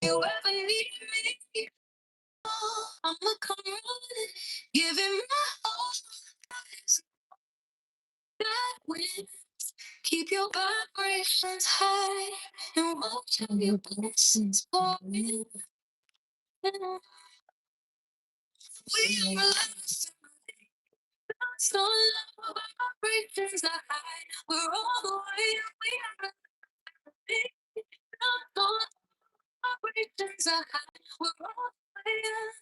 You ever need me? I'ma come running, giving my all. That wins. Keep your vibrations high and watch how your blessings pour in. We are alive. So love, vibrations are high. We're all the way up. We are alive. So vibrations are high. We're all the way up.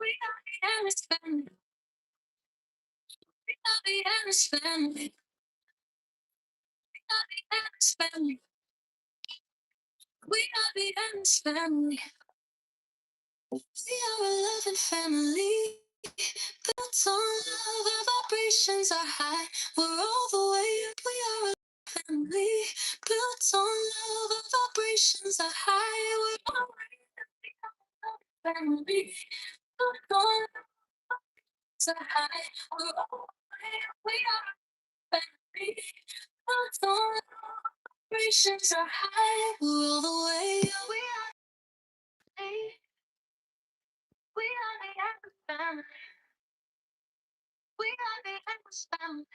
We are the Alice family. We are the Alice family. We are the Alice family. We are the Alice family. We are a loving family. Built on love, our vibrations are high. We're all the way up. We are a family. Built on love, our vibrations are high. We're all the way up. Family. Built on love, so high. We're all the way up. We are a family. Built on love, vibrations are high. We're all the way up. We are the Alice family. We are the Alice family.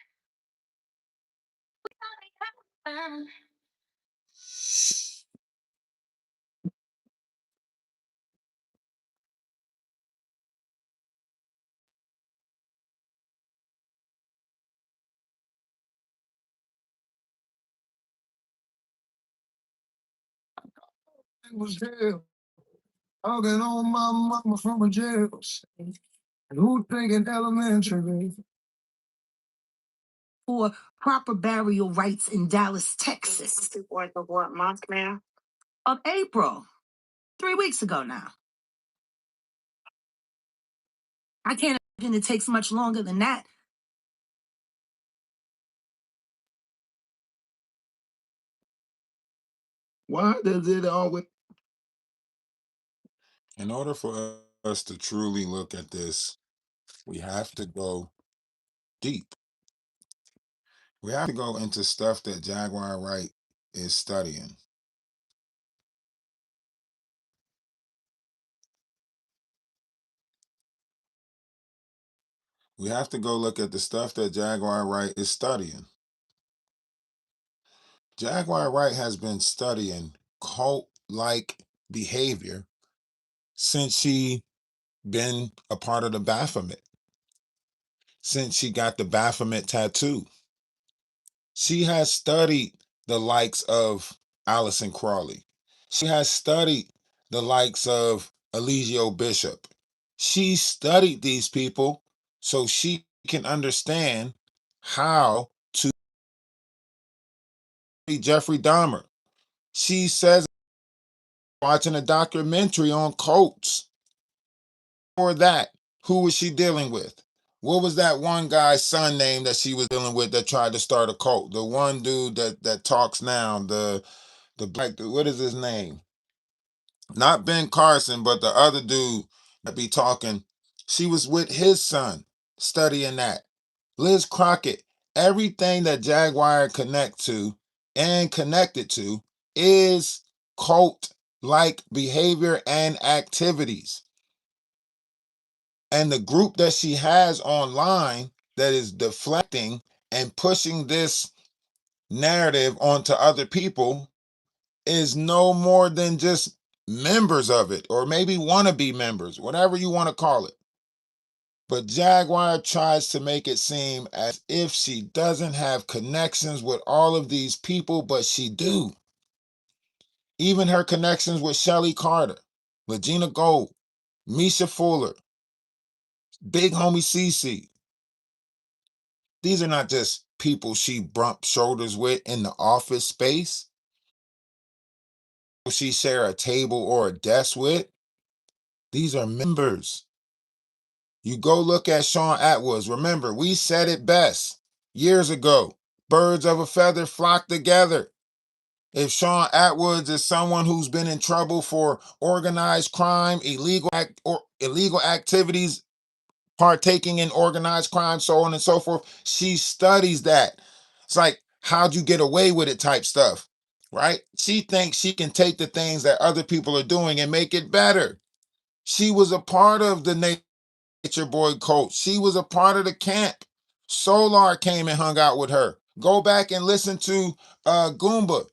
We are the Alice family. It was hell. Talking on my mama from a jail. And who thinking elementary? For proper burial rites in Dallas, Texas. Of what month, ma'am? Of April. 3 weeks ago now. I can't imagine it takes much longer than that. Why does it always? In order for us to truly look at this, we have to go deep. We have to go into stuff that Jaguar Wright is studying. We have to go look at the stuff that Jaguar Wright is studying. Jaguar Wright has been studying cult-like behavior since she been a part of the Baphomet, since she got the Baphomet tattoo. She has studied the likes of Allison Crawley. She has studied the likes of Eligio Bishop. She studied these people so she can understand how to be Jeffrey Dahmer. She says watching a documentary on cults. For that, who was she dealing with? What was that one guy's son name that she was dealing with that tried to start a cult? The one dude that talks now, the black dude, what is his name? Not Ben Carson, but the other dude that be talking. She was with his son studying that. Liz Crockett, everything that Jaguar connected to is cult-like behavior and activities. And the group that she has online that is deflecting and pushing this narrative onto other people is no more than just members of it, or maybe wannabe members, whatever you want to call it. But Jaguar tries to make it seem as if she doesn't have connections with all of these people, but she do. Even her connections with Shelly Carter, Regina Gold, Misha Fuller, Big Homie CC. These are not just people she bumped shoulders with in the office space. She share a table or a desk with. These are members. You go look at Sean Atwood. Remember, we said it best years ago. Birds of a feather flock together. If Sean Atwood is someone who's been in trouble for organized crime, illegal activities, partaking in organized crime, so on and so forth, she studies that. It's like, how'd you get away with it type stuff. right? She thinks she can take the things that other people are doing and make it better. She was a part of the Nature Boy cult. She was a part of the camp. Solar came and hung out with her. Go back and listen to Goomba.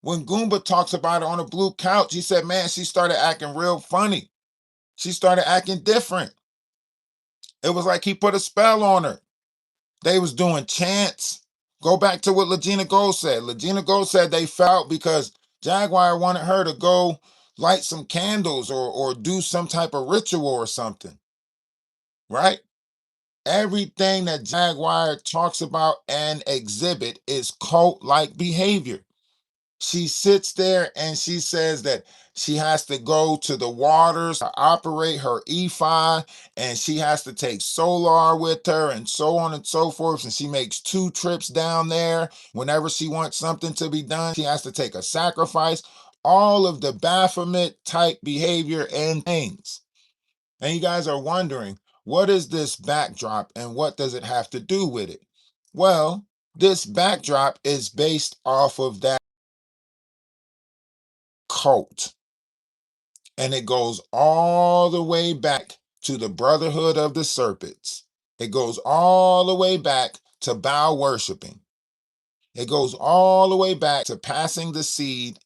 When Goomba talks about it on a blue couch, he said, man, she started acting real funny. She started acting different. It was like he put a spell on her. They was doing chants. Go back to what Legina Gold said. Legina Gold said they felt because Jaguar wanted her to go light some candles or do some type of ritual or something, right? Everything that Jaguar talks about and exhibit is cult-like behavior. She sits there and she says that she has to go to the waters to operate her E5, and she has to take Solar with her and so on and so forth. And she makes 2 trips down there. Whenever she wants something to be done, she has to take a sacrifice. All of the Baphomet type behavior and things. And you guys are wondering, what is this backdrop and what does it have to do with it? Well, this backdrop is based off of that cult. And it goes all the way back to the Brotherhood of the Serpents. It goes all the way back to Baal worshiping. It goes all the way back to passing the seed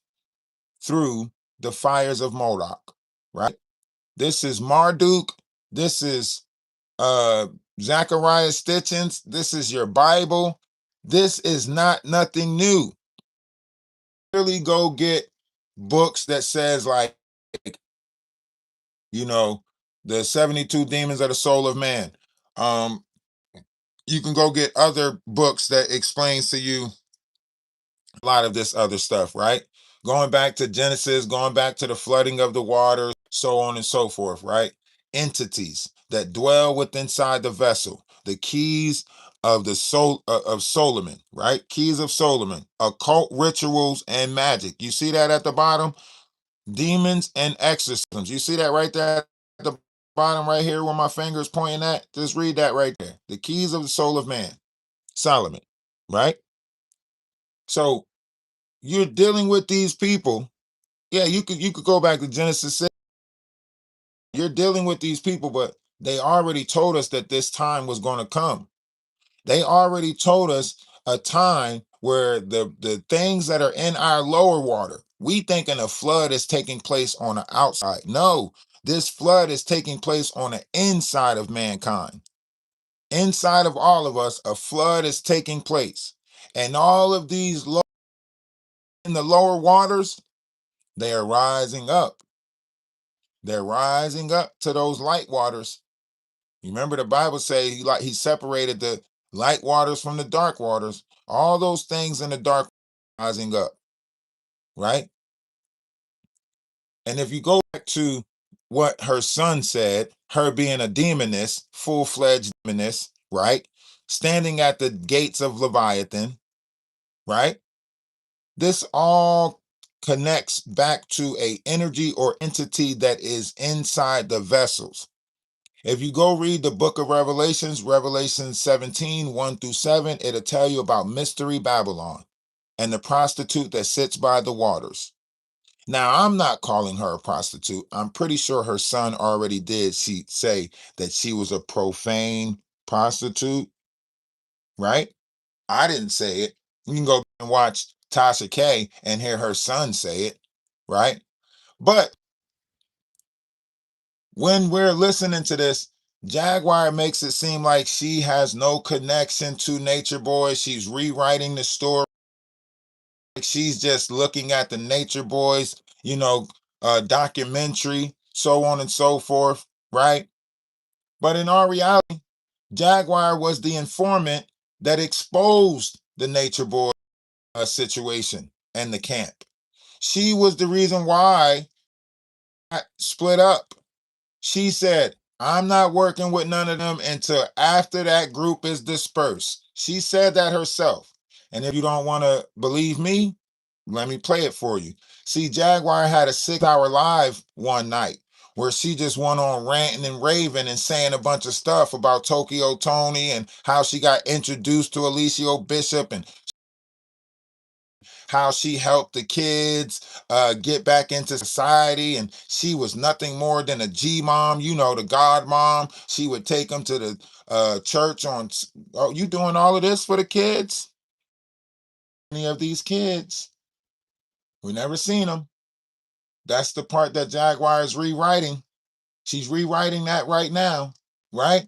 through the fires of Moloch, right? This is Marduk. This is Zechariah Stitchins. This is your Bible. This is not nothing new. Really go get books that says like, you know, the 72 demons of the soul of man. Um, you can go get other books that explains to you a lot of this other stuff, right? Going back to Genesis, going back to the flooding of the waters, so on and so forth, right? Entities that dwell within inside the vessel, the keys of the soul of Solomon, right? Keys of Solomon, occult rituals and magic. You see that at the bottom? Demons and exorcisms. You see that right there at the bottom right here where my finger is pointing at? Just read that right there. The keys of the soul of man, Solomon, right? So you're dealing with these people. Yeah, you could go back to Genesis 6. You're dealing with these people, but they already told us that this time was going to come. They already told us a time where the things that are in our lower water, we thinking a flood is taking place on the outside. No, this flood is taking place on the inside of mankind. Inside of all of us, a flood is taking place. And all of these in the lower waters, they are rising up. They're rising up to those light waters. You remember the Bible say he separated the light waters from the dark waters. All those things in the dark rising up, right? And if you go back to what her son said, her being a demoness, full-fledged demoness, right? Standing at the gates of Leviathan, right? This all connects back to a energy or entity that is inside the vessels. If you go read the book of Revelations, Revelation 17, 1 through 7, it'll tell you about Mystery Babylon and the prostitute that sits by the waters. Now, I'm not calling her a prostitute. I'm pretty sure her son already did say that she was a profane prostitute, right? I didn't say it. You can go and watch Tasha K and hear her son say it, right? But when we're listening to this, Jaguar makes it seem like she has no connection to Nature Boy. She's rewriting the story. She's just looking at the Nature Boys, documentary, so on and so forth, right? But in our reality, Jaguar was the informant that exposed the Nature Boy situation and the camp. She was the reason why I split up. She said, I'm not working with none of them until after that group is dispersed. She said that herself. And if you don't want to believe me, let me play it for you. See, Jaguar had a 6-hour live one night where she just went on ranting and raving and saying a bunch of stuff about Tokyo Tony and how she got introduced to Alicia Bishop and how she helped the kids get back into society, and she was nothing more than a G mom, the God mom. She would take them to the church on. Oh, you doing all of this for the kids? Any of these kids? We never seen them. That's the part that Jaguar is rewriting. She's rewriting that right now, right?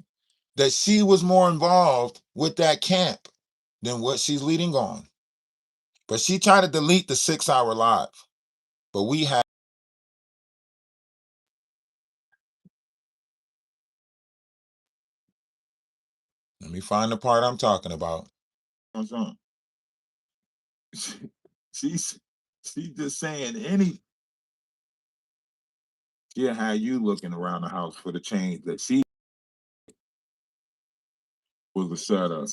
That she was more involved with that camp than what she's leading on. But she tried to delete the 6-hour live. But we have. Let me find the part I'm talking about. She's just saying any. Yeah, how you looking around the house for the change that she was a setup.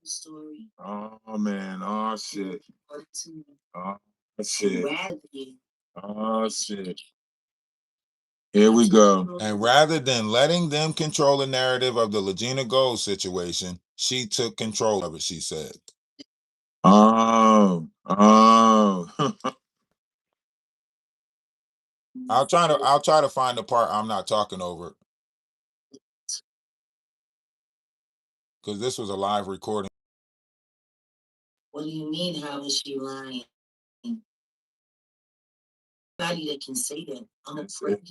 Story. Oh man, oh shit. Oh shit. Oh shit. Here we go. And rather than letting them control the narrative of the Legina Gold situation, she took control of it, she said. Oh. I'll try to find the part I'm not talking over. Because this was a live recording. What do you mean, how is she lying? Anybody that can say that.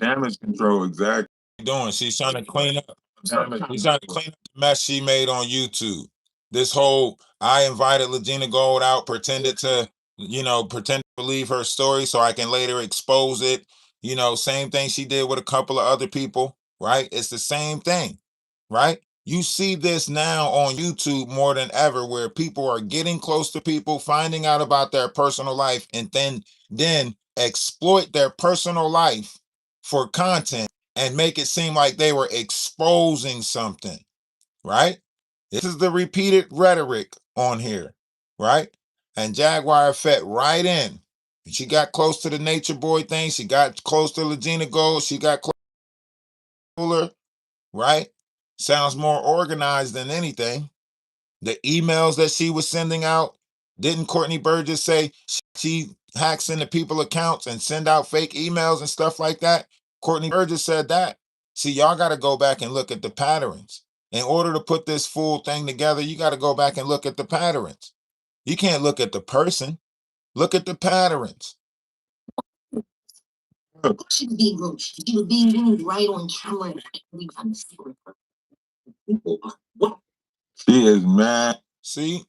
Damage control, exactly. Doing. She's trying to clean up. She's trying to clean up the mess she made on YouTube. This whole I invited Legina Gold out, pretended to believe her story so I can later expose it. Same thing she did with a couple of other people, right? It's the same thing, right? You see this now on YouTube more than ever, where people are getting close to people, finding out about their personal life, and then exploit their personal life for content and make it seem like they were exposing something, right? This is the repeated rhetoric on here, right? And Jaguar fit right in. She got close to the Nature Boy thing. She got close to Legina Gold. She got cooler, right? Sounds more organized than anything. The emails that she was sending out, didn't Courtney Burgess say she hacks into people's accounts and send out fake emails and stuff like that? Courtney Burgess said that. See, y'all got to go back and look at the patterns. In order to put this full thing together, you got to go back and look at the patterns. You can't look at the person. Look at the patterns. She was being rude. She was being rude right on camera. We got to see her. What? She is mad. See?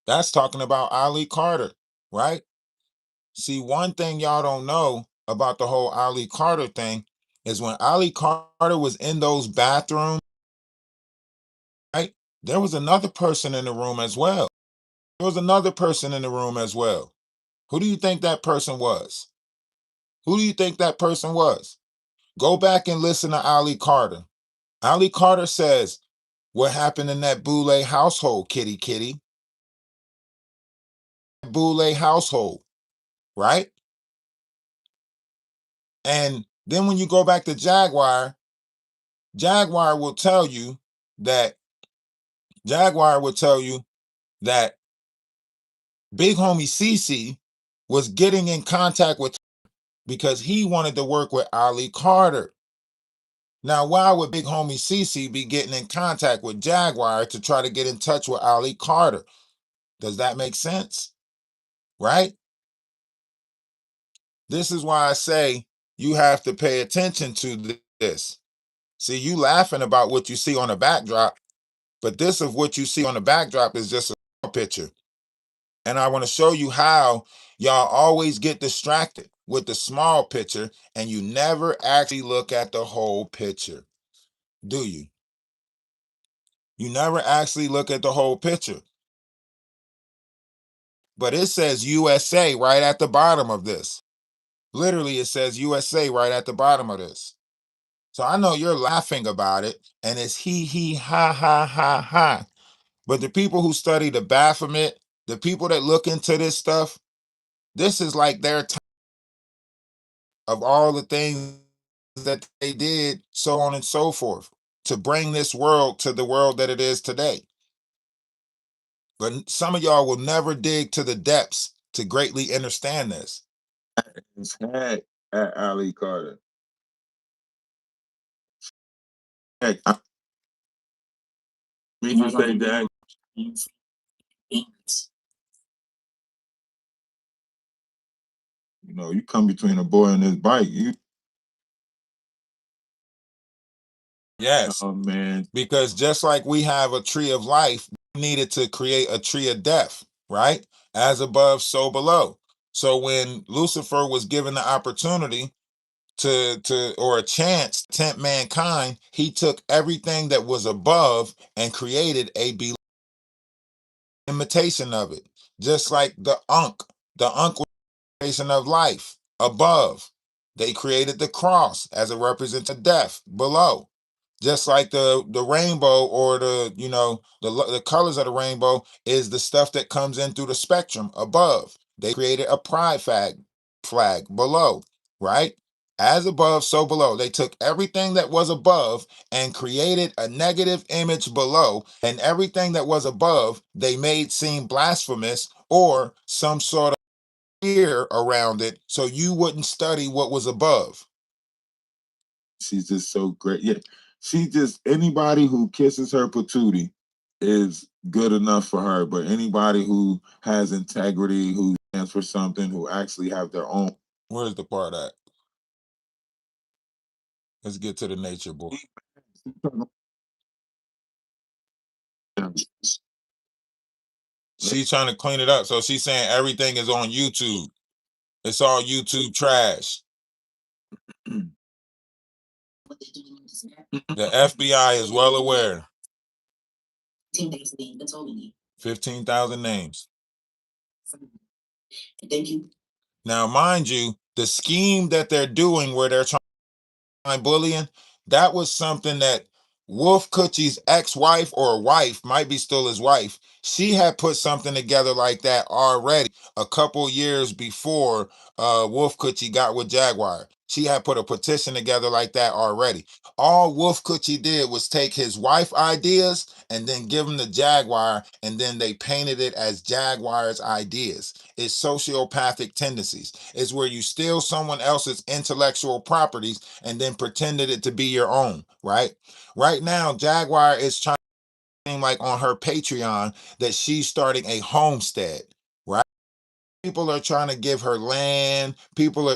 That's talking about Ali Carter, right? See, one thing y'all don't know about the whole Ali Carter thing is when Ali Carter was in those bathrooms, right? There was another person in the room as well. There was another person in the room as well. Who do you think that person was? Who do you think that person was? Go back and listen to Ali Carter. Ali Carter says, what happened in that Boule household, kitty kitty? Boule household, right? And then when you go back to Jaguar, Jaguar will tell you that Big Homie CC was getting in contact with because he wanted to work with Ali Carter. Now, why would Big Homie CC be getting in contact with Jaguar to try to get in touch with Ali Carter? Does that make sense? Right? This is why I say you have to pay attention to this. See, you laughing about what you see on the backdrop, but this of what you see on the backdrop is just a picture. And I want to show you how y'all always get distracted with the small picture and you never actually look at the whole picture. Do you? You never actually look at the whole picture. But it says USA right at the bottom of this. Literally, it says USA right at the bottom of this. So I know you're laughing about it and it's he, ha, ha, ha, ha. But the people who study the Baphomet, the people that look into this stuff, this is like their time of all the things that they did, so on and so forth, to bring this world to the world that it is today. But some of y'all will never dig to the depths to greatly understand this. It's had at Ali Carter. Heck, me you say that. You know, you come between a boy and his bike. Yes. Oh man. Because just like we have a tree of life, we needed to create a tree of death, right? As above, so below. So when Lucifer was given the opportunity or a chance to tempt mankind, he took everything that was above and created a imitation of it. Just like the Ankh. The Ankh was an imitation of life above. They created the cross as a representation of death below. Just like the rainbow, or the colors of the rainbow is the stuff that comes in through the spectrum above. They created a pride flag below, right? As above, so below. They took everything that was above and created a negative image below, and everything that was above they made seem blasphemous or some sort of fear around it, so you wouldn't study what was above. She's just so great. Yeah, she just, anybody who kisses her patootie is good enough for her. But anybody who has integrity, who stands for something, who actually have their own. Where's the part at? Let's get to the nature boy. She's trying to clean it up. So she's saying everything is on YouTube. It's all YouTube trash. The FBI is well aware. 15,000 names. Thank you. Now, mind you, the scheme that they're doing where they're trying bullying, that was something that Wolf Coochie's ex-wife or wife, might be still his wife, she had put something together like that already a couple years before Wolf Coochie got with Jaguar. She had put a petition together like that already. All Wolf Coochie did was take his wife ideas and then give them to Jaguar, and then they painted it as Jaguar's ideas. It's sociopathic tendencies. It's where you steal someone else's intellectual properties and then pretended it to be your own, right? Right now, Jaguar is trying to seem like on her Patreon that she's starting a homestead, right? People are trying to give her land.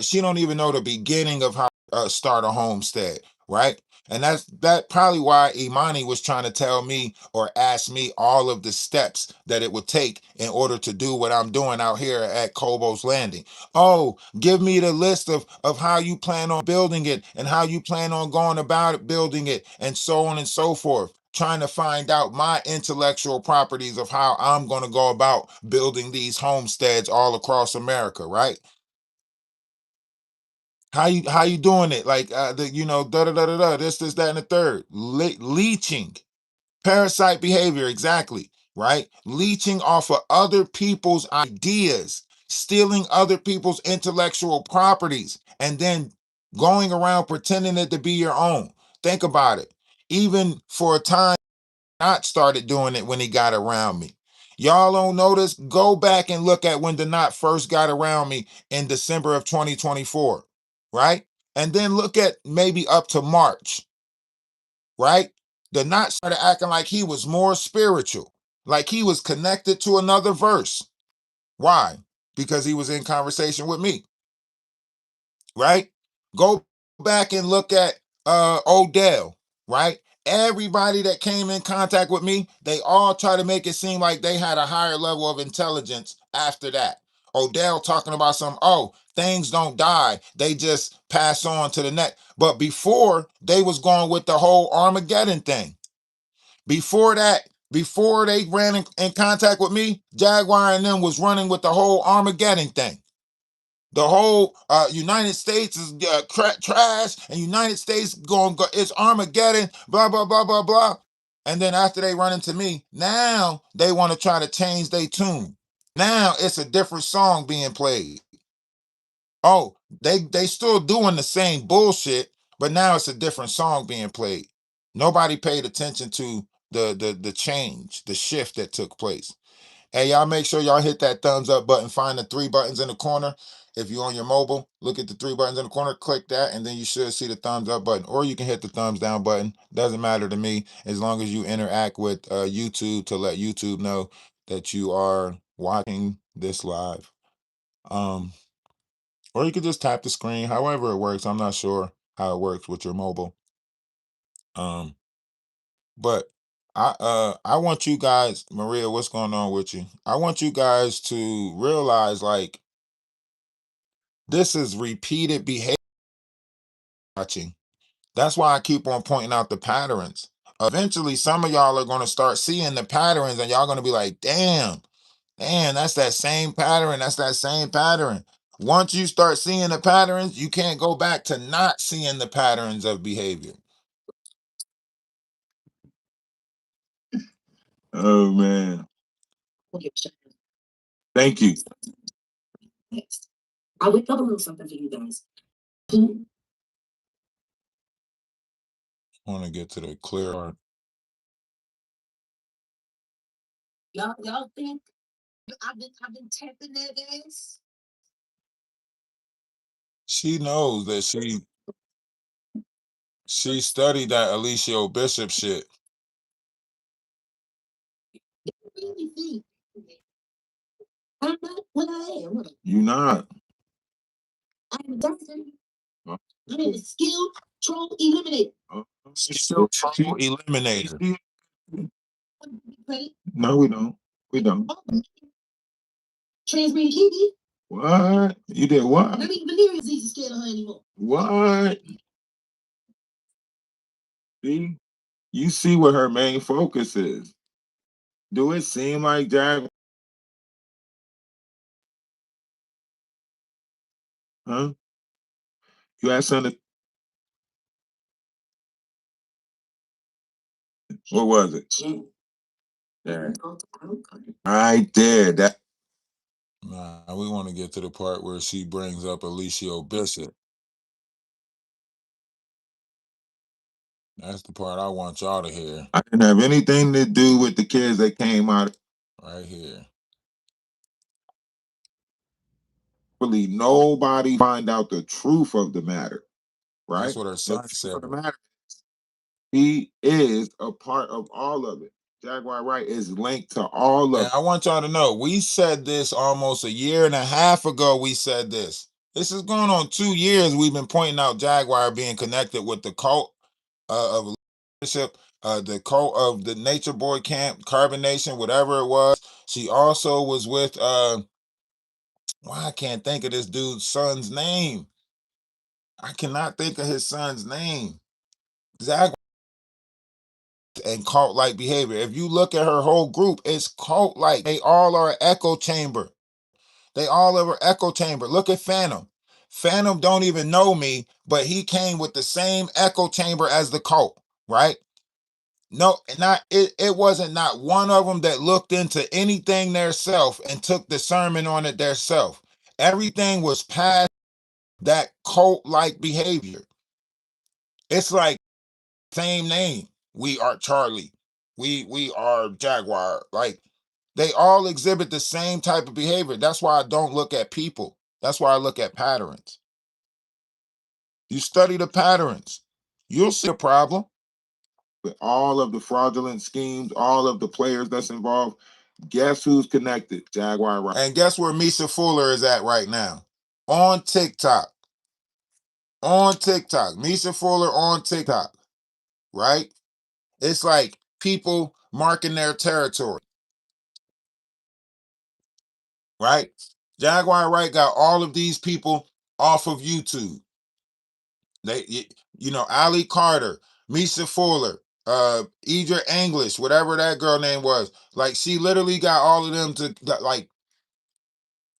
She don't even know the beginning of how to start a homestead, right? And that probably why Imani was trying to tell me or ask me all of the steps that it would take in order to do what I'm doing out here at Kobo's Landing. Oh, give me the list of how you plan on building it and how you plan on going about it, building it, and so on and so forth. Trying to find out my intellectual properties of how I'm going to go about building these homesteads all across America, right? How you doing it? Like da da da da da, this, that, and the third. Leeching, parasite behavior, exactly, right? Leeching off of other people's ideas, stealing other people's intellectual properties, and then going around pretending it to be your own. Think about it. Even for a time, not started doing it when he got around me. Y'all don't notice? Go back and look at when Denot first got around me in December of 2024, right? And then look at maybe up to March, right? Denot started acting like he was more spiritual, like he was connected to another verse. Why? Because he was in conversation with me, right? Go back and look at Odell, right? Everybody that came in contact with me, they all try to make it seem like they had a higher level of intelligence after that. Odell talking about things don't die, they just pass on to the next. But before, they was going with the whole Armageddon thing. Before that, before they ran in contact with me, Jaguar and them was running with the whole Armageddon thing. The whole United States is trash, and United States it's Armageddon, blah, blah, blah, blah, blah. And then after they run into me, now they want to try to change their tune. Now it's a different song being played. Oh, they still doing the same bullshit, but now it's a different song being played. Nobody paid attention to the change, the shift that took place. Hey, y'all make sure y'all hit that thumbs up button. Find the 3 buttons in the corner. If you're on your mobile, look at the 3 buttons in the corner, click that, and then you should see the thumbs up button. Or you can hit the thumbs down button. Doesn't matter to me, as long as you interact with YouTube to let YouTube know that you are watching this live. Or you could just tap the screen, however it works. I'm not sure how it works with your mobile. But I want you guys, Maria, what's going on with you? I want you guys to realize, like, this is repeated behavior watching. That's why I keep on pointing out the patterns. Eventually, some of y'all are going to start seeing the patterns, and y'all going to be like, damn, that's that same pattern. That's that same pattern. Once you start seeing the patterns, you can't go back to not seeing the patterns of behavior. Oh, man. Thank you. I whipped up a little something for you guys. I want to get to the clear part. Y'all think I've been tapping that ass? She knows that she studied that Alicia Bishop shit. You really think I'm not what I am? You not. I'm a doctor. I'm a skill troll eliminator. Skill troll eliminator. Credit. No, we don't. We don't. Transmitting Kiki. What? You did what? And I mean, venereal disease is scared of her anymore. What? See? You see what her main focus is. Do it seem like Jaguar? Huh? You had something? What was it? Yeah. Right there. That. Nah, we want to get to the part where she brings up Alicia Bishop. That's the part I want y'all to hear. I didn't have anything to do with the kids that came out. Right here. Really, nobody find out the truth of the matter. Right? That's what her son said. He is a part of all of it. Jaguar Wright is linked to all of it. I want y'all to know, we said this almost a year and a half ago. We said this. This is going on 2 years. We've been pointing out Jaguar being connected with the cult of leadership, the cult of the Nature Boy Camp, Carbonation, whatever it was. She also was with I can't think of this dude's son's name. I cannot think of his son's name. Jaguar and cult-like behavior. If you look at her whole group, it's cult-like. They all are an echo chamber. They all are an echo chamber. Look at Phantom. Phantom don't even know me, but he came with the same echo chamber as the cult, right? No, it wasn't not one of them that looked into anything theirself and took discernment on it theirself. Everything was past that cult-like behavior. It's like same name. We are Charlie. We are Jaguar. Like they all exhibit the same type of behavior. That's why I don't look at people. That's why I look at patterns. You study the patterns, you'll see a problem. With all of the fraudulent schemes, all of the players that's involved, guess who's connected? Jaguar Wright. And guess where Misha Fuller is at right now? On TikTok. On TikTok. Misha Fuller on TikTok. Right? It's like people marking their territory. Right? Jaguar Wright got all of these people off of YouTube. Ali Carter, Misha Fuller, Idra English, whatever that girl name was. Like she literally got all of them to like,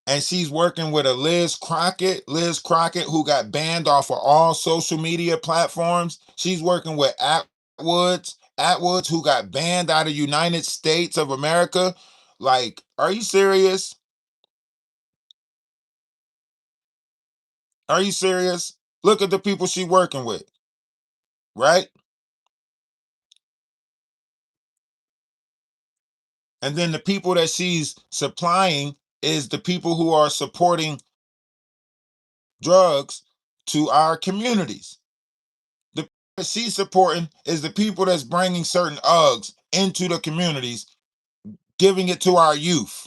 and she's working with a Liz Crockett, who got banned off of all social media platforms. She's working with Atwoods, who got banned out of United States of America. Like, are you serious? Are you serious? Look at the people she's working with, right? And then the people that she's supplying is the people who are supporting drugs to our communities. The people that she's supporting is the people that's bringing certain UGs into the communities, giving it to our youth.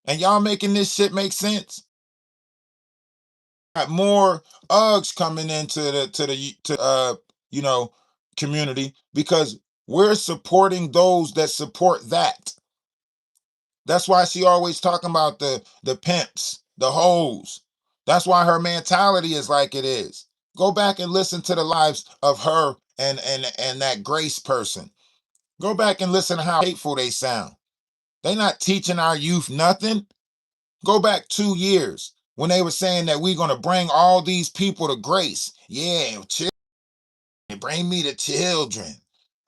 And y'all making this shit make sense? Got more UGs coming into the community because we're supporting those that support that. That's why she always talking about the pimps, the hoes. That's why her mentality is like it is. Go back and listen to the lives of her and that Grace person. Go back and listen to how hateful they sound. They not teaching our youth nothing. Go back 2 years when they were saying that we're gonna bring all these people to grace. Yeah, bring me the children.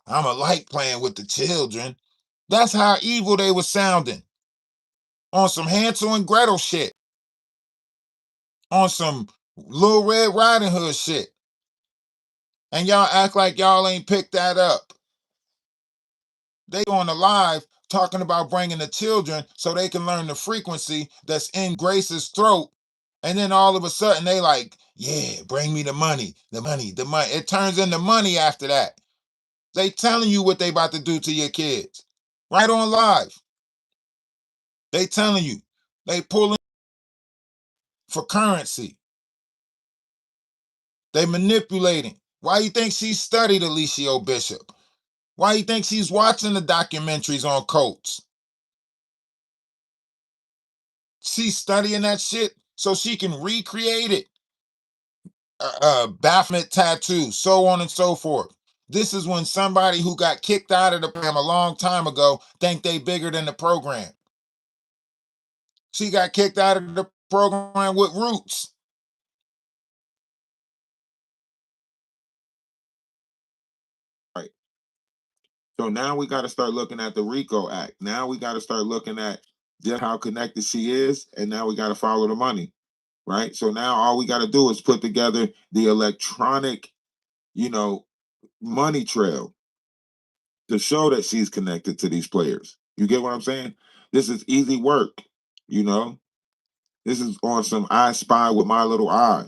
I'm a like playing with the children. That's how evil they were sounding. On some Hansel and Gretel shit. On some Little Red Riding Hood shit. And y'all act like y'all ain't picked that up. They on the live talking about bringing the children so they can learn the frequency that's in Grace's throat. And then all of a sudden they like, yeah, bring me the money, the money, the money. It turns into money after that. They telling you what they about to do to your kids. Right on live. They telling you. They pulling for currency. They manipulating. Why you think she studied Alicia Bishop? Why you think she's watching the documentaries on cults? She's studying that shit so she can recreate it. Baphomet tattoo, so on and so forth. This is when somebody who got kicked out of the program a long time ago think they bigger than the program. She got kicked out of the program with roots. Right. So now we got to start looking at the RICO Act. Now we got to start looking at just how connected she is, and now we got to follow the money. Right. So now all we got to do is put together the electronic, money trail to show that she's connected to these players. You get what I'm saying? This is easy work, you know. This is on some I spy with my little eye.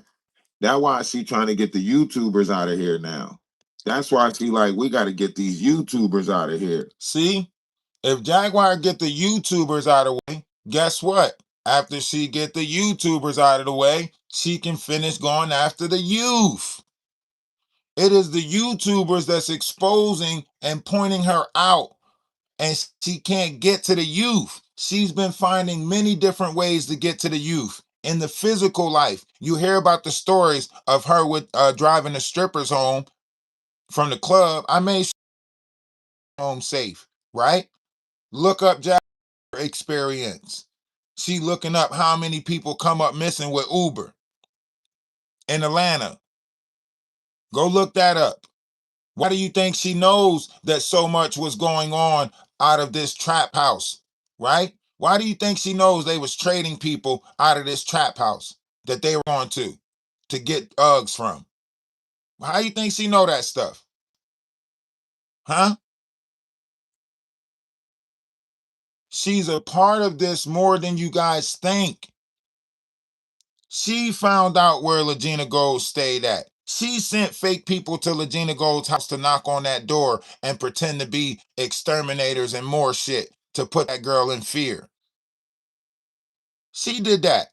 That's why she trying to get the YouTubers out of here now. That's why she like, we got to get these YouTubers out of here. See, if Jaguar get the YouTubers out of the way, guess what? After she get the YouTubers out of the way, she can finish going after the youth. It is the YouTubers that's exposing and pointing her out, and she can't get to the youth. She's been finding many different ways to get to the youth. In the physical life, you hear about the stories of her with driving the strippers home from the club. I made sure home safe, right? Look up Jaguar experience. She looking up how many people come up missing with Uber in Atlanta. Go look that up. Why do you think she knows that so much was going on out of this trap house, right? Why do you think she knows they was trading people out of this trap house that they were on to get Uggs from? How do you think she know that stuff? Huh? She's a part of this more than you guys think. She found out where Legina Gold stayed at. She sent fake people to Legina Gold's house to knock on that door and pretend to be exterminators and more shit to put that girl in fear. She did that.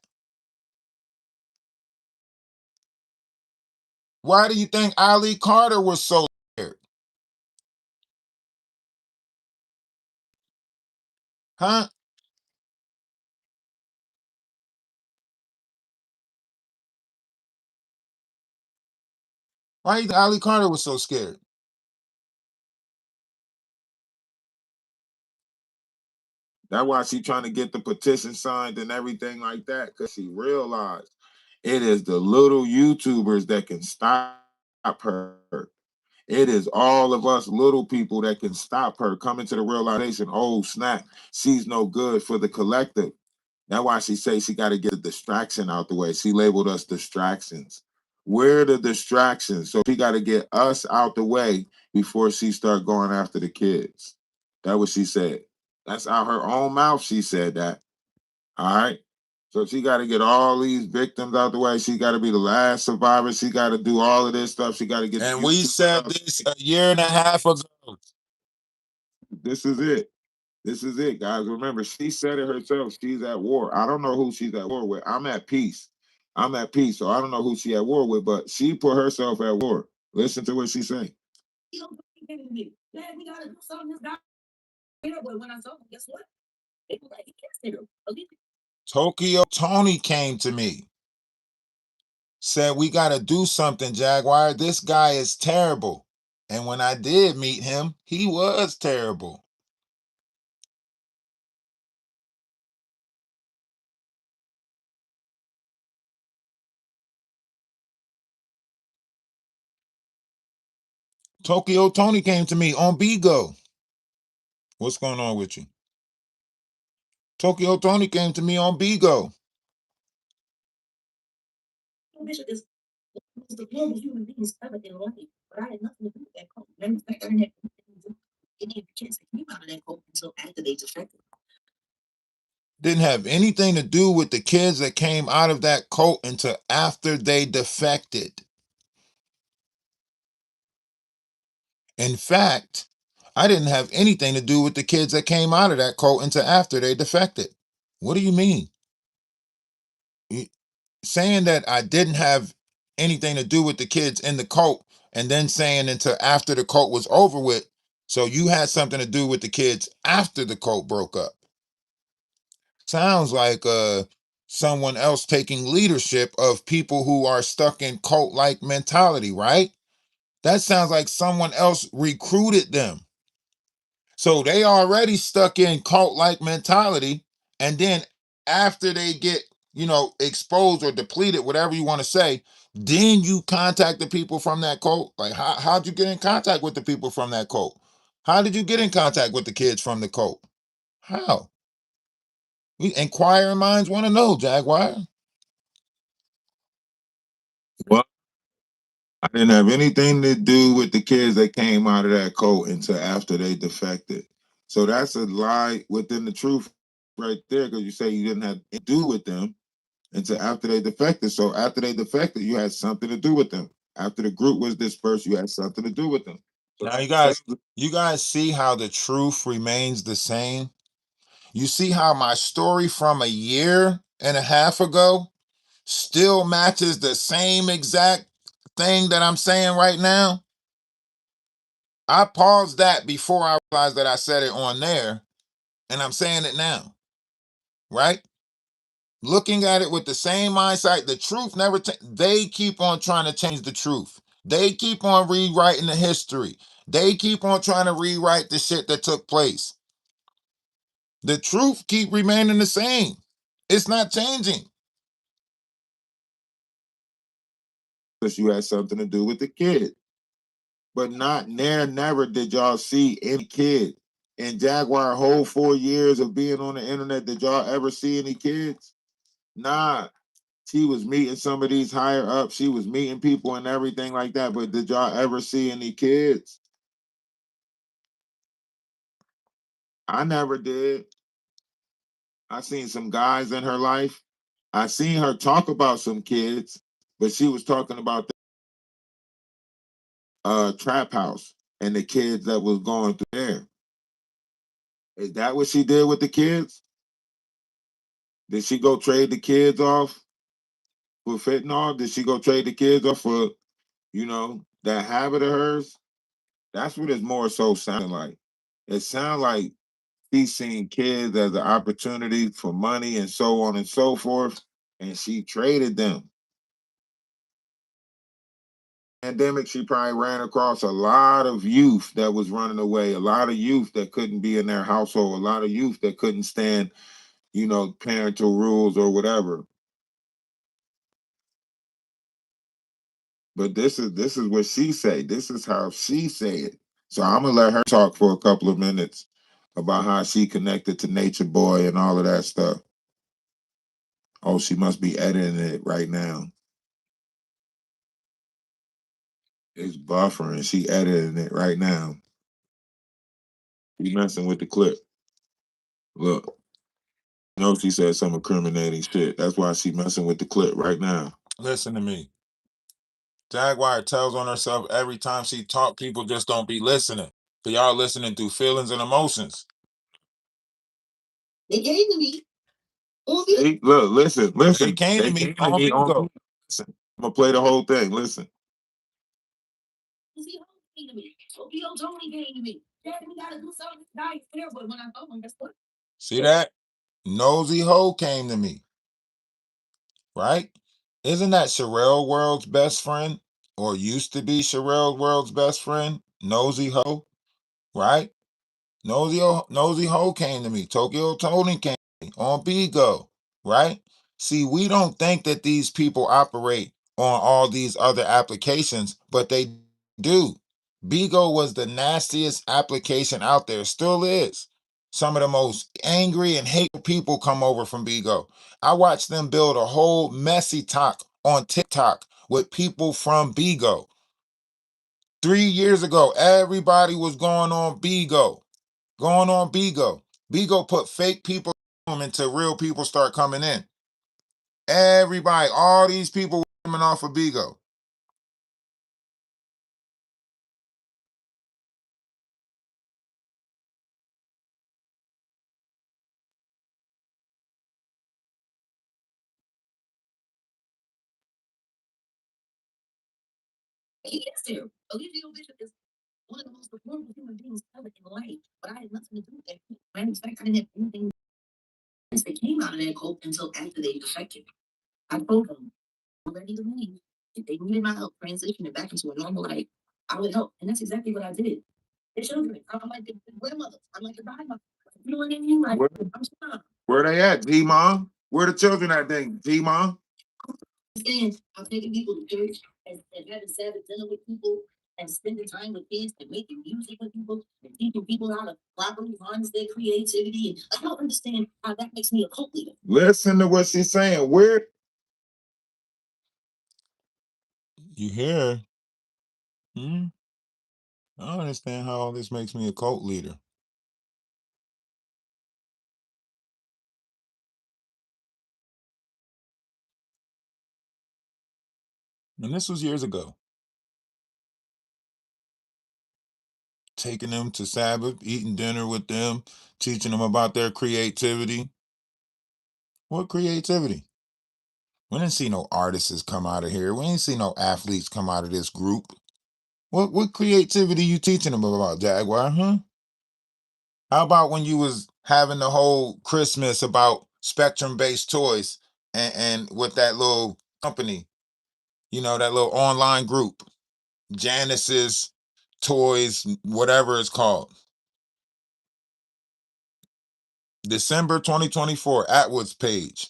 Why do you think Ali Carter was so scared? Huh? Why do you think Ali Carter was so scared? That's why she trying to get the petition signed and everything like that, because she realized it is the little YouTubers that can stop her. It is all of us little people that can stop her coming to the realization, oh snap, she's no good for the collective. That's why she say she got to get a distraction out the way. She labeled us distractions. We're the distractions. So she got to get us out the way before she start going after the kids. That's what she said. That's out her own mouth. She said that. All right. So she got to get all these victims out the way. She got to be the last survivor. She got to do all of this stuff. She got to get. And we said this a year and a half ago. This is it. This is it, guys. Remember, she said it herself. She's at war. I don't know who she's at war with. I'm at peace. I'm at peace. So I don't know who she at war with, but she put herself at war. Listen to what she's saying. Tokyo Tony came to me, said, we got to do something, Jaguar. This guy is terrible. And when I did meet him, he was terrible. Tokyo Tony came to me on BGO. What's going on with you? Tokyo Tony came to me on BGO. Bishop is the normal human beings ever in life, but I had nothing to do with that cult. And in fact, I didn't have anything to do with any of the kids that came out of that cult until after they defected. Didn't have anything to do with the kids that came out of that cult until after they defected. In fact, I didn't have anything to do with the kids that came out of that cult until after they defected. What do you mean? Saying that I didn't have anything to do with the kids in the cult and then saying until after the cult was over with, so you had something to do with the kids after the cult broke up. Sounds like someone else taking leadership of people who are stuck in cult-like mentality, right? That sounds like someone else recruited them. So they already stuck in cult-like mentality, and then after they get, exposed or depleted, whatever you want to say, then you contact the people from that cult. Like, how'd you get in contact with the people from that cult? How did you get in contact with the kids from the cult? How? Inquiring minds want to know, Jaguar. Well, I didn't have anything to do with the kids that came out of that cult until after they defected. So that's a lie within the truth right there, because you say you didn't have to do with them until after they defected. So after they defected, you had something to do with them. After the group was dispersed, you had something to do with them. So now you guys see how the truth remains the same? You see how my story from a year and a half ago still matches the same exact thing that I'm saying right now? I paused that before I realized that I said it on there, and I'm saying it now, right? Looking at it with the same eyesight, the truth never, they keep on trying to change the truth. They keep on rewriting the history. They keep on trying to rewrite the shit that took place. The truth keep remaining the same. It's not changing. Because you had something to do with the kid. But never did y'all see any kid. In Jaguar whole 4 years of being on the internet, did y'all ever see any kids? Nah. She was meeting some of these higher ups. She was meeting people and everything like that. But did y'all ever see any kids? I never did. I seen some guys in her life. I seen her talk about some kids, but she was talking about the trap house and the kids that was going through there. Is that what she did with the kids? Did she go trade the kids off for fentanyl? Did she go trade the kids off for, that habit of hers? That's what it's more so sounding like. It sounds like she's seeing kids as an opportunity for money and so on and so forth, and she traded them. Pandemic, she probably ran across a lot of youth that was running away, a lot of youth that couldn't be in their household, a lot of youth that couldn't stand, parental rules or whatever. But this is what she said. This is how she said it. So I'm gonna let her talk for a couple of minutes about how she connected to Nature Boy and all of that stuff. Oh, she must be editing it right now. It's buffering. She editing it right now. She messing with the clip. Look, no, she said some incriminating shit. That's why she messing with the clip right now. Listen to me. Jaguar tells on herself every time she talk. People just don't be listening. But y'all listening through feelings and emotions. They came to me. Hey, look, listen. They came to me on BGO. Listen, I'm gonna play the whole thing. Listen. Nosy Ho came to me. Tokyo Tony came to me. Dad, we gotta do something nice there, but when I told him, guess what? See that? Nosy Ho came to me. Right? Isn't that Sherelle World's best friend? Or used to be Sherelle World's best friend? Nosy Ho, right? Nosy Ho came to me. Tokyo Tony came to me on BGO, right? See, we don't think that these people operate on all these other applications, but they do. BGO was the nastiest application out there, still is. Some of the most angry and hateful people come over from BGO. I watched them build a whole messy talk on TikTok with people from BGO. 3 years ago, everybody was going on BGO. Going on BGO. BGO put fake people until real people start coming in. Everybody, all these people were coming off of BGO. He is there. Olivia Bishop is one of the most performable human beings ever in life, but I had nothing to do with that. In fact, I didn't have anything that came out of that cult until after they defected. I told them, I'm ready to leave. If they needed my help transitioning back into a normal life, I would help. And that's exactly what I did. The children, I'm like the grandmother, I'm like the godmother. You know what I mean? Like, I'm sorry. Where they at, G-Mom? Where the children at, then, G-Mom? Understand, I'm taking people to church and having Sabbath dinner with people and spending time with kids and making music with people and teaching people how to properly harness their creativity. And I don't understand how that makes me a cult leader. Listen to what she's saying. Where you hear? Hmm? I don't understand how all this makes me a cult leader. And this was years ago. Taking them to Sabbath, eating dinner with them, teaching them about their creativity. What creativity? We didn't see no artists come out of here. We didn't see no athletes come out of this group. What creativity you teaching them about, Jaguar, huh? How about when you was having the whole Christmas about spectrum-based toys and with that little company, that little online group, Janice's Toys, whatever it's called. December 2024, Atwood's page.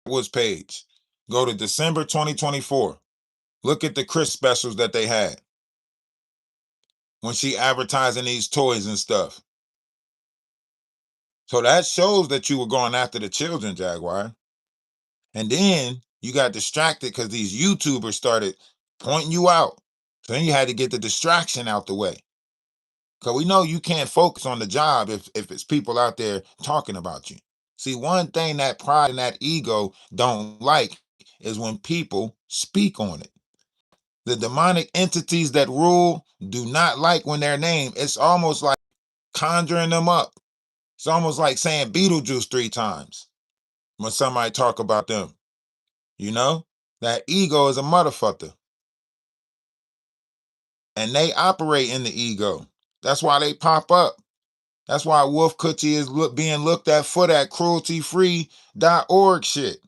Atwood's page. Go to December 2024. Look at the Chris specials that they had when she advertising these toys and stuff. So that shows that you were going after the children, Jaguar. And then you got distracted because these YouTubers started pointing you out. So then you had to get the distraction out the way. Because we know you can't focus on the job if it's people out there talking about you. See, one thing that pride and that ego don't like is when people speak on it. The demonic entities that rule do not like when they're named. It's almost like conjuring them up. It's almost like saying Beetlejuice 3 times when somebody talk about them. That ego is a motherfucker. And they operate in the ego. That's why they pop up. That's why Wolf Coochie is being looked at for that crueltyfree.org shit.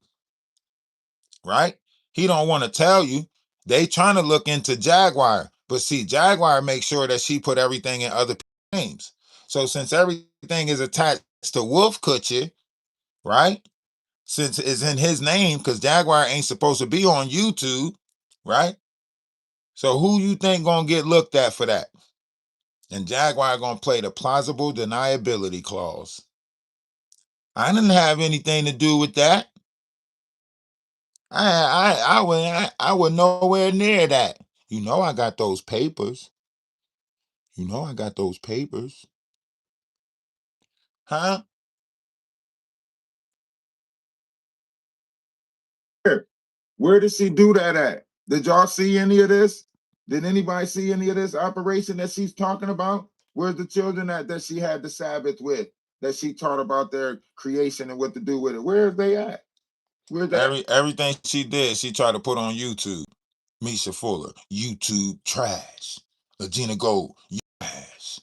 Right? He don't want to tell you. They trying to look into Jaguar. But see, Jaguar makes sure that she put everything in other people's names. So since everything is attached to Wolf Coochie, right? Since it's in his name, because Jaguar ain't supposed to be on YouTube, right? So who you think gonna get looked at for that? And Jaguar gonna play the plausible deniability clause. I didn't have anything to do with that. I was nowhere near that. I got those papers. I got those papers. Huh? Where did she do that at? Did y'all see any of this? Did anybody see any of this operation that she's talking about? Where's the children that she had the Sabbath with? That she taught about their creation and what to do with it? Where are they at? Where's that? Everything she did, she tried to put on YouTube. Misha Fuller, YouTube trash. Regina Gold, trash.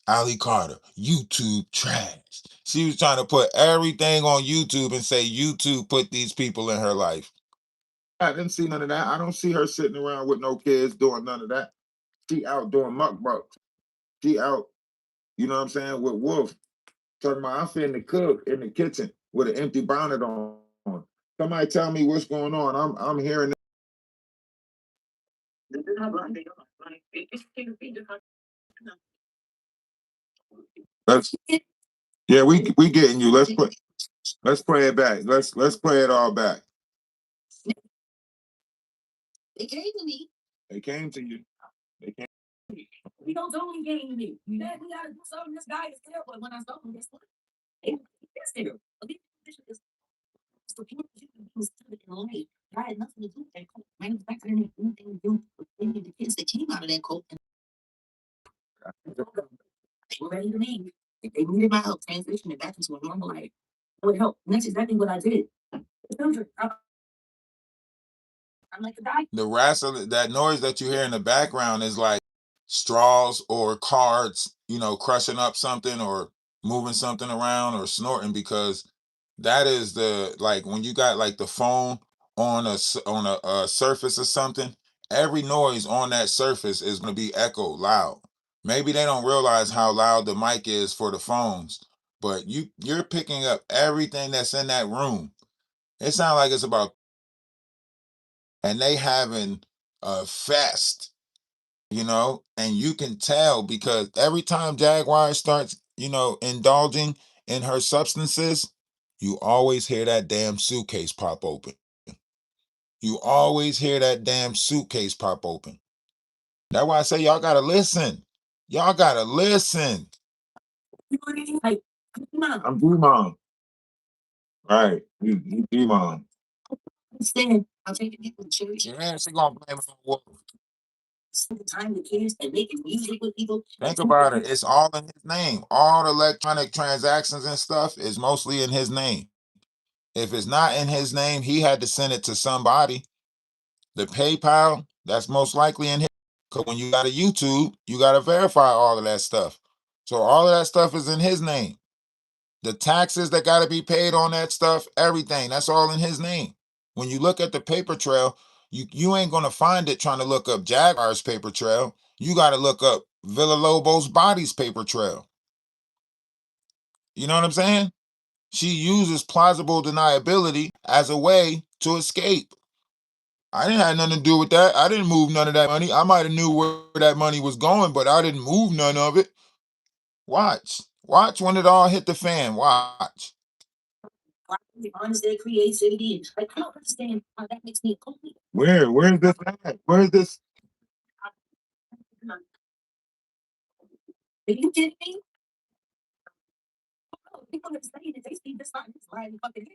Ali Carter, YouTube trash. She was trying to put everything on YouTube and say YouTube put these people in her life. I didn't see none of that. I don't see her sitting around with no kids doing none of that. She out doing mukbangs. She out, you know what I'm saying, with Wolf. Talking about I'm finna cook in the kitchen with an empty bonnet on. Somebody tell me what's going on. I'm hearing. Let's yeah, we getting you. Let's play it back. Let's play it all back. They came to me. They came to you. They came. We don't do any game to me. We gotta do something. This guy is there, but when I saw him, guess what? It's there. So people was in life. I had nothing to do with that cult. Manufacturing had anything to do with any of the kids that came out of that cult. They were ready to leave. If they needed my help transitioning back into a normal life, it would help. And that's exactly what I did. I'm like the guy. The rest of that noise that you hear in the background is like straws or cards, crushing up something or moving something around or snorting, because that is the, like, when you got like the phone on a surface or something, every noise on that surface is going to be echoed loud. Maybe they don't realize how loud the mic is for the phones, but you're picking up everything that's in that room. It sounds like it's about, and they having a fest, and you can tell because every time Jaguar starts, indulging in her substances, you always hear that damn suitcase pop open. You always hear that damn suitcase pop open. That's why I say y'all gotta listen. Y'all gotta listen. I'm D-Mom. Right. You D-Mom. Understand. I'm taking people to church. Yeah, she gonna blame it on what? Spend the time with kids and making music with people. Think about it. It's all in his name. All the electronic transactions and stuff is mostly in his name. If it's not in his name, he had to send it to somebody. The PayPal, that's most likely in his. Because when you got a YouTube, you got to verify all of that stuff. So all of that stuff is in his name. The taxes that got to be paid on that stuff, everything, that's all in his name. When you look at the paper trail, you ain't going to find it trying to look up Jaguar's paper trail. You got to look up Villalobos Body's paper trail. You know what I'm saying? She uses plausible deniability as a way to escape. I didn't have nothing to do with that. I didn't move none of that money. I might have knew where that money was going, but I didn't move none of it. Watch. Watch when it all hit the fan. Watch. Honest their creativity. Like, I don't understand how that makes me a complete. Where's this at? Where's this? Are you kidding me? People are saying that they see this on this line fucking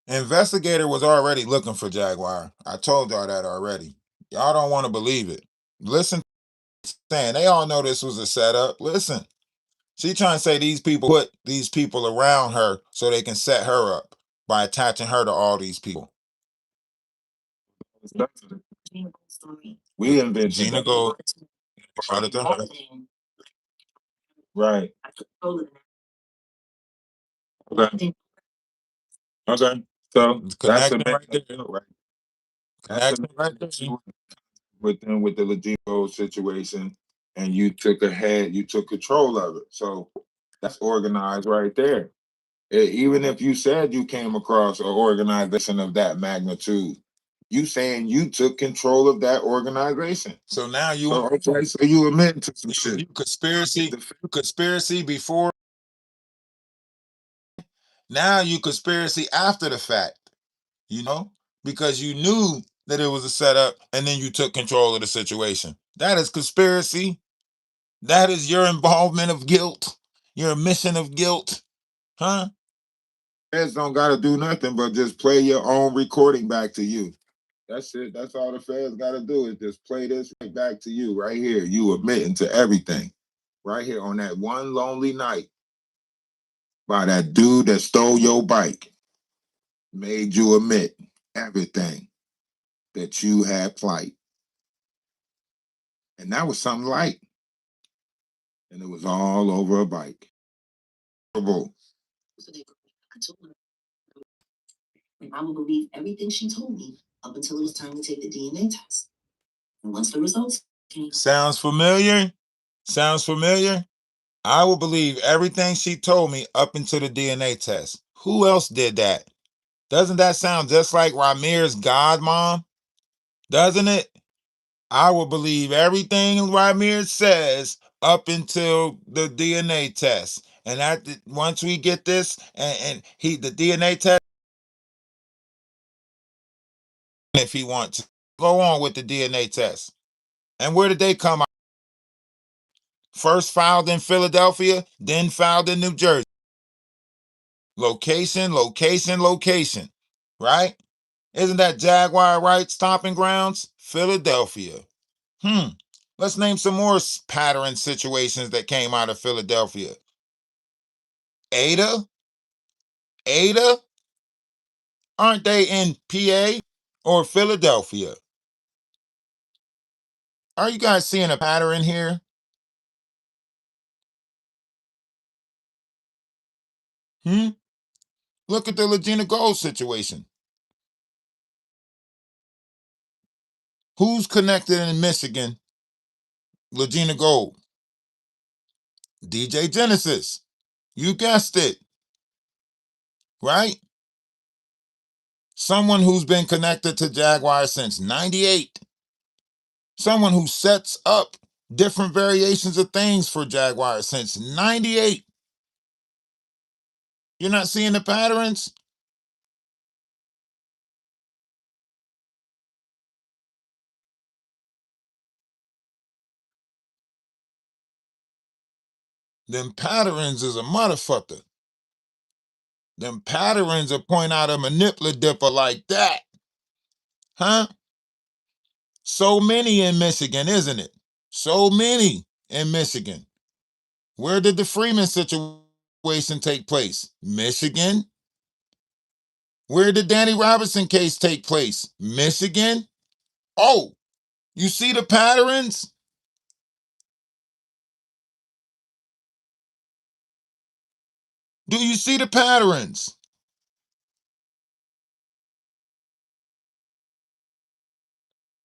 Investigator was already looking for Jaguar. I told y'all that already. Y'all don't want to believe it. Listen, saying they all know this was a setup. Listen, she trying to say these people put these people around her so they can set her up by attaching her to all these people. We invented Gina Gold. Right. Okay. Okay. So connection right there. Right. Connection right there. With the Ladino situation, and you took control of it. So that's organized right there. Even if you said you came across an organization of that magnitude, you saying you took control of that organization. So now so you admit to some shit. You conspiracy before. Now you conspiracy after the fact. Because you knew that it was a setup and then you took control of the situation. That is conspiracy. That is your involvement of guilt, your admission of guilt, huh? Feds don't got to do nothing but just play your own recording back to you. That's it. That's all the feds got to do is just play this right back to you right here. You admitting to everything right here on that one lonely night by that dude that stole your bike, made you admit everything that you had plight. And that was something light. And it was all over a bike. And I would believe everything she told me up until it was time to take the DNA test. And once the results came. Sounds familiar? Sounds familiar? I will believe everything she told me up until the DNA test. Who else did that? Doesn't that sound just like Ramir's godmom? Doesn't it? I will believe everything Ramir says up until the DNA test. And that once we get this and the DNA test, if he wants to go on with the DNA test. And where did they come out? First filed in Philadelphia, then filed in New Jersey. Location, location, location. Right? Isn't that Jaguar Wright stomping grounds? Philadelphia. Let's name some more pattern situations that came out of Philadelphia. Ada? Ada? Aren't they in PA or Philadelphia? Are you guys seeing a pattern here? Look at the Legina Gold situation. Who's connected in Michigan? Legina Gold. DJ Genesis. You guessed it. Right? Someone who's been connected to Jaguar since 98. Someone who sets up different variations of things for Jaguar since 98. You're not seeing the patterns? Them patterns is a motherfucker. Them patterns will point out a manipulative dipper like that. Huh? So many in Michigan, isn't it? So many in Michigan. Where did the Freeman situation take place? Michigan. Where did Danny Robinson case take place? Michigan. Oh, you see the patterns? Do you see the patterns?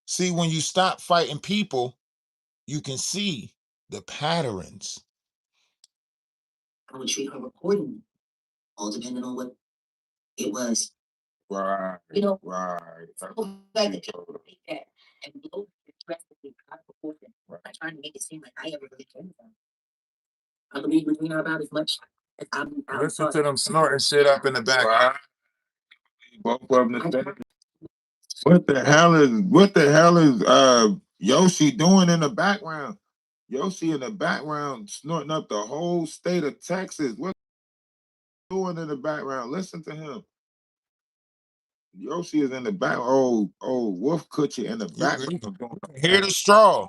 See, when you stop fighting people, you can see the patterns. I would treat her accordingly, all depending on what it was. Right. You know, right. So back to that and blow the rest of the proportion. Right. I'm trying to make it seem like I ever really cared about. I believe between our about as much as I'm out. Listen to them snorting shit up in the back. Right. Both of them. What the hell is Yoshi doing in the background? Yoshi in the background snorting up the whole state of Texas. What doing in the background? Listen to him. Yoshi is in the back. Oh, Wolf Coochie in the background. Hear the straw.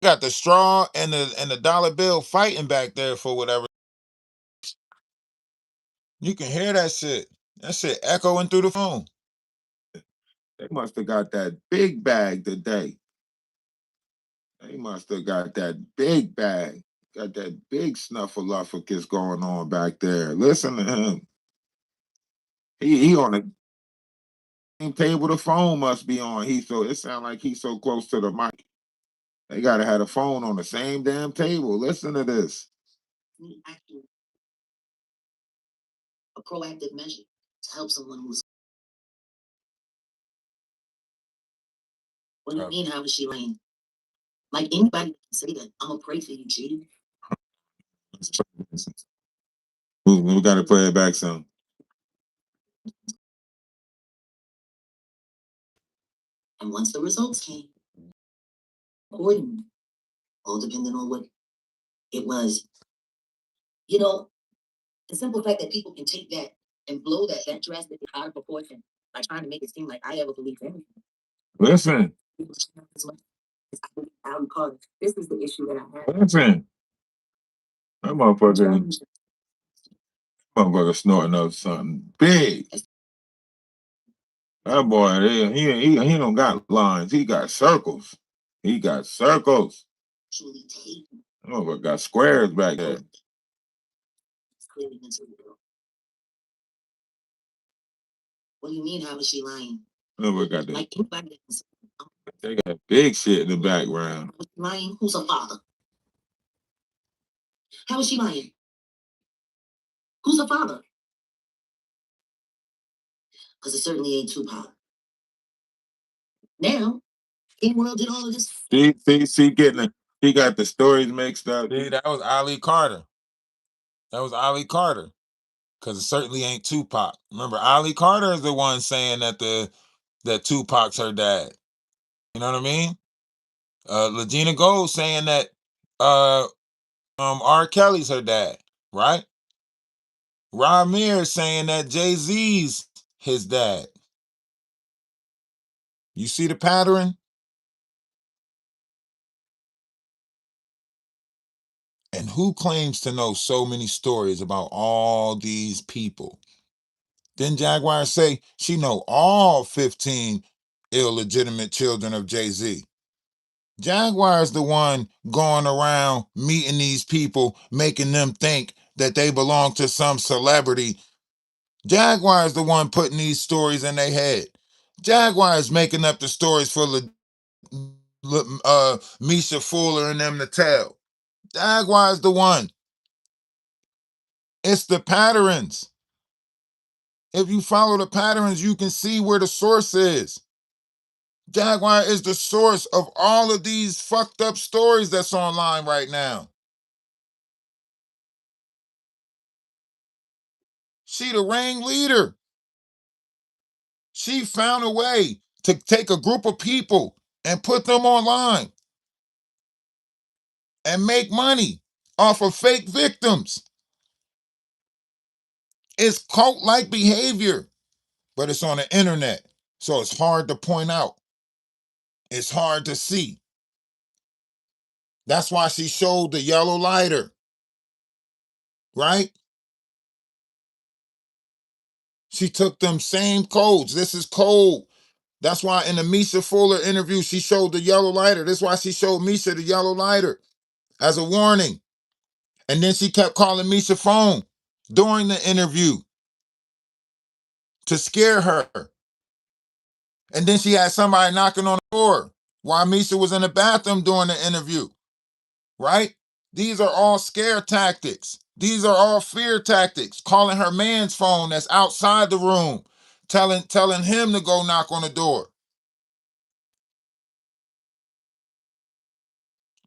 Got the straw and the dollar bill fighting back there for whatever. You can hear that shit. That shit echoing through the phone. They must have got that big bag today. They must have got that big bag. Got that big snuffleupagus going on back there. Listen to him. He on the same table the phone must be on. It sounds like he's so close to the mic. They gotta have a phone on the same damn table. Listen to this. A proactive measure to help someone who's. What do you mean, how is she laying? Like anybody can say that. I'm gonna pray for you, G. We gotta play it back some. And once the results came, accordingly, all depending on what It was, you know, the simple fact that people can take that and blow that drastically out of proportion by trying to make it seem like I ever believed anything. Listen. This is the issue that I have. Listen. That motherfucker snorting up something big. That boy, he don't got lines. He got circles. He got circles. That motherfucker got squares back there. What do you mean? How is she lying? Motherfucker got that. They got big shit in the background. Lying? Who's her father? How is she lying? Who's her father? Because it certainly ain't Tupac. Now, King World did all of this. See, he got the stories mixed up. See, that was Ali Carter. That was Ali Carter. Because it certainly ain't Tupac. Remember, Ali Carter is the one saying that Tupac's her dad. You know what I mean? Legina Gold saying that R. Kelly's her dad, right? Ramir saying that Jay-Z's his dad. You see the pattern? And who claims to know so many stories about all these people? Didn't Jaguar say she know all 15 illegitimate children of Jay-Z? Jaguar is the one going around meeting these people, making them think that they belong to some celebrity. Jaguar is the one putting these stories in their head. Jaguar is making up the stories for Misha Fuller and them to tell. Jaguar is the one. It's the patterns. If you follow the patterns, you can see where the source is. Jaguar is the source of all of these fucked up stories that's online right now. She the ringleader. She found a way to take a group of people and put them online and make money off of fake victims. It's cult-like behavior, but it's on the internet, so it's hard to point out. It's hard to see. That's why she showed the yellow lighter, right? She took them same codes. This is code. That's why in the Misha Fuller interview, she showed the yellow lighter. That's why she showed Misha the yellow lighter as a warning. And then she kept calling Misha phone during the interview to scare her. And then she had somebody knocking on the door while Misha was in the bathroom during the interview, right? These are all scare tactics. These are all fear tactics. Calling her man's phone that's outside the room, telling him to go knock on the door.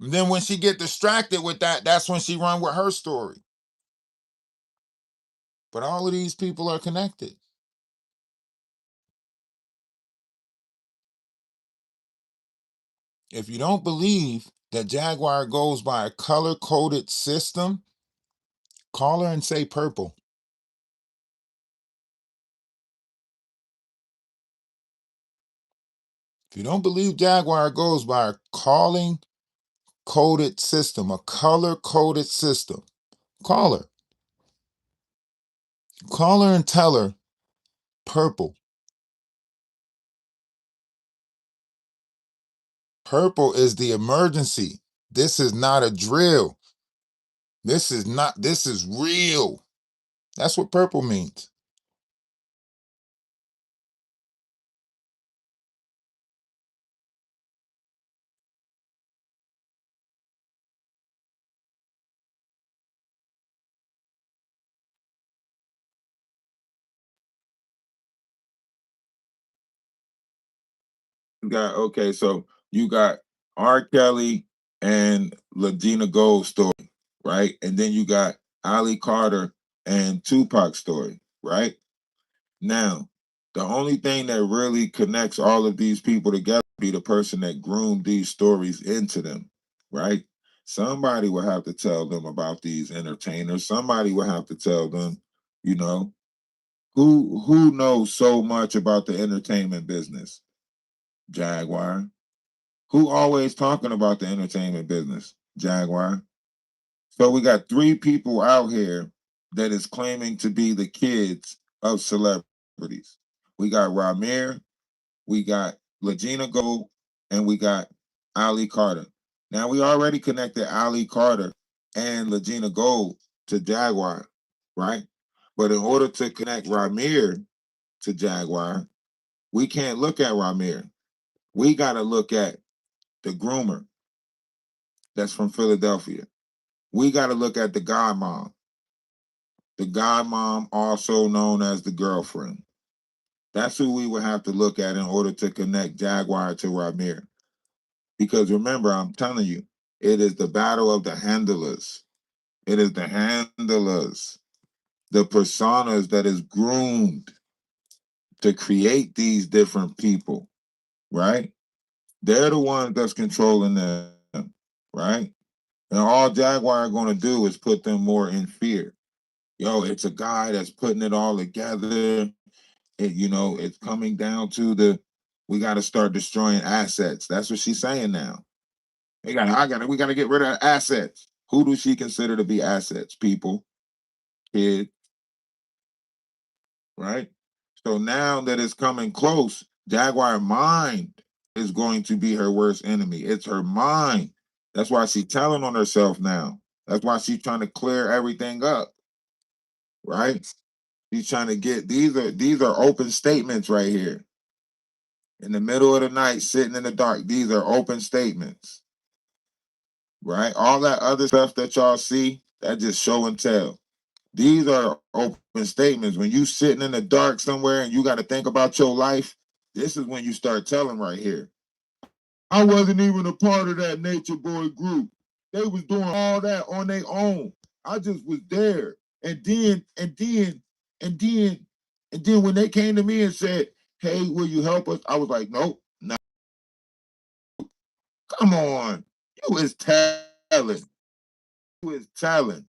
And then when she get distracted with that, that's when she run with her story. But all of these people are connected. If you don't believe that Jaguar goes by a color-coded system, call her and say purple. If you don't believe Jaguar goes by a calling coded system, a color-coded system, call her. Call her and tell her purple. Purple is the emergency. This is not a drill. This is real. That's what purple means. So you got R. Kelly and Legina Gold's story, right? And then you got Ali Carter and Tupac's story, right? Now, the only thing that really connects all of these people together be the person that groomed these stories into them, right? Somebody will have to tell them about these entertainers. Somebody will have to tell them, you know, who knows so much about the entertainment business? Jaguar. Who always talking about the entertainment business? Jaguar. So we got three people out here that is claiming to be the kids of celebrities. We got Ramir, we got Legina Gold, and we got Ali Carter. Now we already connected Ali Carter and Legina Gold to Jaguar, right? But in order to connect Ramir to Jaguar, we can't look at Ramir. We got to look at the groomer that's from Philadelphia. We got to look at the godmom. The godmom, also known as the girlfriend. That's who we would have to look at in order to connect Jaguar to Ramir. Because remember, I'm telling you, it is the battle of the handlers. It is the handlers, the personas that is groomed to create these different people, right? They're the ones that's controlling them, right? And all Jaguar are going to do is put them more in fear. Yo, it's a guy that's putting it all together. It's coming down to we got to start destroying assets. That's what she's saying now. We got to get rid of assets. Who does she consider to be assets? People, kids, right? So now that it's coming close, Jaguar mind is going to be her worst enemy. It's her mind. That's why she's telling on herself now. That's why she's trying to clear everything up, right? She's trying to get these are open statements right here. In the middle of the night, sitting in the dark. These are open statements, right? All that other stuff that y'all see, that just show and tell. These are open statements. When you sitting in the dark somewhere and you got to think about your life, this is when you start telling right here. I wasn't even a part of that Nature Boy group. They was doing all that on their own. I just was there. And then when they came to me and said, "Hey, will you help us?" I was like, "Nope, no." Come on. You is talent. You is talent.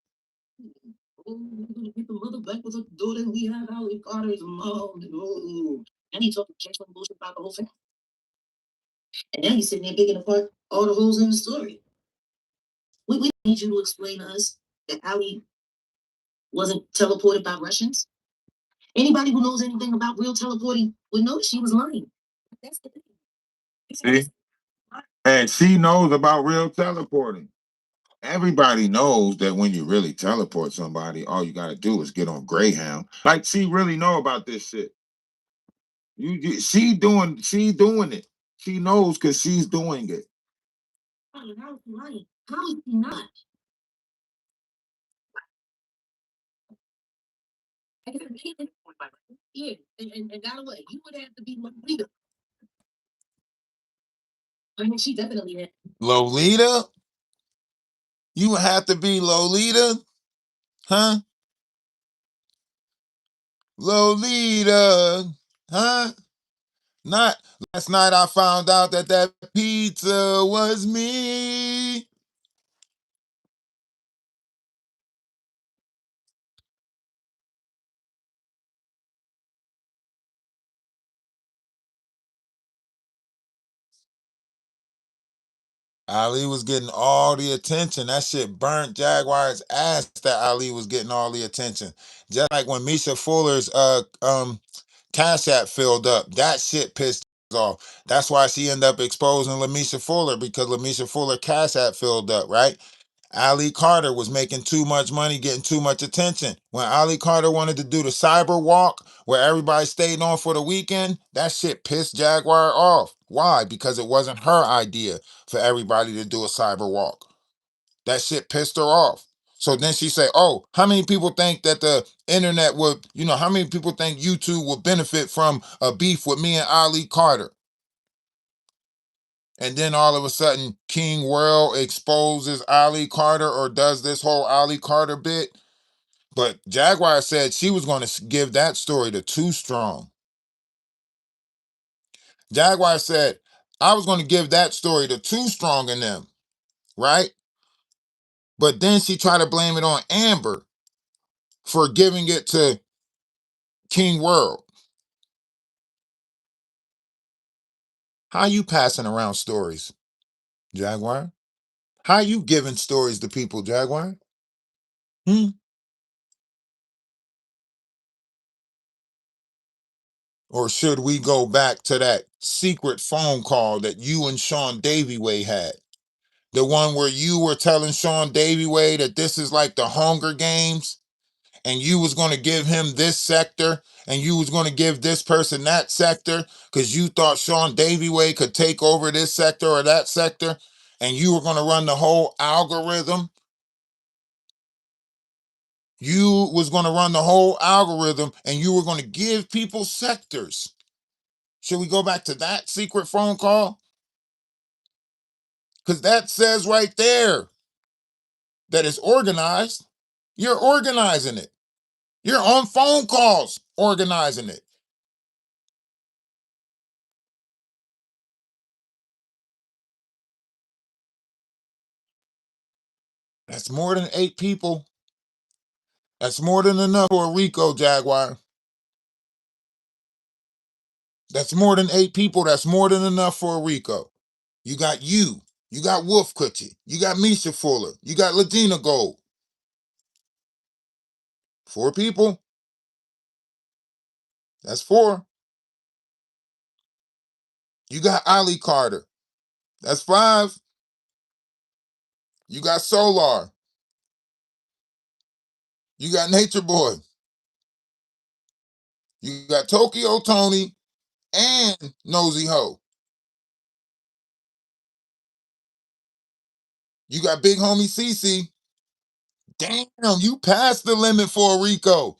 The mother black was a daughter. We have Ali Carter's mom. And he talking transfer bullshit about the whole family. And now he's sitting there picking apart all the holes in the story. We need you to explain to us that Ali wasn't teleported by Russians. Anybody who knows anything about real teleporting would know she was lying. That's the thing. See? And she knows about real teleporting. Everybody knows that when you really teleport somebody, all you gotta do is get on Greyhound. Like she really know about this shit. She doing it. She knows because she's doing it. How is she lying? How is she not? Yeah, and got away. You would have to be Lolita. I mean, she definitely had. Lolita? You would have to be Lolita? Huh? Lolita? Huh? Not last night I found out that pizza was me. Ali was getting all the attention. That shit burnt Jaguar's ass that Ali was getting all the attention. Just like when Misha Fuller's Cash App filled up. That shit pissed off. That's why she ended up exposing Lamisha Fuller, because Lamisha Fuller Cash App filled up, right? Ali Carter was making too much money, getting too much attention. When Ali Carter wanted to do the cyber walk where everybody stayed on for the weekend, that shit pissed Jaguar off. Why? Because it wasn't her idea for everybody to do a cyber walk. That shit pissed her off. So then she said, "Oh, how many people think that the internet would, how many people think YouTube would benefit from a beef with me and Ali Carter?" And then all of a sudden, King World exposes Ali Carter or does this whole Ali Carter bit. But Jaguar said she was going to give that story to Too Strong. Jaguar said, I was going to give that story to Too Strong in them, right? But then she tried to blame it on Amber for giving it to King World. How you passing around stories, Jaguar? How you giving stories to people, Jaguar? Hmm? Or should we go back to that secret phone call that you and Sean Davyway had? The one where you were telling Sean Davyway that this is like the Hunger Games and you was going to give him this sector and you was going to give this person that sector because you thought Sean Davyway could take over this sector or that sector and you were going to run the whole algorithm. You was going to run the whole algorithm and you were going to give people sectors. Should we go back to that secret phone call? Because that says right there that it's organized. You're organizing it. You're on phone calls organizing it. That's more than 8 people. That's more than enough for a RICO, Jaguar. That's more than 8 people. That's more than enough for a RICO. You got you. You got Wolf Coochie. You got Misha Fuller. You got Ladina Gold. 4 people. That's 4. You got Ali Carter. That's 5. You got Solar. You got Nature Boy. You got Tokyo Tony and Nosy Ho. You got Big Homie CC. Damn, you passed the limit for a RICO.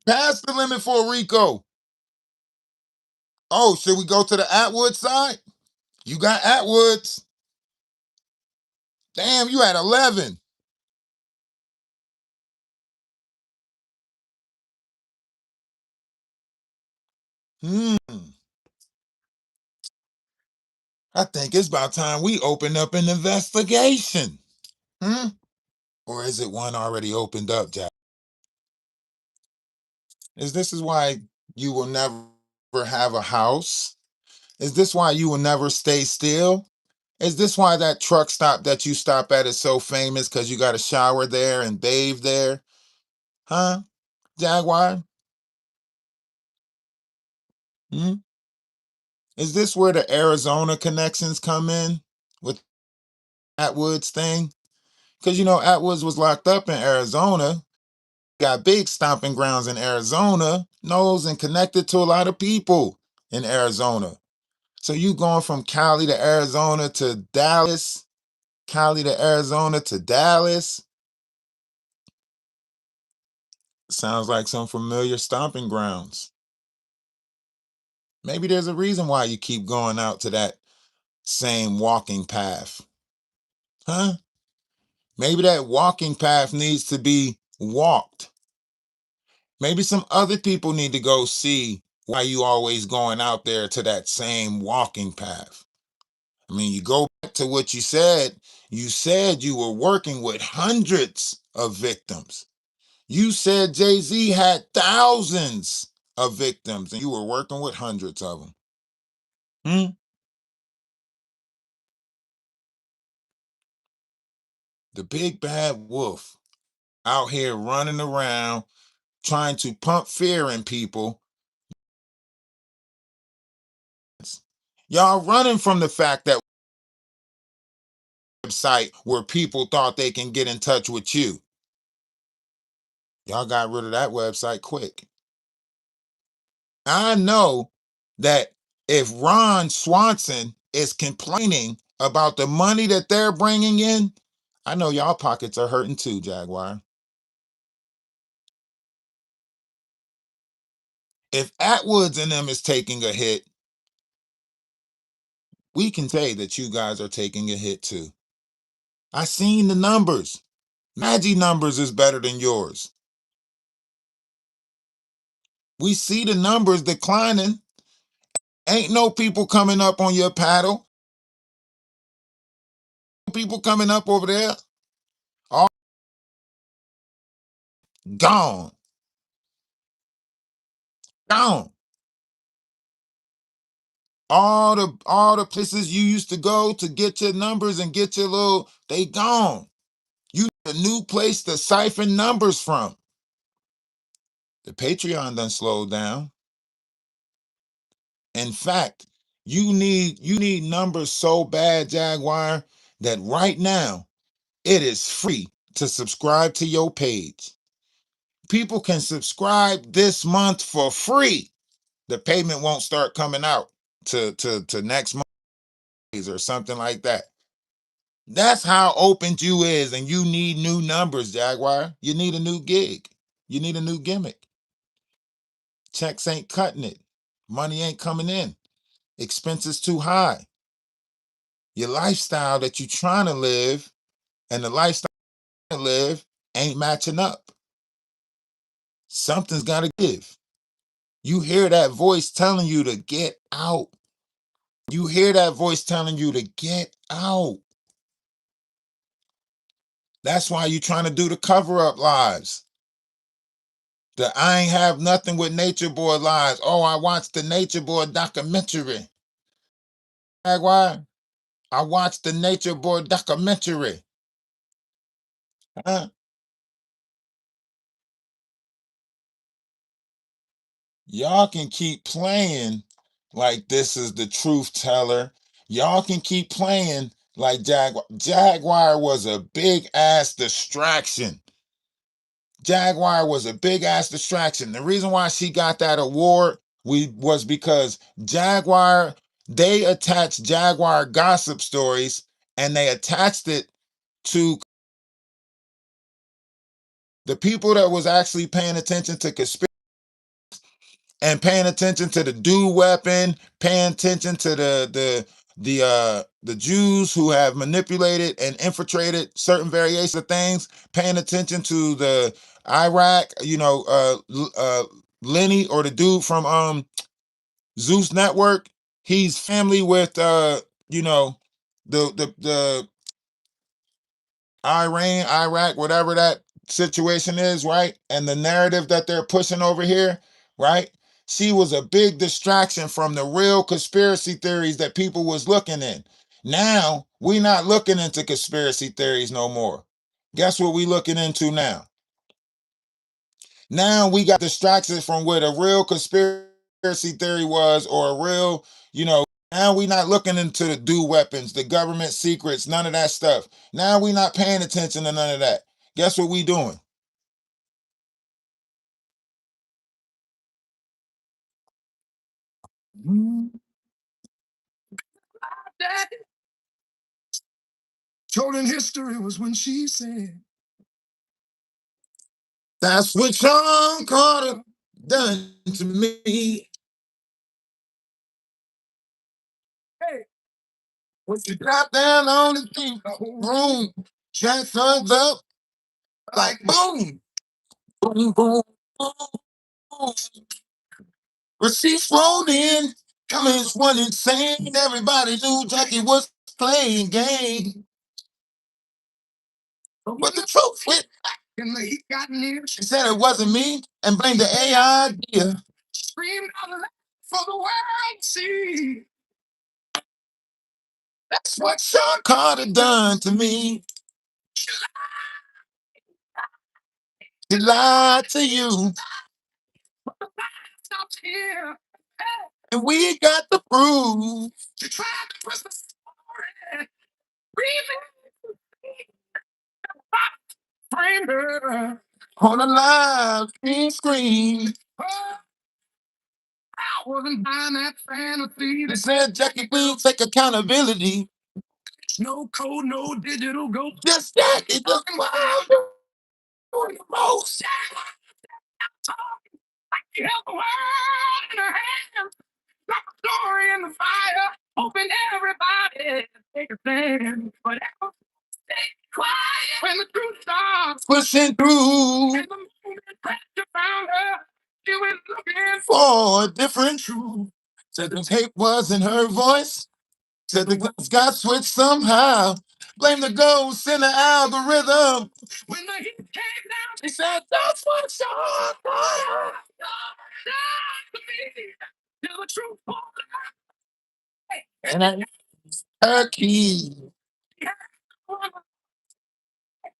Passed the limit for a RICO. Oh, should we go to the Atwood side? You got Atwoods. Damn, you had 11. Hmm. I think it's about time we open up an investigation. Hmm? Or is it one already opened up, Jack? Is this why you will never have a house? Is this why you will never stay still? Is this why that truck stop that you stop at is so famous because you got a shower there and bathe there? Huh? Jaguar? Hmm? Is this where the Arizona connections come in with Atwood's thing? Because you know Atwoods was locked up in Arizona, got big stomping grounds in Arizona, knows and connected to a lot of people in Arizona. So you going from Cali to Arizona to Dallas, Cali to Arizona to Dallas. Sounds like some familiar stomping grounds. Maybe there's a reason why you keep going out to that same walking path. Huh? Maybe that walking path needs to be walked. Maybe some other people need to go see why you always going out there to that same walking path. I mean, you go back to what you said. You said you were working with hundreds of victims. You said Jay-Z had thousands of victims and you were working with hundreds of them. Hmm? The big bad wolf out here running around trying to pump fear in people. Y'all running from the fact that website where people thought they can get in touch with you. Y'all got rid of that website quick. I know that if Ron Swanson is complaining about the money that they're bringing in, I know y'all pockets are hurting too, Jaguar. If Atwoods and them is taking a hit, we can say that you guys are taking a hit too. I seen the numbers. Maggie numbers is better than yours. We see the numbers declining. Ain't no people coming up on your paddle. people coming up over there, all gone, gone. All the places you used to go to get your numbers and get your little, they gone. You need a new place to siphon numbers from. The Patreon done slowed down. In fact, you need numbers so bad, Jaguar, that right now it is free to subscribe to your page. People can subscribe this month for free. The payment won't start coming out to next month or something like that. That's how open you is, and you need new numbers, Jaguar. You need a new gig. You need a new gimmick. Checks ain't cutting it. Money ain't coming in. Expenses too high. Your lifestyle that you trying to live and the lifestyle you live ain't matching up. Something's got to give. You hear that voice telling you to get out. You hear that voice telling you to get out. That's why you trying to do the cover-up lives. The I ain't have nothing with Nature Boy lives. Oh, I watched the Nature Boy documentary. Jaguar, I watched the Nature Boy documentary. Huh? Y'all can keep playing like this is the truth teller. Y'all can keep playing like Jaguar. Jaguar was a big ass distraction. Jaguar was a big ass distraction. The reason why she got that award was because Jaguar, they attached Jaguar gossip stories and they attached it to the people that was actually paying attention to conspiracy and paying attention to the do weapon, paying attention to the Jews who have manipulated and infiltrated certain variations of things, paying attention to the Iraq, Lenny or the dude from Zeus Network. He's family with the Iran, Iraq, whatever that situation is, right? And the narrative that they're pushing over here, right? She was a big distraction from the real conspiracy theories that people was looking in. Now, we not looking into conspiracy theories no more. Guess what we looking into now? Now we got distractions from where the real conspiracy theory was, or a real, now we not looking into the do weapons, the government secrets, none of that stuff. Now we not paying attention to none of that. Guess what we doing? Told in history was when she said, "That's what Sean Carter done to me." Hey, when she dropped down on the thing, the whole room, shut thumbs up, like boom, boom, boom, boom, boom. Receipts rolled in, comments went insane. Everybody knew Jackie was playing game. But the truth hit and the heat got near. She said it wasn't me and blamed the AI idea. Screamed out loud for the world to see. That's what Sean Carter done to me. He lied to you. Stops here. And we got the proof. She tried to twist the story. Framed her on a live screen. I wasn't buying that fantasy. They said Jackie will take accountability. No code, no digital go. Just Jackie looking wild doing the most. Like she held the world in her hands. Like a story in the fire. Hoping everybody take a stand. But stay quiet when the truth starts pushing through. And the moment that you found her, she was looking for a different truth. Said the tape wasn't her voice. Said the glass got switched somehow. Blame the ghost in the algorithm. When the heat came down, she said, that's what you're for. You're the truth. And I turkey.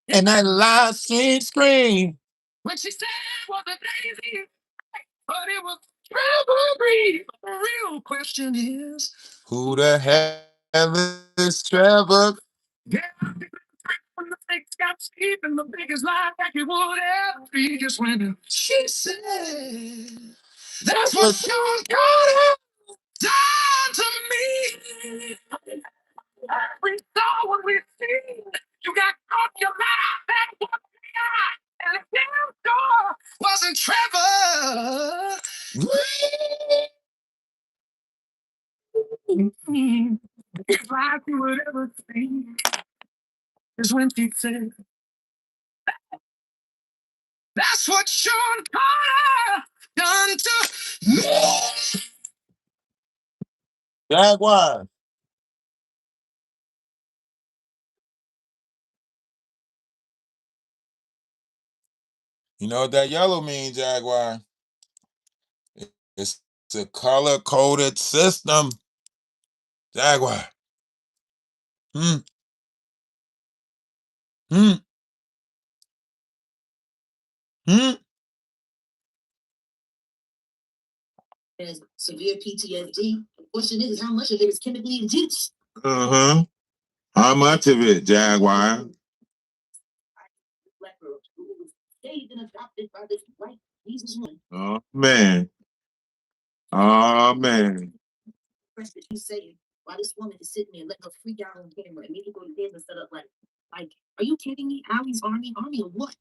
And I lost and scream. When she said it was a daisy, but it was Trevor. The real question is, who the hell is Trevor? Yeah, when the things got cheap and the biggest lie that you would ever be just when she said, that's what Sean Carter done to me. We saw what we seen. You got caught, you lied, that's what we got. And the damn door wasn't Trevor. If I could ever see is when she said, that's what Sean Carter done to me. Jaguar. You know what that yellow means, Jaguar? It's a color-coded system. Jaguar. Hmm. Hmm. Hmm. Has severe PTSD. The question is how much of it is chemically induced? Uh-huh. How much of it, Jaguar? Oh, man. Oh, man. You saying why this woman is sitting there letting her freak out on camera and maybe go to bed and set up like, are you kidding me? Ali's army of what?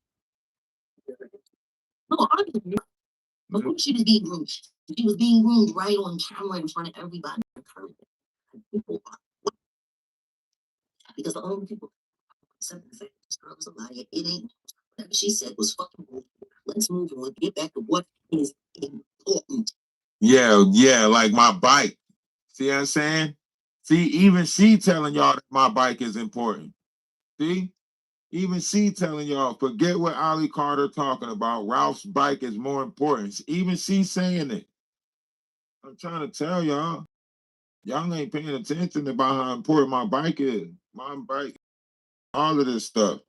No, army of what? Of course she was being groomed. She was being groomed right on camera in front of everybody. People are what? Because the only people said this girl was a liar. It ain't whatever she said was fucking bullshit. Let's move on. Get back to what is important. Yeah, like my bike. See what I'm saying? See, even she telling y'all that my bike is important. See? Even she telling y'all, forget what Ali Carter talking about. Ralph's bike is more important. Even she saying it. I'm trying to tell y'all. Y'all ain't paying attention about how important my bike is. My bike, all of this stuff.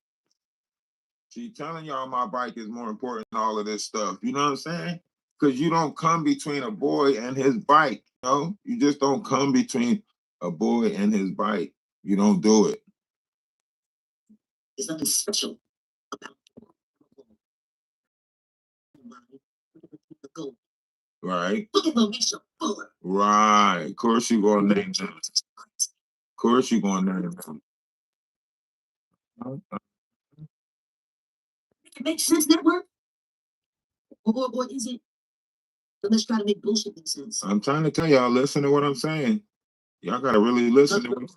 She telling y'all my bike is more important than all of this stuff. You know what I'm saying? Because you don't come between a boy and his bike. You know? You just don't come between a boy and his bike. You don't do it. There's nothing special about the gold. Right. Look at Monisha Fuller. Right. Of course you're gonna name them. Of course you're gonna name them. It makes sense, network? Or is it? But let's try to make bullshit make sense. I'm trying to tell y'all, listen to what I'm saying. Y'all gotta really listen to what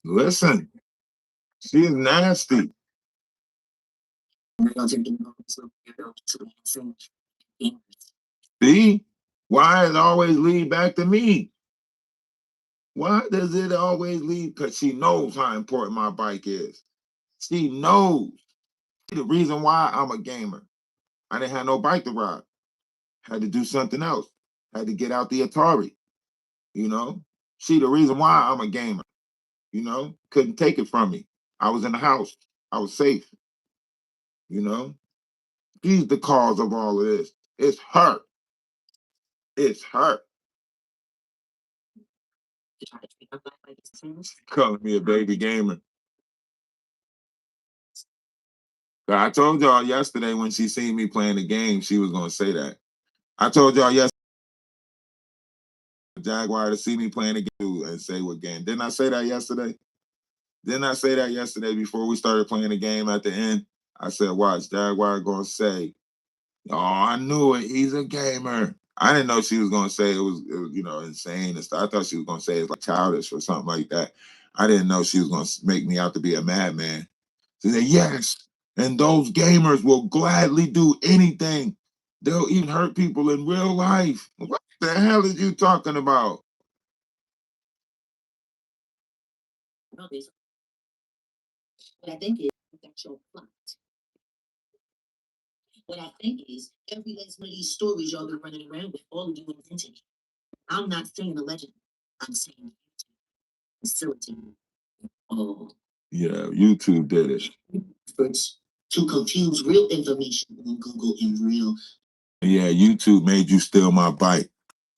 listen. She is nasty. See? Why it always lead back to me? Why does it always lead? Because she knows how important my bike is. She knows. The reason why I'm a gamer. I didn't have no bike to ride. Had to do something else. Had to get out the Atari. You know? She the reason why I'm a gamer. You know? Couldn't take it from me. I was in the house. I was safe. You know? She's the cause of all of this. It's her. It's her. Calling me a baby gamer. I told y'all yesterday when she seen me playing the game, she was gonna say that. I told y'all yesterday, Jaguar to see me playing the game and say what game. Didn't I say that yesterday? Didn't I say that yesterday before we started playing the game at the end? I said, watch, Jaguar gonna say, oh, I knew it. He's a gamer. I didn't know she was gonna say it was you know, insane and stuff. I thought she was gonna say it's like childish or something like that. I didn't know she was gonna make me out to be a madman. She said, yes. And those gamers will gladly do anything. They'll even hurt people in real life. What the hell is you talking about? What I think is that's your plot. What I think is every last one of these stories y'all been running around with, all of you invented. I'm not saying allegedly. I'm saying facilitating. Oh. Yeah, YouTube did it. First, to confuse real information on Google and real. Yeah, YouTube made you steal my bike.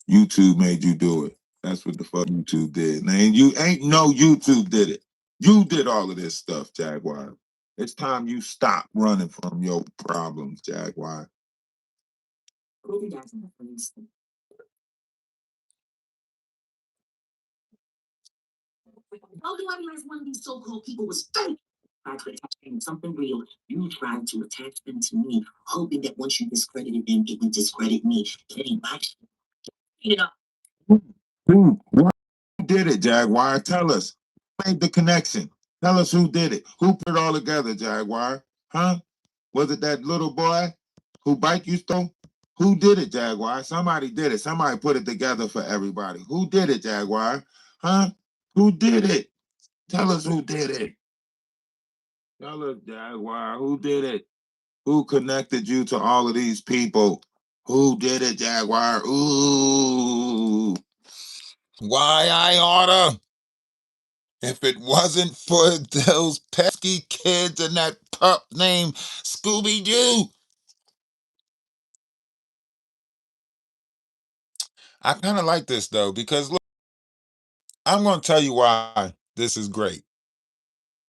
YouTube made you do it. That's what the fuck YouTube did. Now, you ain't no YouTube did it. You did all of this stuff, Jaguar. It's time you stop running from your problems, Jaguar. All you guys have, for instance. Although every last one of these so-called people was fake. Tried to attach them to something real. You tried to attach them to me, hoping that once you discredited them, it would discredit me. Getting back, you know. Who did it, Jaguar? Tell us. Who made the connection? Tell us who did it. Who put it all together, Jaguar? Huh? Was it that little boy who bike you stole? Who did it, Jaguar? Somebody did it. Somebody put it together for everybody. Who did it, Jaguar? Huh? Who did it? Tell us who did it. Tell us, Jaguar, who did it? Who connected you to all of these people? Who did it, Jaguar? Ooh. Why I oughta? If it wasn't for those pesky kids and that pup named Scooby-Doo. I kind of like this, though, because look, I'm going to tell you why this is great.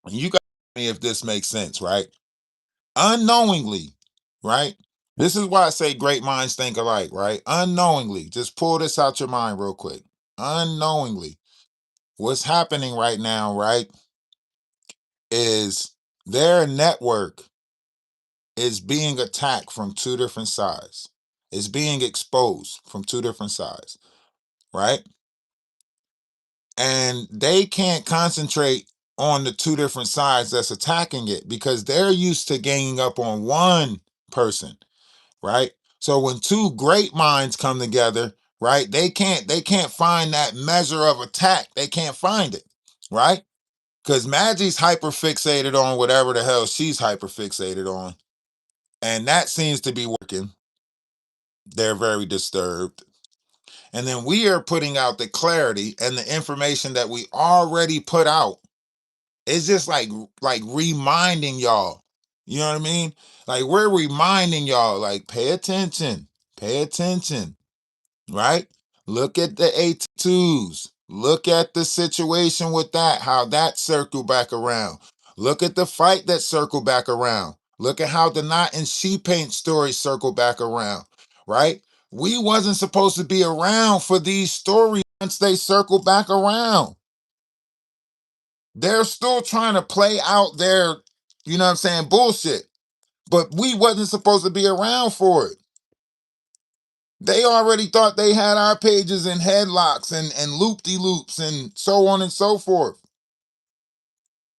You got to tell me if this makes sense, right? Unknowingly, right? This is why I say great minds think alike, right? Unknowingly, just pull this out your mind real quick. Unknowingly, what's happening right now, right, is their network is being attacked from two different sides. It's being exposed from two different sides, right? And they can't concentrate on the two different sides that's attacking it because they're used to ganging up on one person, right? So when two great minds come together, right, they can't find that measure of attack. They can't find it, right? Because Maggie's hyper fixated on whatever the hell she's hyper fixated on. And that seems to be working. They're very disturbed. And then we are putting out the clarity and the information that we already put out. It's just like reminding y'all. You know what I mean? Like we're reminding y'all, like, pay attention. Pay attention. Right? Look at the A2s. Look at the situation with that, how that circled back around. Look at the fight that circled back around. Look at how the knot and she paint story circled back around. Right? We wasn't supposed to be around for these stories once they circle back around. They're still trying to play out their, you know what I'm saying, bullshit. But we wasn't supposed to be around for it. They already thought they had our pages in headlocks and loop-de-loops and so on and so forth.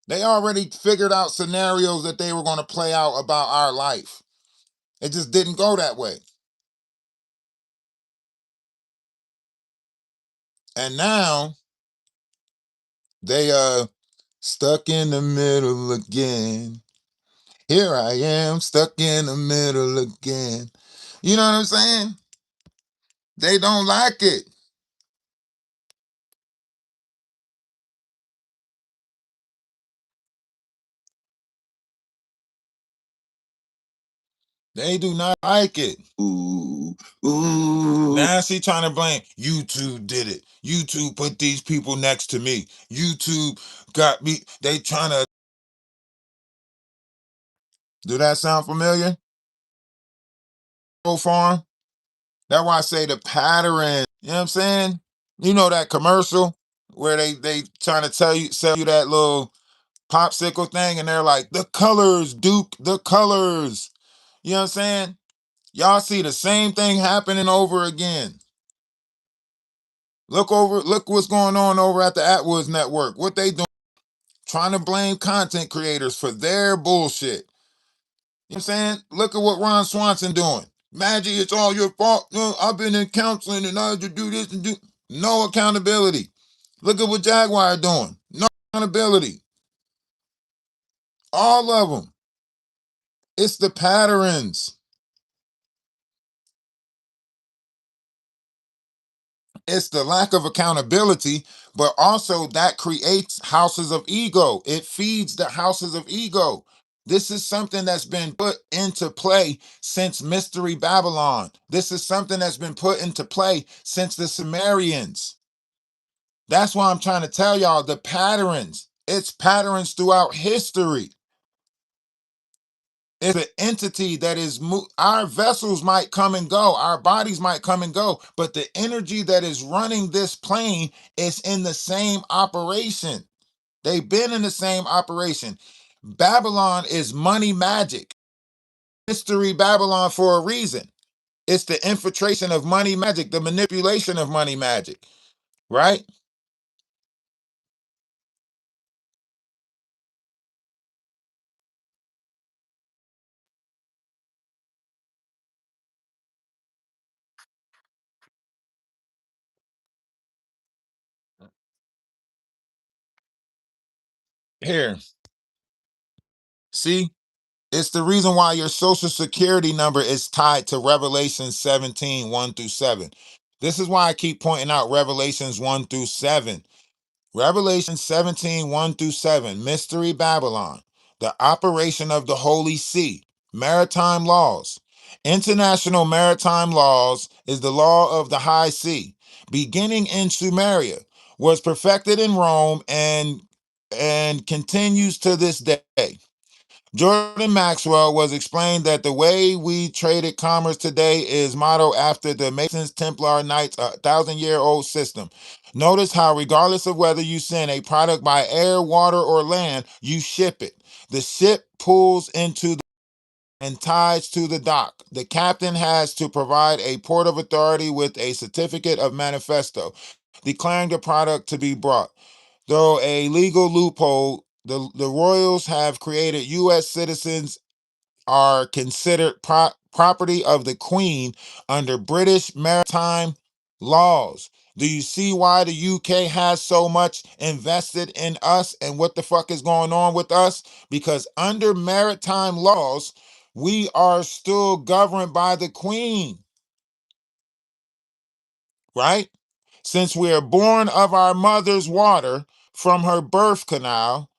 They already figured out scenarios that they were going to play out about our life. It just didn't go that way. And now they stuck in the middle again. Here I am, stuck in the middle again. You know what I'm saying? They don't like it. They do not like it. Ooh, ooh. Now she trying to blame YouTube did it. YouTube put these people next to me. YouTube got me. They trying to. Do that sound familiar? So far, that's why I say the pattern. You know what I'm saying? You know that commercial where they trying to sell you that little popsicle thing, and they're like, the colors, Duke, the colors. You know what I'm saying? Y'all see the same thing happening over again. Look what's going on over at the Atwoods Network. What they doing? Trying to blame content creators for their bullshit. You know what I'm saying? Look at what Ron Swanson doing. Magic, it's all your fault. No, I've been in counseling and I had to do this and do. No accountability. Look at what Jaguar doing. No accountability. All of them. It's the patterns. It's the lack of accountability, but also that creates houses of ego. It feeds the houses of ego. This is something that's been put into play since Mystery Babylon. This is something that's been put into play since the Sumerians. That's why I'm trying to tell y'all the patterns. It's patterns throughout history. It's an entity that is our vessels might come and go, our bodies might come and go, but the energy that is running this plane is in the same operation. They've been in the same operation. Babylon is money magic. Mystery Babylon for a reason. It's the infiltration of money magic, the manipulation of money magic, right? Here, see? It's the reason why your social security number is tied to Revelation 17, 1 through 7. This is why I keep pointing out Revelations 1 through 7. Revelation 17, 1 through 7, Mystery Babylon, the operation of the Holy See, maritime laws. International maritime laws is the law of the high sea, beginning in Sumeria, was perfected in Rome and continues to this day. Jordan Maxwell was explained that the way we traded commerce today is modeled after the Masons, Templar, Knights, 1,000-year-old system. Notice how, regardless of whether you send a product by air, water, or land, you ship it. The ship pulls into and ties to the dock. The captain has to provide a port of authority with a certificate of manifesto declaring the product to be brought. Though a legal loophole, the royals have created U.S. citizens are considered property of the Queen under British maritime laws. Do you see why the UK has so much invested in us and what the fuck is going on with us? Because under maritime laws, we are still governed by the Queen, right? Since we are born of our mother's water from her birth canal,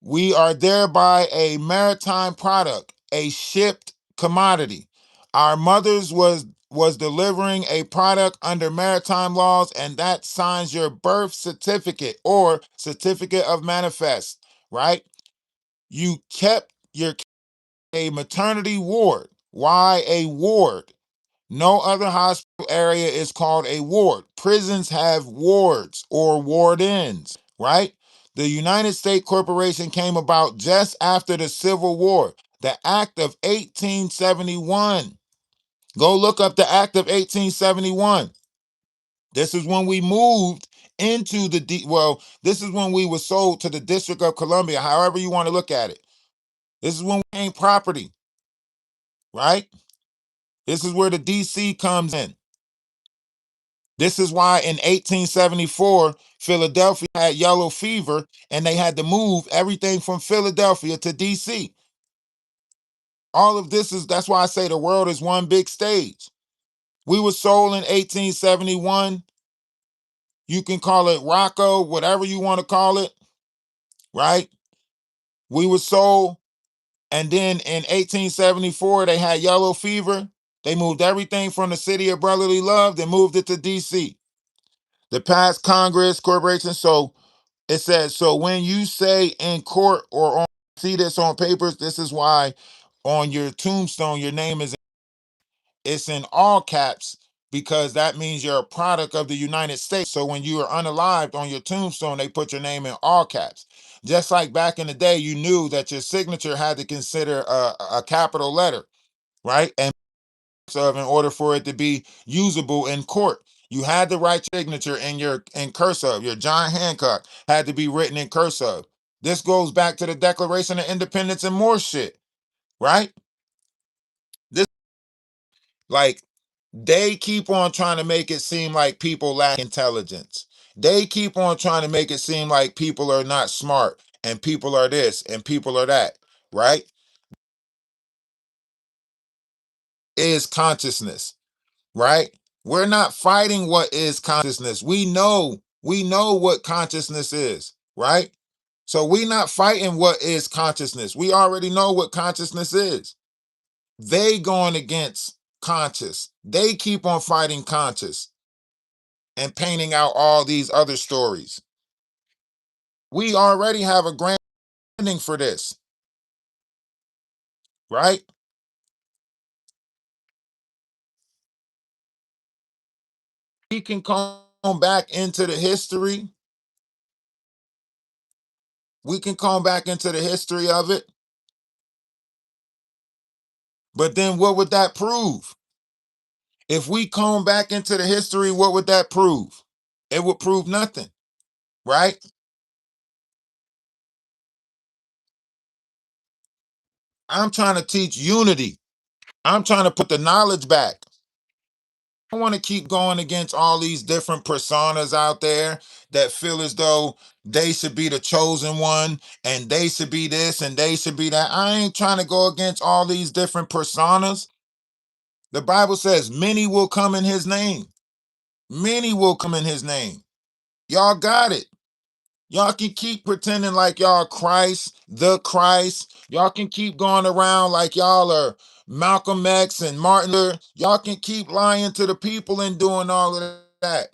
we are thereby a maritime product, a shipped commodity. Our mothers was delivering a product under maritime laws, and that signs your birth certificate or certificate of manifest, right? You kept your a maternity ward. Why a ward? No other hospital area is called a ward. Prisons have wards or wardens, right? The United States Corporation came about just after the Civil War, the Act of 1871. Go look up the Act of 1871. This is when we moved into this is when we were sold to the District of Columbia, however you want to look at it. This is when we gained property, right? This is where the DC comes in. This is why in 1874, Philadelphia had yellow fever and they had to move everything from Philadelphia to DC. All of this that's why I say the world is one big stage. We were sold in 1871. You can call it RICO, whatever you want to call it, right? We were sold, and then in 1874, they had yellow fever. They moved everything from the city of brotherly love, they moved it to DC. The past Congress, corporation, so it says, so when you say in court or see this on papers, this is why on your tombstone, your name is, it's in all caps because that means you're a product of the United States. So when you are unalived on your tombstone, they put your name in all caps. Just like back in the day, you knew that your signature had to consider a capital letter, right? And in order for it to be usable in court. You had to write your signature in cursive. Your John Hancock had to be written in cursive. This goes back to the Declaration of Independence and more shit, right? This Like, they keep on trying to make it seem like people lack intelligence. They keep on trying to make it seem like people are not smart and people are this and people are that, right? Is consciousness, right? We're not fighting what is consciousness. We know what consciousness is, right? So we're not fighting what is consciousness. We already know what consciousness is. They going against conscious. They keep on fighting conscious and painting out all these other stories. We already have a grand ending for this, right? We can come back into the history. We can come back into the history of it. But then what would that prove? If we comb back into the history, what would that prove? It would prove nothing, right? I'm trying to teach unity. I'm trying to put the knowledge back. I want to keep going against all these different personas out there that feel as though they should be the chosen one and they should be this and they should be that. I ain't trying to go against all these different personas. The Bible says many will come in his name. Many will come in his name. Y'all got it. Y'all can keep pretending like y'all Christ, the Christ. Y'all can keep going around like y'all are Malcolm X and Martin Luther. Y'all can keep lying to the people and doing all of that.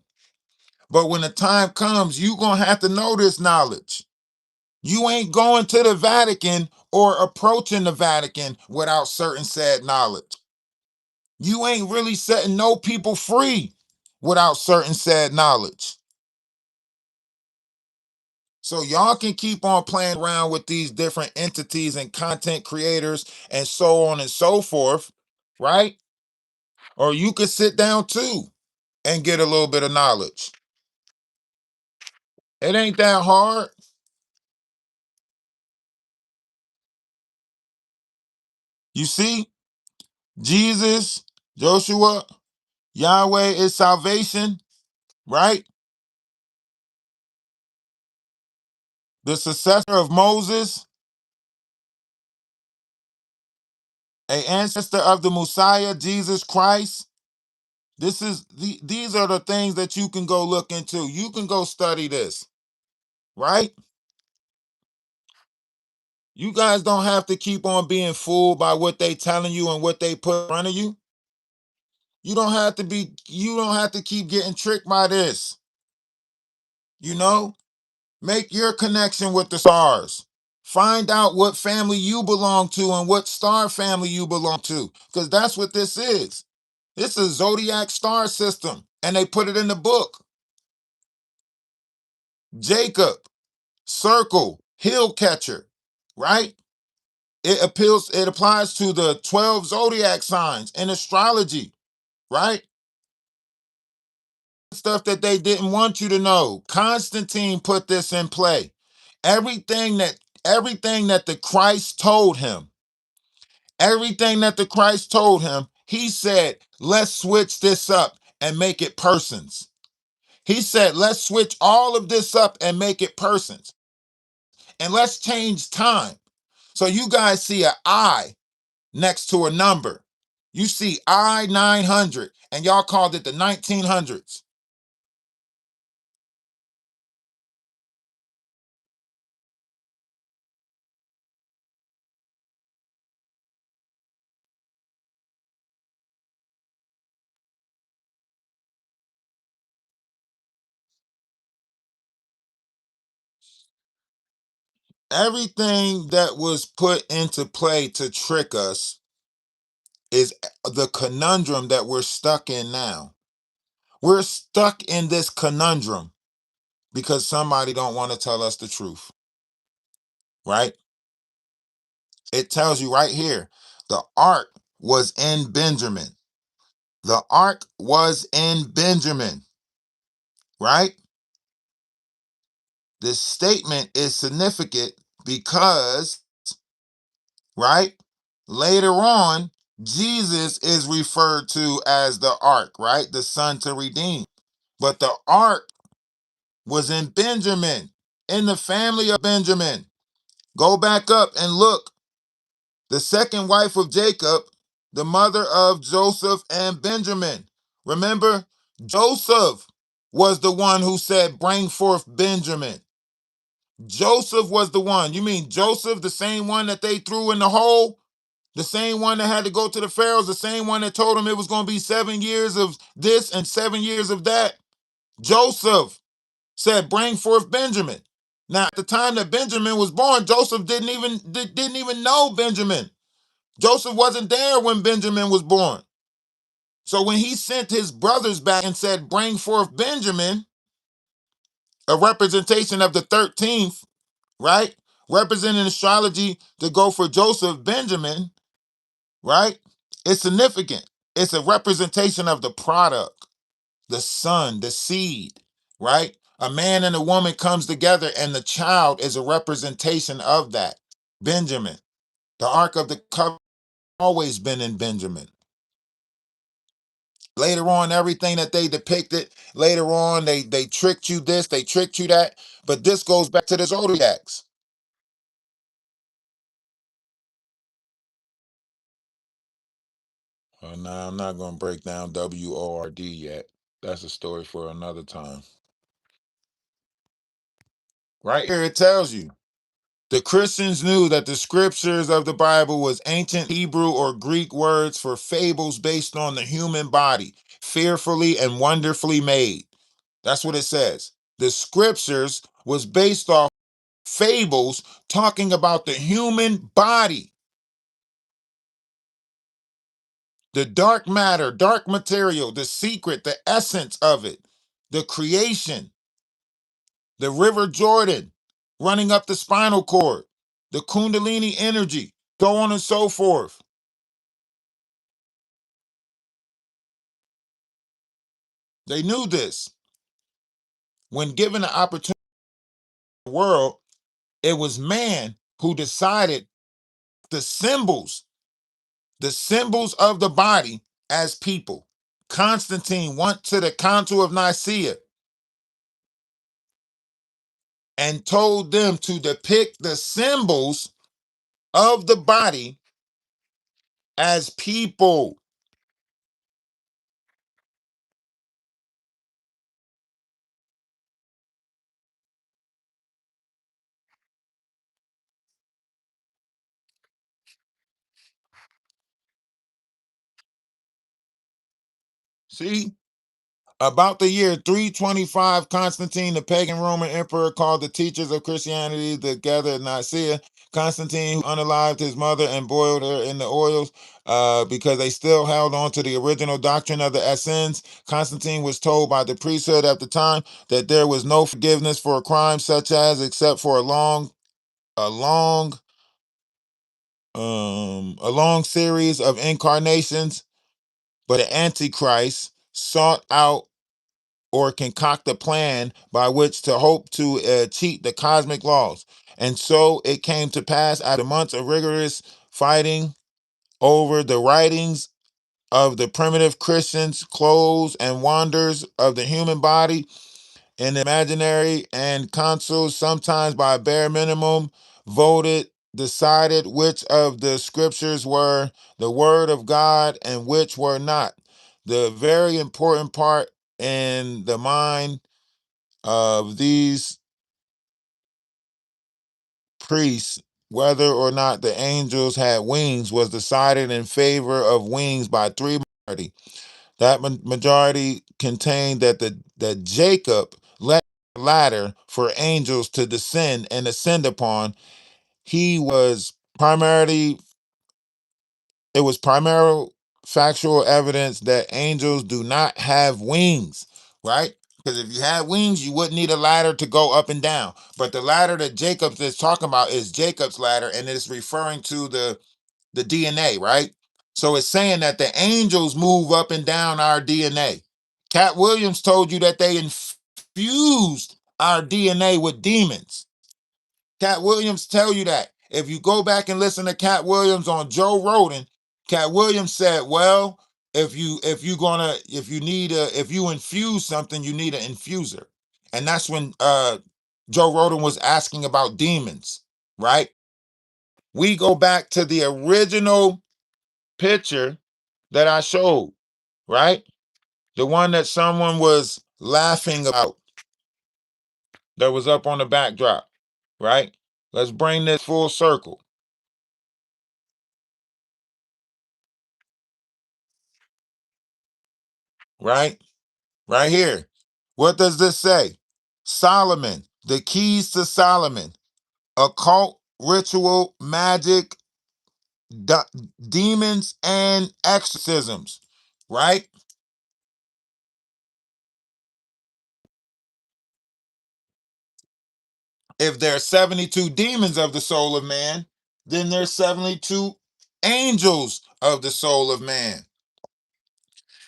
But when the time comes, you going to have to know this knowledge. You ain't going to the Vatican or approaching the Vatican without certain said knowledge. You ain't really setting no people free without certain said knowledge. So y'all can keep on playing around with these different entities and content creators and so on and so forth, right? Or you could sit down too and get a little bit of knowledge. It ain't that hard. You see, Jesus, Joshua, Yahweh is salvation, right? The successor of Moses, an ancestor of the Messiah, Jesus Christ. These are the things that you can go look into. You can go study this, right? You guys don't have to keep on being fooled by what they telling you and what they put in front of you. You don't have to keep getting tricked by this. You know, make your connection with the stars. Find out what family you belong to and what star family you belong to, because that's what this is. It's a Zodiac star system, and they put it in the book. Jacob, circle, hill catcher, right? It applies to the 12 zodiac signs in astrology, right? Stuff that they didn't want you to know. Constantine put this in play. Everything that everything that the Christ told him, everything that the Christ told him, he said, let's switch this up and make it persons. He said, let's switch all of this up and make it persons. And let's change time. So you guys see an I next to a number. You see I 900, and y'all called it the 1900s. Everything that was put into play to trick us is the conundrum that we're stuck in now. We're stuck in this conundrum because somebody don't want to tell us the truth, right? It tells you right here, the ark was in Benjamin. The ark was in Benjamin, right? This statement is significant because, right, later on, Jesus is referred to as the ark, right? The son to redeem. But the ark was in Benjamin, in the family of Benjamin. Go back up and look. The second wife of Jacob, the mother of Joseph and Benjamin. Remember, Joseph was the one who said, bring forth Benjamin. Joseph was the one. You mean Joseph, the same one that they threw in the hole? The same one that had to go to the pharaohs, the same one that told him it was going to be 7 years of this and 7 years of that? Joseph said, bring forth Benjamin. Now, at the time that Benjamin was born, Joseph didn't even know Benjamin. Joseph wasn't there when Benjamin was born. So when he sent his brothers back and said, bring forth Benjamin, a representation of the 13th, right? Representing astrology to go for Joseph, Benjamin, right? It's significant. It's a representation of the product, the son, the seed, right? A man and a woman comes together and the child is a representation of that. Benjamin, the Ark of the Covenant, always been in Benjamin. Later on, everything that they depicted, later on, they tricked you this, they tricked you that. But this goes back to the Zodiacs. Now I'm not going to break down WORD yet. That's a story for another time. Right here, it tells you. The Christians knew that the scriptures of the Bible was ancient Hebrew or Greek words for fables based on the human body, fearfully and wonderfully made. That's what it says. The scriptures was based off fables talking about the human body. The dark matter, dark material, the secret, the essence of it, the creation, the river Jordan running up the spinal cord, the Kundalini energy, so on and so forth. They knew this. When given the opportunity in the world, it was man who decided the symbols of the body as people. Constantine went to the Council of Nicaea and told them to depict the symbols of the body as people. See? About the year 325, Constantine, the pagan Roman emperor, called the teachers of Christianity together at Nicaea. Constantine unalived his mother and boiled her in the oils because they still held on to the original doctrine of the Essenes. Constantine was told by the priesthood at the time that there was no forgiveness for a crime such as, except for a long series of incarnations. But the Antichrist sought out or concoct a plan by which to hope to cheat the cosmic laws. And so it came to pass after months of rigorous fighting over the writings of the primitive Christians, clothes and wonders of the human body in the imaginary, and councils, sometimes by a bare minimum, decided which of the scriptures were the word of God and which were not. The very important part in the mind of these priests, whether or not the angels had wings, was decided in favor of wings by 3 majority. That majority contained that Jacob led the ladder for angels to descend and ascend upon. He was primarily It was primary factual evidence that angels do not have wings, right? Because if you had wings, you wouldn't need a ladder to go up and down. But the ladder that Jacob is talking about is Jacob's ladder, and it's referring to the DNA, right? So it's saying that the angels move up and down our DNA. Cat Williams told you that they infused our DNA with demons. Cat Williams tell you that. If you go back and listen to Cat Williams on Joe Rogan, Cat Williams said, well, if you infuse something, you need an infuser. And that's when Joe Rogan was asking about demons, right? We go back to the original picture that I showed, right? The one that someone was laughing about that was up on the backdrop, right? Let's bring this full circle. Right? Right here. What does this say? Solomon, the keys to Solomon, occult, ritual, magic, demons, and exorcisms, right? If there are 72 demons of the soul of man, then there's 72 angels of the soul of man.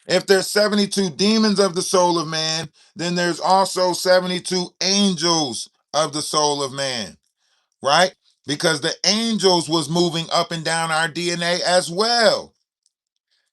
If there's 72 demons of the soul of man, then there's also 72 angels of the soul of man, right? Because the angels was moving up and down our DNA as well.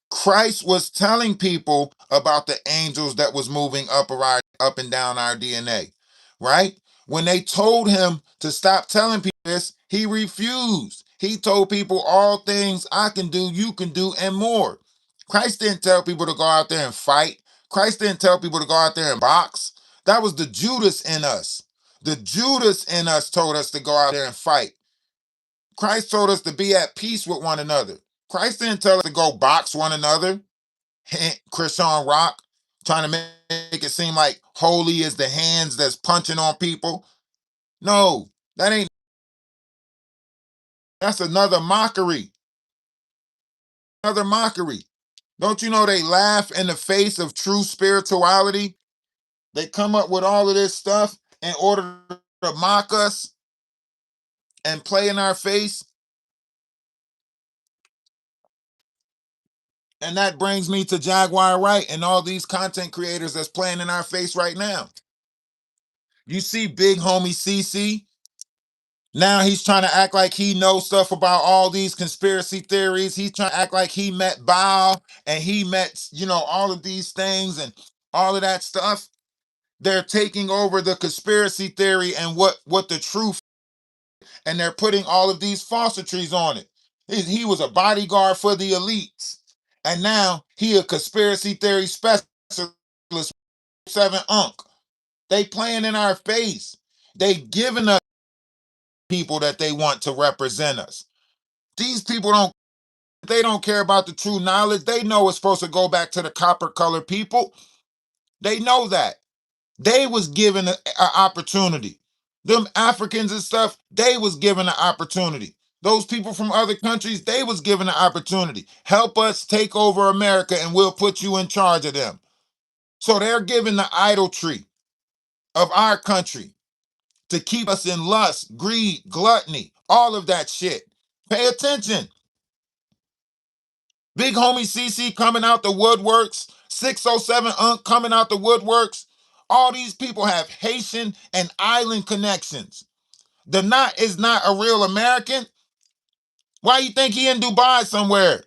Christ was telling people about the angels that was moving up and down our DNA, right? When they told him to stop telling people this, he refused. He told people all things I can do, you can do, and more. Christ didn't tell people to go out there and fight. Christ didn't tell people to go out there and box. That was the Judas in us. The Judas in us told us to go out there and fight. Christ told us to be at peace with one another. Christ didn't tell us to go box one another. Christian Rock trying to make it seem like holy is the hands that's punching on people. No, that's another mockery. Another mockery. Don't you know they laugh in the face of true spirituality? They come up with all of this stuff in order to mock us and play in our face. And that brings me to Jaguar Wright and all these content creators that's playing in our face right now. You see big homie CC. Now he's trying to act like he knows stuff about all these conspiracy theories. He's trying to act like he met Baal and he met, all of these things and all of that stuff. They're taking over the conspiracy theory and what the truth, and they're putting all of these falsitries on it. He was a bodyguard for the elites, and now he a conspiracy theory specialist, 7 Unk. They playing in our face. They giving us people that they want to represent us. These people don't care about the true knowledge. They know it's supposed to go back to the copper colored people. They know that. They was given an opportunity. Them Africans and stuff, they was given an opportunity. Those people from other countries, they was given an opportunity. Help us take over America and we'll put you in charge of them. So they're given the idolatry of our country to keep us in lust, greed, gluttony, all of that shit. Pay attention. Big homie CC coming out the woodworks, 607 Unk coming out the woodworks. All these people have Haitian and island connections. The Knot is not a real American. Why you think he in Dubai somewhere?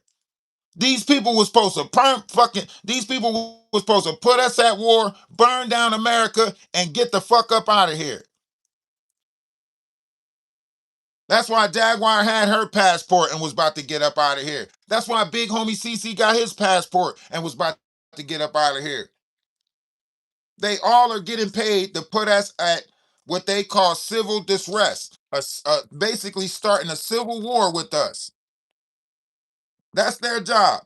These people was supposed to these people was supposed to put us at war, burn down America, and get the fuck up out of here. That's why Jaguar had her passport and was about to get up out of here. That's why big homie CC got his passport and was about to get up out of here. They all are getting paid to put us at what they call civil distress, basically starting a civil war with us. That's their job.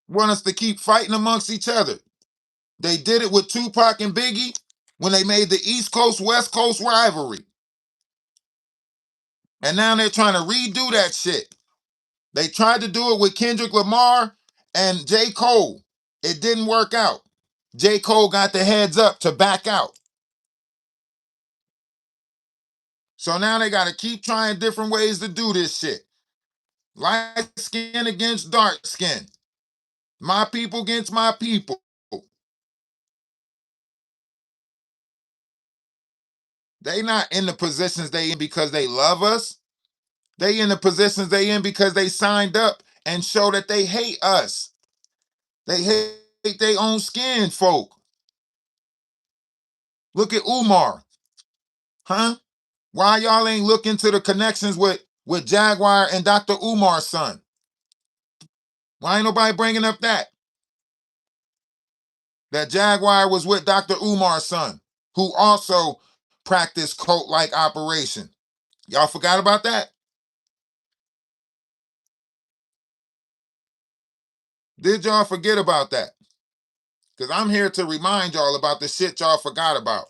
Want us to keep fighting amongst each other. They did it with Tupac and Biggie when they made the East Coast West Coast rivalry. And now they're trying to redo that shit. They tried to do it with Kendrick Lamar and J. Cole. It didn't work out. J. Cole got the heads up to back out. So now they got to keep trying different ways to do this shit. Light skin against dark skin. My people against my people. They not in the positions they in because they love us. They in the positions they in because they signed up and show that they hate us. They hate their own skin folk. Look at Umar. Huh? Why y'all ain't look into the connections with Jaguar and Dr. Umar's son? Why ain't nobody bringing up that? That Jaguar was with Dr. Umar's son, who also practiced cult-like operation. Y'all forgot about that? Did y'all forget about that? Because I'm here to remind y'all about the shit y'all forgot about.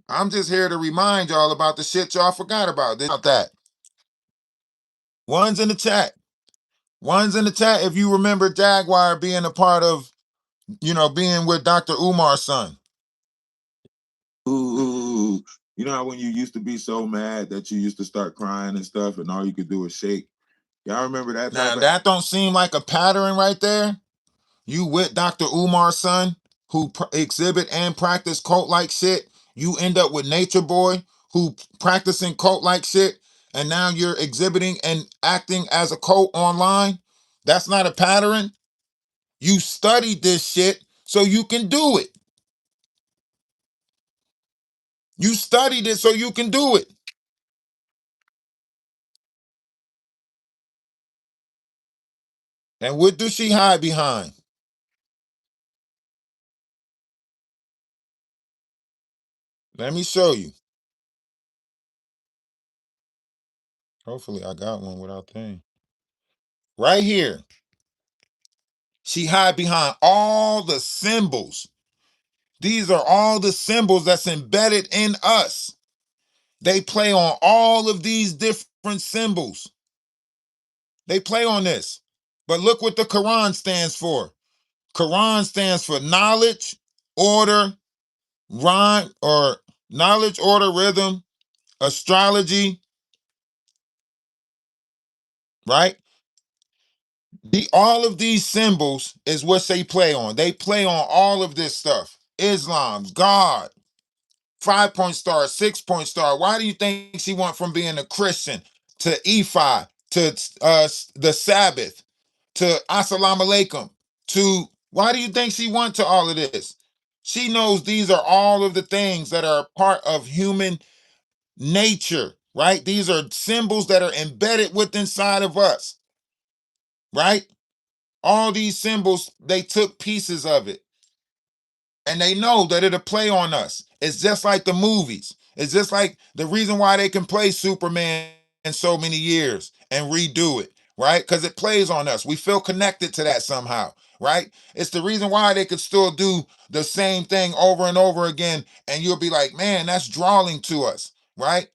I'm just here to remind y'all about the shit y'all forgot about. About that. One's in the chat. One's in the chat if you remember Jaguar being a part of, being with Dr. Umar's son. Ooh. You know how when you used to be so mad that you used to start crying and stuff and all you could do was shake? Y'all remember that? Now, that don't seem like a pattern right there? You with Dr. Umar's son, who exhibit and practice cult-like shit. You end up with Nature Boy, who practicing cult-like shit, and now you're exhibiting and acting as a cult online. That's not a pattern. You studied this shit so you can do it. You studied it so you can do it. And what does she hide behind? Let me show you. Hopefully I got one without thing. Right here. She hide behind all the symbols. These are all the symbols that's embedded in us. They play on all of these different symbols. They play on this. But look what the Quran stands for. Quran stands for knowledge, order, rhyme, or knowledge, order, rhythm, astrology, right? All of these symbols is what they play on. They play on all of this stuff. Islam, God, 5-point star, 6-point star. Why do you think she went from being a Christian to Ephi, to the Sabbath, to Assalamu Alaikum, to why do you think she went to all of this? She knows these are all of the things that are part of human nature, right? These are symbols that are embedded within inside of us, right? All these symbols, they took pieces of it. And they know that it'll play on us. It's just like the movies. It's just like the reason why they can play Superman in so many years and redo it, right? Because it plays on us. We feel connected to that somehow, right? It's the reason why they could still do the same thing over and over again, and you'll be like, man, that's drawing to us, right?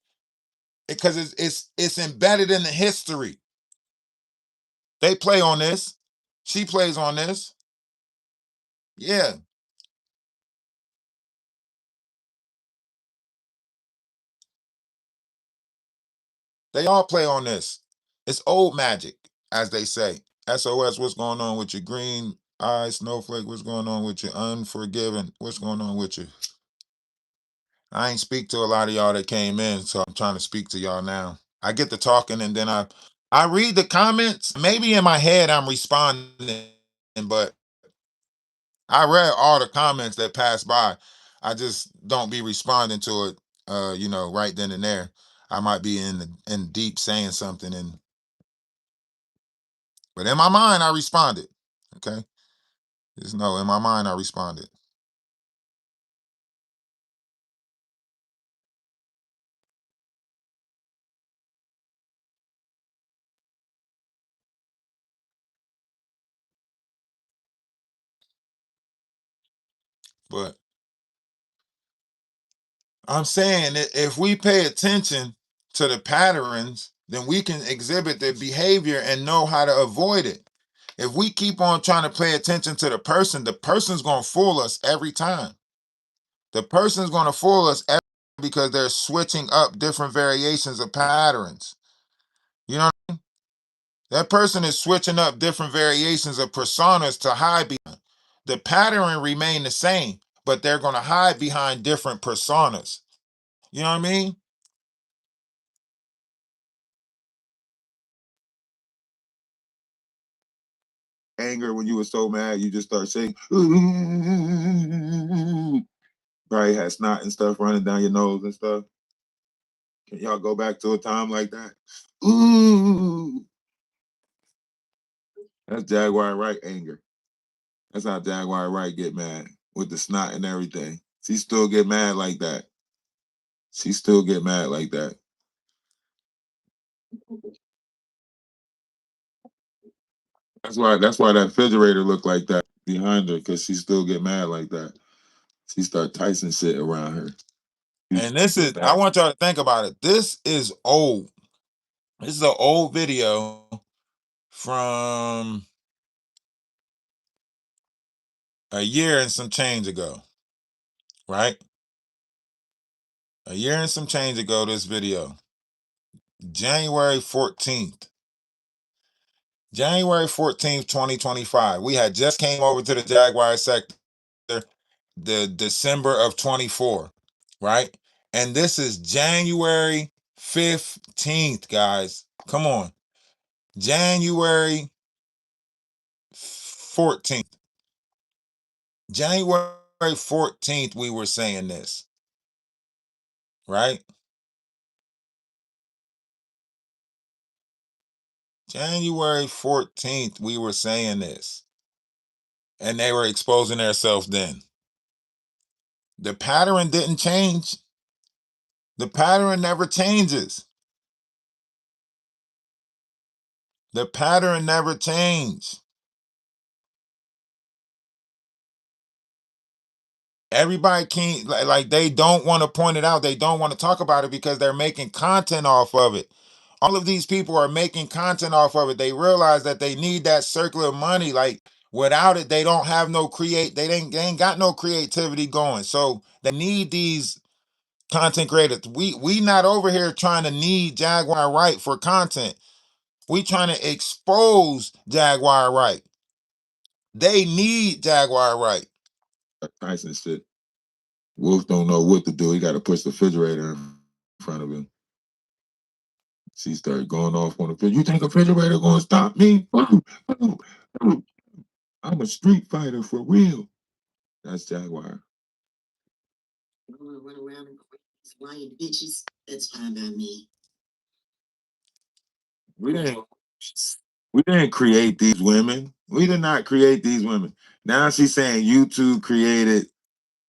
Because it's embedded in the history. They play on this. She plays on this. Yeah. They all play on this. It's old magic, as they say. SOS, what's going on with your green eye snowflake? What's going on with your unforgiven? What's going on with you? I ain't speak to a lot of y'all that came in, so I'm trying to speak to y'all now. I get to talking and then I read the comments. Maybe in my head I'm responding, but I read all the comments that passed by. I just don't be responding to it right then and there. I might be in deep saying something, but in my mind I responded. Okay? Just know in my mind I responded. But I'm saying that if we pay attention to the patterns, then we can exhibit the behavior and know how to avoid it. If we keep on trying to pay attention to the person's going to fool us every time. The person's going to fool us every time because they're switching up different variations of patterns. You know what I mean? That person is switching up different variations of personas to hide behind. The pattern remain the same, but they're going to hide behind different personas. You know what I mean? Anger, when you were so mad, you just start saying, probably had snot and stuff running down your nose and stuff. Can y'all go back to a time like that? Ooh. That's Jaguar Wright anger. That's how Jaguar Wright get mad with the snot and everything. She still get mad like that. She still get mad like that. That's why that refrigerator look like that behind her, because she still get mad like that. She start Tyson shit around her. And this is, I want y'all to think about it. This is old. This is an old video from a year and some change ago, right? A year and some change ago, this video. January 14th. January 14th, 2025. We had just came over to the Jaguar sector the December of 24, right? And this is January 15th, guys. Come on. January 14th. January 14th, we were saying this, right? January 14th, we were saying this. And they were exposing themselves then. The pattern didn't change. The pattern never changes. The pattern never changed. Everybody can't, like they don't want to point it out. They don't want to talk about it because they're making content off of it. All of these people are making content off of it. They realize that they need that circular money. Like without it, they don't have no they ain't got no creativity going. So they need these content creators. We not over here trying to need Jaguar Wright for content. We trying to expose Jaguar Wright. They need Jaguar Wright. Tyson shit. Wolf don't know what to do. He got to push the refrigerator in front of him. She started going off on the refrigerator. You think a refrigerator gonna stop me? I'm a street fighter for real. That's Jaguar. I want to run around and flying bitches. That's fine by me. We didn't. We didn't create these women. We did not create these women. Now she's saying YouTube created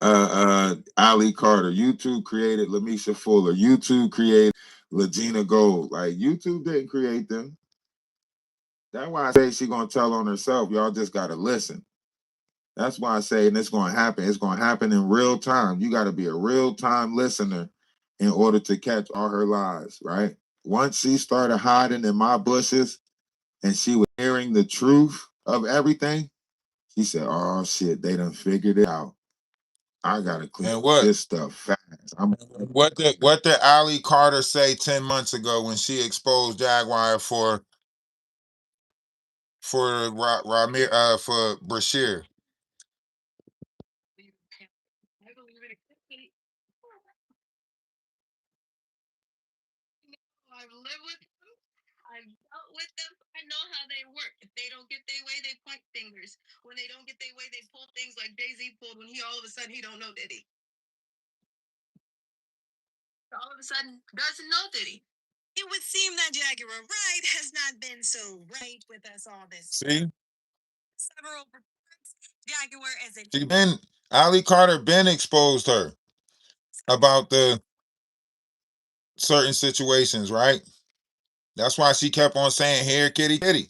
Ali Carter. YouTube created Lamisha Fuller. YouTube created Legina Gold. Like YouTube didn't create them. That's why I say she's gonna tell on herself. Y'all just gotta listen. That's why I say, and it's gonna happen. It's gonna happen in real time. You gotta be a real time listener in order to catch all her lies, right? Once she started hiding in my bushes and she was hearing the truth of everything, she said, "Oh shit, they done figured it out. I gotta clean this stuff fast." What did Ali Carter say 10 months ago when she exposed Jaguar for Bashir? I've lived with them. I've dealt with them. I know how they work. If they don't get their way, they point fingers. When they don't get their way, they pull things like Jay-Z pulled when he all of a sudden he don't know Diddy. All of a sudden doesn't know Diddy. It would seem that Jaguar Wright has not been so right with us all this. See? Several reports, Jaguar as a she been Ali Carter been exposed her about the certain situations, right? That's why she kept on saying, "Here, kitty, kitty."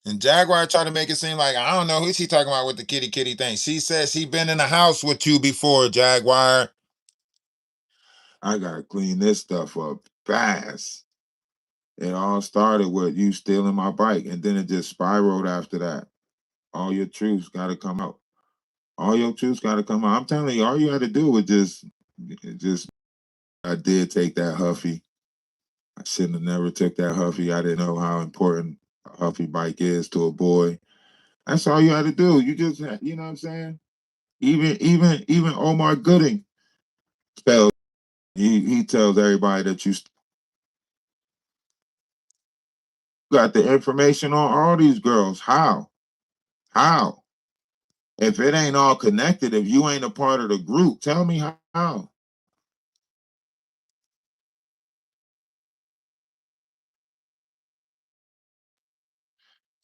And Jaguar tried to make it seem like I don't know who she talking about with the kitty, kitty thing. She said she been in the house with you before, Jaguar. I gotta clean this stuff up fast. It all started with you stealing my bike, and then it just spiraled after that. All your truths gotta come out. All your truths gotta come out. I'm telling you, all you had to do was just I did take that Huffy. I shouldn't have never took that Huffy. I didn't know how important a Huffy bike is to a boy. That's all you had to do. You just, you know what I'm saying? Even Omar Gooding tells he tells everybody that you got the information on all these girls. How? How? If it ain't all connected, if you ain't a part of the group, tell me how.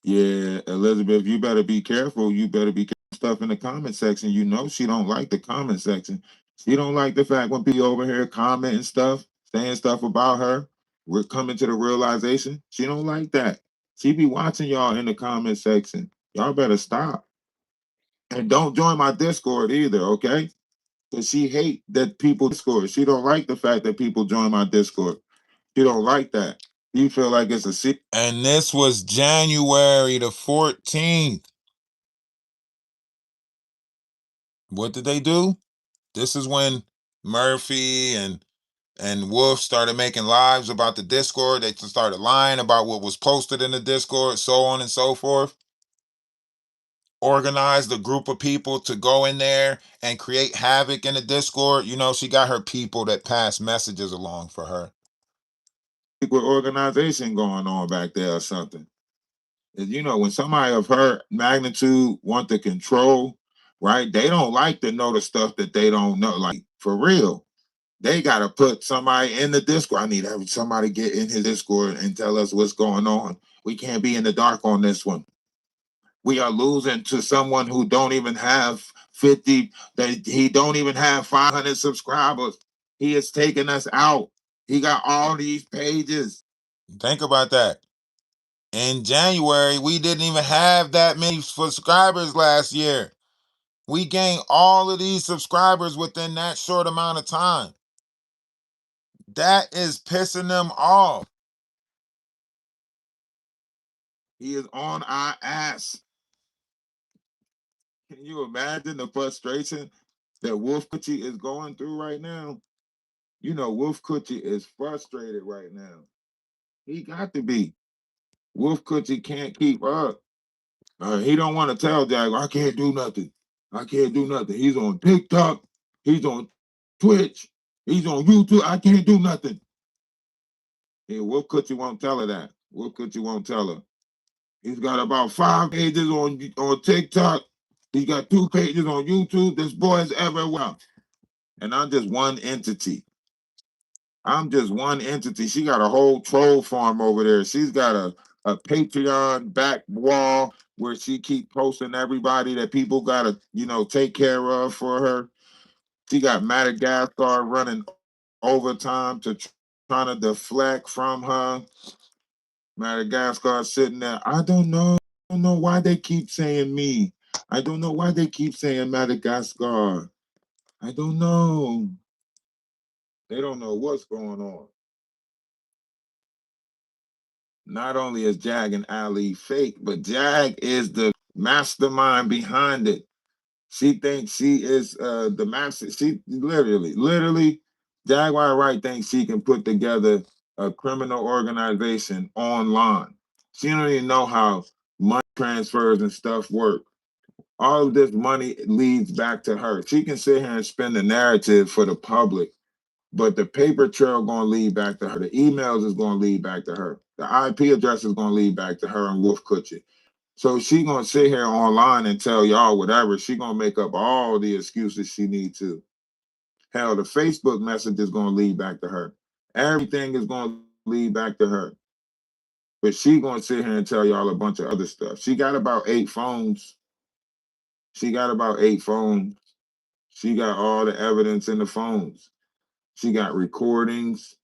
Yeah, Elizabeth, you better be careful. You better be careful stuff in the comment section. You know she don't like the comment section. She don't like the fact when people over here commenting stuff, saying stuff about her. We're coming to the realization. She don't like that. She be watching y'all in the comment section. Y'all better stop. And don't join my Discord either, okay? Because she hate that people Discord. She don't like the fact that people join my Discord. She don't like that. You feel like it's a secret. And this was January the 14th. What did they do? This is when Murphy and Wolf started making lives about the Discord. They started lying about what was posted in the Discord, so on and so forth. Organized a group of people to go in there and create havoc in the Discord. You know, she got her people that pass messages along for her. Secret organization going on back there or something. You know, when somebody of her magnitude want to control, right? They don't like to know the stuff that they don't know. Like, for real. They got to put somebody in the Discord. I need somebody get in his Discord and tell us what's going on. We can't be in the dark on this one. We are losing to someone who don't even have 50, that he don't even have 500 subscribers. He is taking us out. He got all these pages. Think about that. In January, we didn't even have that many subscribers last year. We gained all of these subscribers within that short amount of time. That is pissing them off. He is on our ass. Can you imagine the frustration that Wolf Coochie is going through right now? You know, Wolf Coochie is frustrated right now. He got to be. Wolf Coochie can't keep up. He don't want to tell Jaguar, I can't do nothing. I can't do nothing. He's on TikTok. He's on Twitch. He's on YouTube. I can't do nothing. Yeah, Wolf Coochie won't tell her that. Wolf Coochie won't tell her. He's got about 5 pages on TikTok. He's got 2 pages on YouTube. This boy is everywhere. And I'm just one entity. I'm just one entity. She got a whole troll farm over there. She's got a Patreon back wall where she keep posting everybody that people gotta, you know, take care of for her. She got Madagascar running overtime to trying to deflect from her. Madagascar sitting there. I don't know why they keep saying me. I don't know why they keep saying Madagascar. I don't know. They don't know what's going on. Not only is Jag and Ali fake, but Jag is the mastermind behind it. She thinks she is the master. She literally, Jaguar Wright thinks she can put together a criminal organization online. She don't even know how money transfers and stuff work. All of this money leads back to her. She can sit here and spin the narrative for the public, but the paper trail going to lead back to her. The emails is going to lead back to her. The IP address is going to lead back to her and Wolf Coochie. So she going to sit here online and tell y'all whatever. She going to make up all the excuses she need to. Hell, the Facebook message is going to lead back to her. Everything is going to lead back to her. But she going to sit here and tell y'all a bunch of other stuff. She got about 8 phones. She got about 8 phones. She got all the evidence in the phones. She got recordings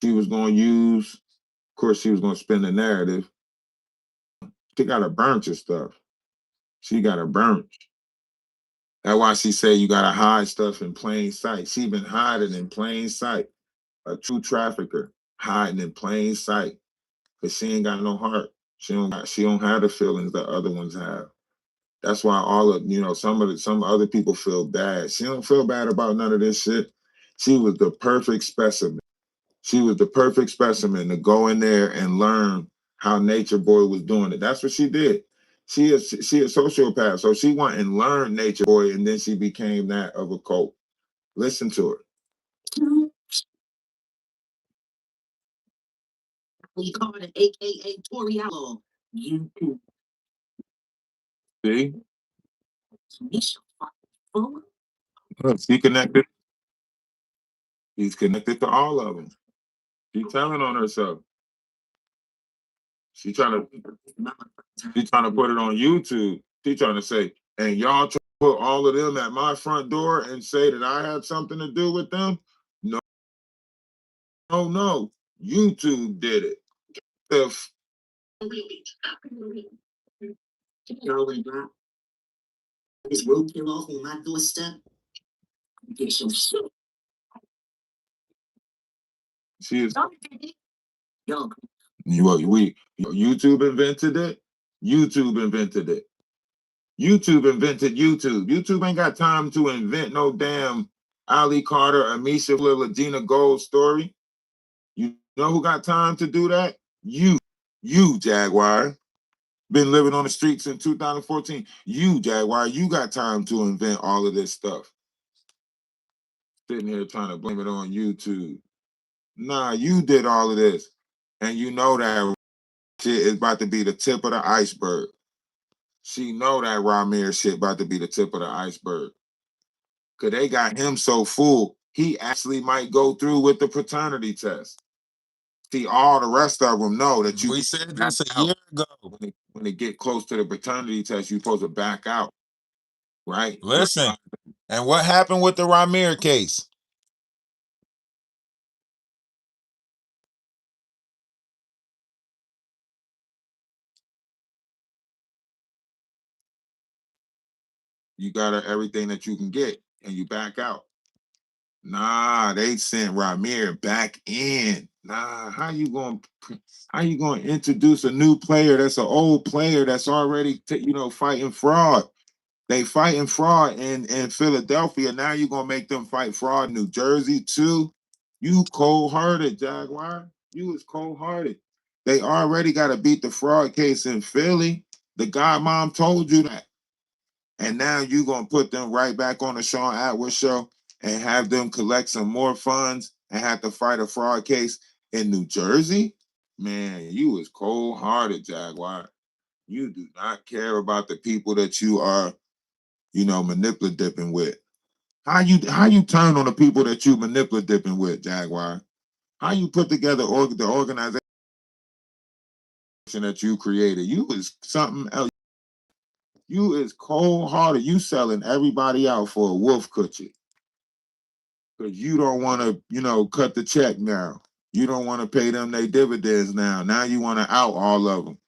she was going to use. Of course, she was going to spin the narrative. She got a bunch of stuff. She got a bunch. That's why she said you got to hide stuff in plain sight. She been hiding in plain sight. A true trafficker hiding in plain sight because she ain't got no heart. She don't have the feelings that other ones have. That's why all of some other people feel bad. She don't feel bad about none of this shit. She was the perfect specimen. She was the perfect specimen to go in there and learn how Nature Boy was doing it. That's what she did. She is a sociopath, so she went and learned Nature Boy, and then she became that of Occult. Listen to her. Carter, aka Tori Outlaw. See? Look, she connected. He's connected to all of them. She's telling on herself. She's trying to put it on YouTube. She's trying to say, and y'all try to put all of them at my front door and say that I had something to do with them? No, no. YouTube did it. If this road kill off on my doorstep, get some shit. She is. YouTube invented it. YouTube invented it. YouTube invented YouTube. YouTube ain't got time to invent no damn Ali Carter, Amisha, Gina Gold story. You know who got time to do that? You, Jaguar. Been living on the streets since 2014. You, Jaguar, you got time to invent all of this stuff. Sitting here trying to blame it on YouTube. Nah, you did all of this. And you know that shit is about to be the tip of the iceberg. She know that Ramir shit about to be the tip of the iceberg. Cause they got him so full, he actually might go through with the paternity test. See, all the rest of them know that you. We said this a year ago. When they get close to the paternity test, you're supposed to back out, right? Listen, and what happened with the Ramir case? You got everything that you can get, and you back out. Nah, they sent Ramir back in. Nah, how you gonna introduce a new player that's an old player that's already fighting fraud? They fighting fraud in Philadelphia. Now you're gonna make them fight fraud in New Jersey too. You cold-hearted, Jaguar. You is cold-hearted. They already got to beat the fraud case in Philly. The godmom told you that. And now you're gonna put them right back on the Sean Atwood show and have them collect some more funds and have to fight a fraud case in New Jersey? Man, you is cold-hearted, Jaguar. You do not care about the people that you are, manipulating with. How you turn on the people that you manipulating with, Jaguar? How you put together the organization that you created? You is something else. You is cold-hearted. You selling everybody out for a wolf coochie. Because you don't want to, cut the check now. You don't want to pay them their dividends now. Now you want to out all of them.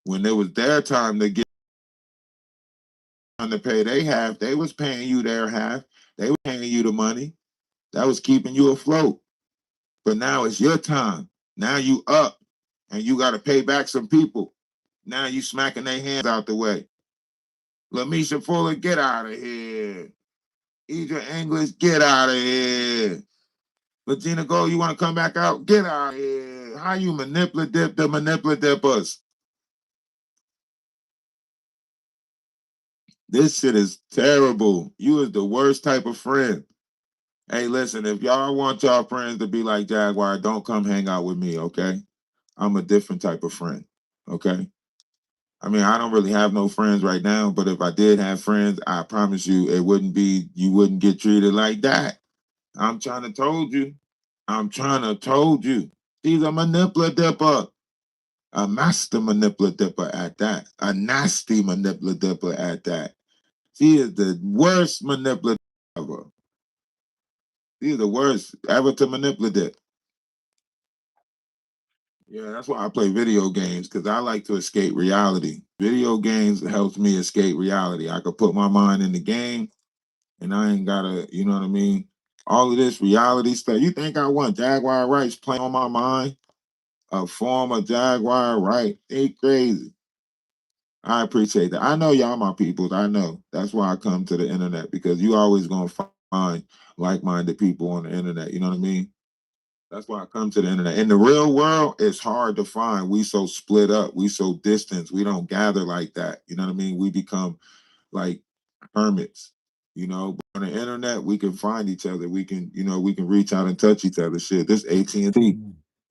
When it was their time to get on to pay their half, they was paying you their half. They were paying you the money. That was keeping you afloat. But now it's your time. Now you up and you got to pay back some people. Now you smacking their hands out the way. Lamisha Fuller, get out of here. Idra English, get out of here. Regina Gold, you want to come back out? Get out of here. How you manipulate the manipulatippers? This shit is terrible. You is the worst type of friend. Hey, listen, if y'all want y'all friends to be like Jaguar, don't come hang out with me, okay? I'm a different type of friend, okay? I mean, I don't really have no friends right now, but if I did have friends, I promise you you wouldn't get treated like that. I'm trying to told you. She's a manipulator, a master manipulator at that, a nasty manipulator at that. She is the worst manipulator ever. She is the worst ever to manipulate. Yeah, that's why I play video games, because I like to escape reality. Video games helps me escape reality. I could put my mind in the game and I ain't gotta, you know what I mean? All of this reality stuff. You think I want Jaguar Wrights playing on my mind? A former Jaguar Wright. They crazy. I appreciate that. I know y'all my peoples. I know. That's why I come to the internet, because you always gonna find like-minded people on the internet. You know what I mean? That's why I come to the internet. In the real world, it's hard to find. We so split up. We so distant. We don't gather like that. You know what I mean? We become like hermits. You know, but on the internet, we can find each other. We can, we can reach out and touch each other. Shit, this AT&T.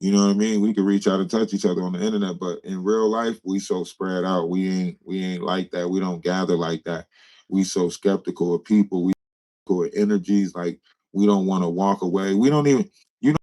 You know what I mean? We can reach out and touch each other on the internet, but in real life, we so spread out. We ain't like that. We don't gather like that. We so skeptical of people. We skeptical of energies. Like we don't want to walk away. We don't even. You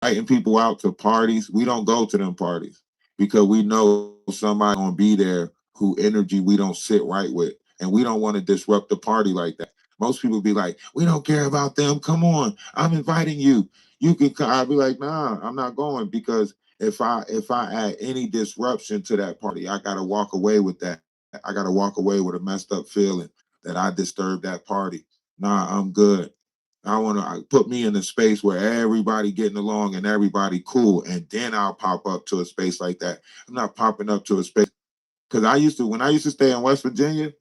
inviting people out to parties, we don't go to them parties because we know somebody gonna be there who energy we don't sit right with, and we don't want to disrupt the party like that. Most people be like, "We don't care about them. Come on, I'm inviting you. You can." I'll be like, "Nah, I'm not going because if I add any disruption to that party, I gotta walk away with that. I gotta walk away with a messed up feeling that I disturbed that party. Nah, I'm good. I want to put me in a space where everybody getting along and everybody cool, and then I'll pop up to a space like that. I'm not popping up to a space because when I used to stay in West Virginia,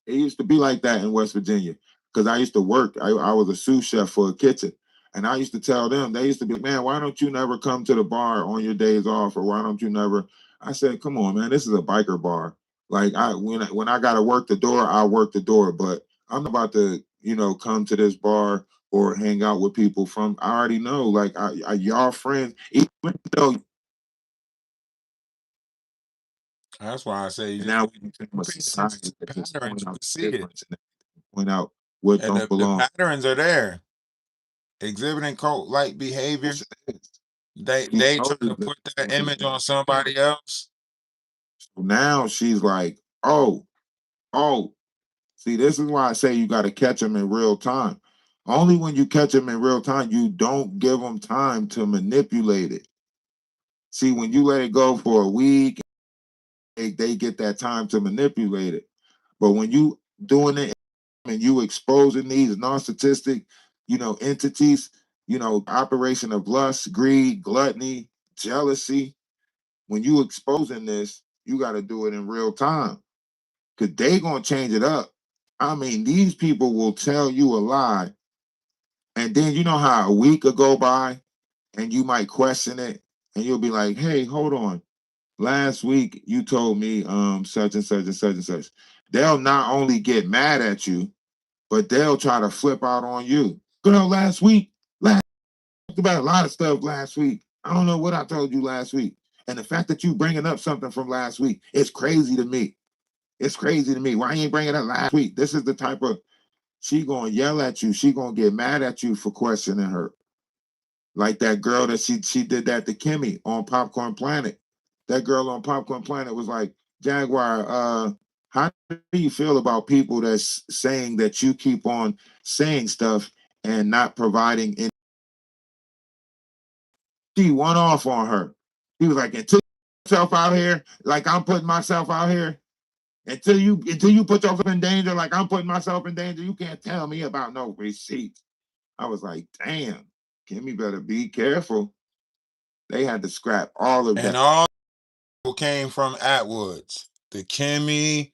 it used to be like that in West Virginia because I used to work. I was a sous chef for a kitchen. And I used to tell them, they used to be like, man, why don't you never come to the bar on your days off? Or why don't you never? I said, come on, man, this is a biker bar. Like when I gotta work the door, I'll work the door. But I'm not about to, come to this bar or hang out with people from I already know, like y'all friends, even though that's why I say you just now we become a society that just point out the difference and point out what and don't belong. The patterns are there. Exhibiting cult-like behavior. They try to put that image on somebody else. So now she's like, oh. See, this is why I say you got to catch them in real time. Only when you catch them in real time, you don't give them time to manipulate it. See, when you let it go for a week, they get that time to manipulate it. But when you doing it and you exposing these narcissistic, entities, operation of lust, greed, gluttony, jealousy, when you exposing this, you got to do it in real time because they gonna change it up. I mean, these people will tell you a lie, and then you know how a week will go by, and you might question it, and you'll be like, "Hey, hold on. Last week you told me such and such and such and such." They'll not only get mad at you, but they'll try to flip out on you. Girl, last talked about a lot of stuff last week. I don't know what I told you last week, and the fact that you bringing up something from last week, it's crazy to me. It's crazy to me. Why you ain't bringing it up last week? This is the type of she gonna yell at you. She gonna get mad at you for questioning her. Like that girl that she did that to Kimmy on Popcorn Planet. That girl on Popcorn Planet was like, Jaguar, how do you feel about people that's saying that you keep on saying stuff and not providing any? She went off on her. He was like, until yourself out here, like I'm putting myself out here. Until you put yourself in danger, like I'm putting myself in danger, you can't tell me about no receipts. I was like, damn, Kimmy better be careful. They had to scrap all of that. And all came from Atwoods. The Kimmy,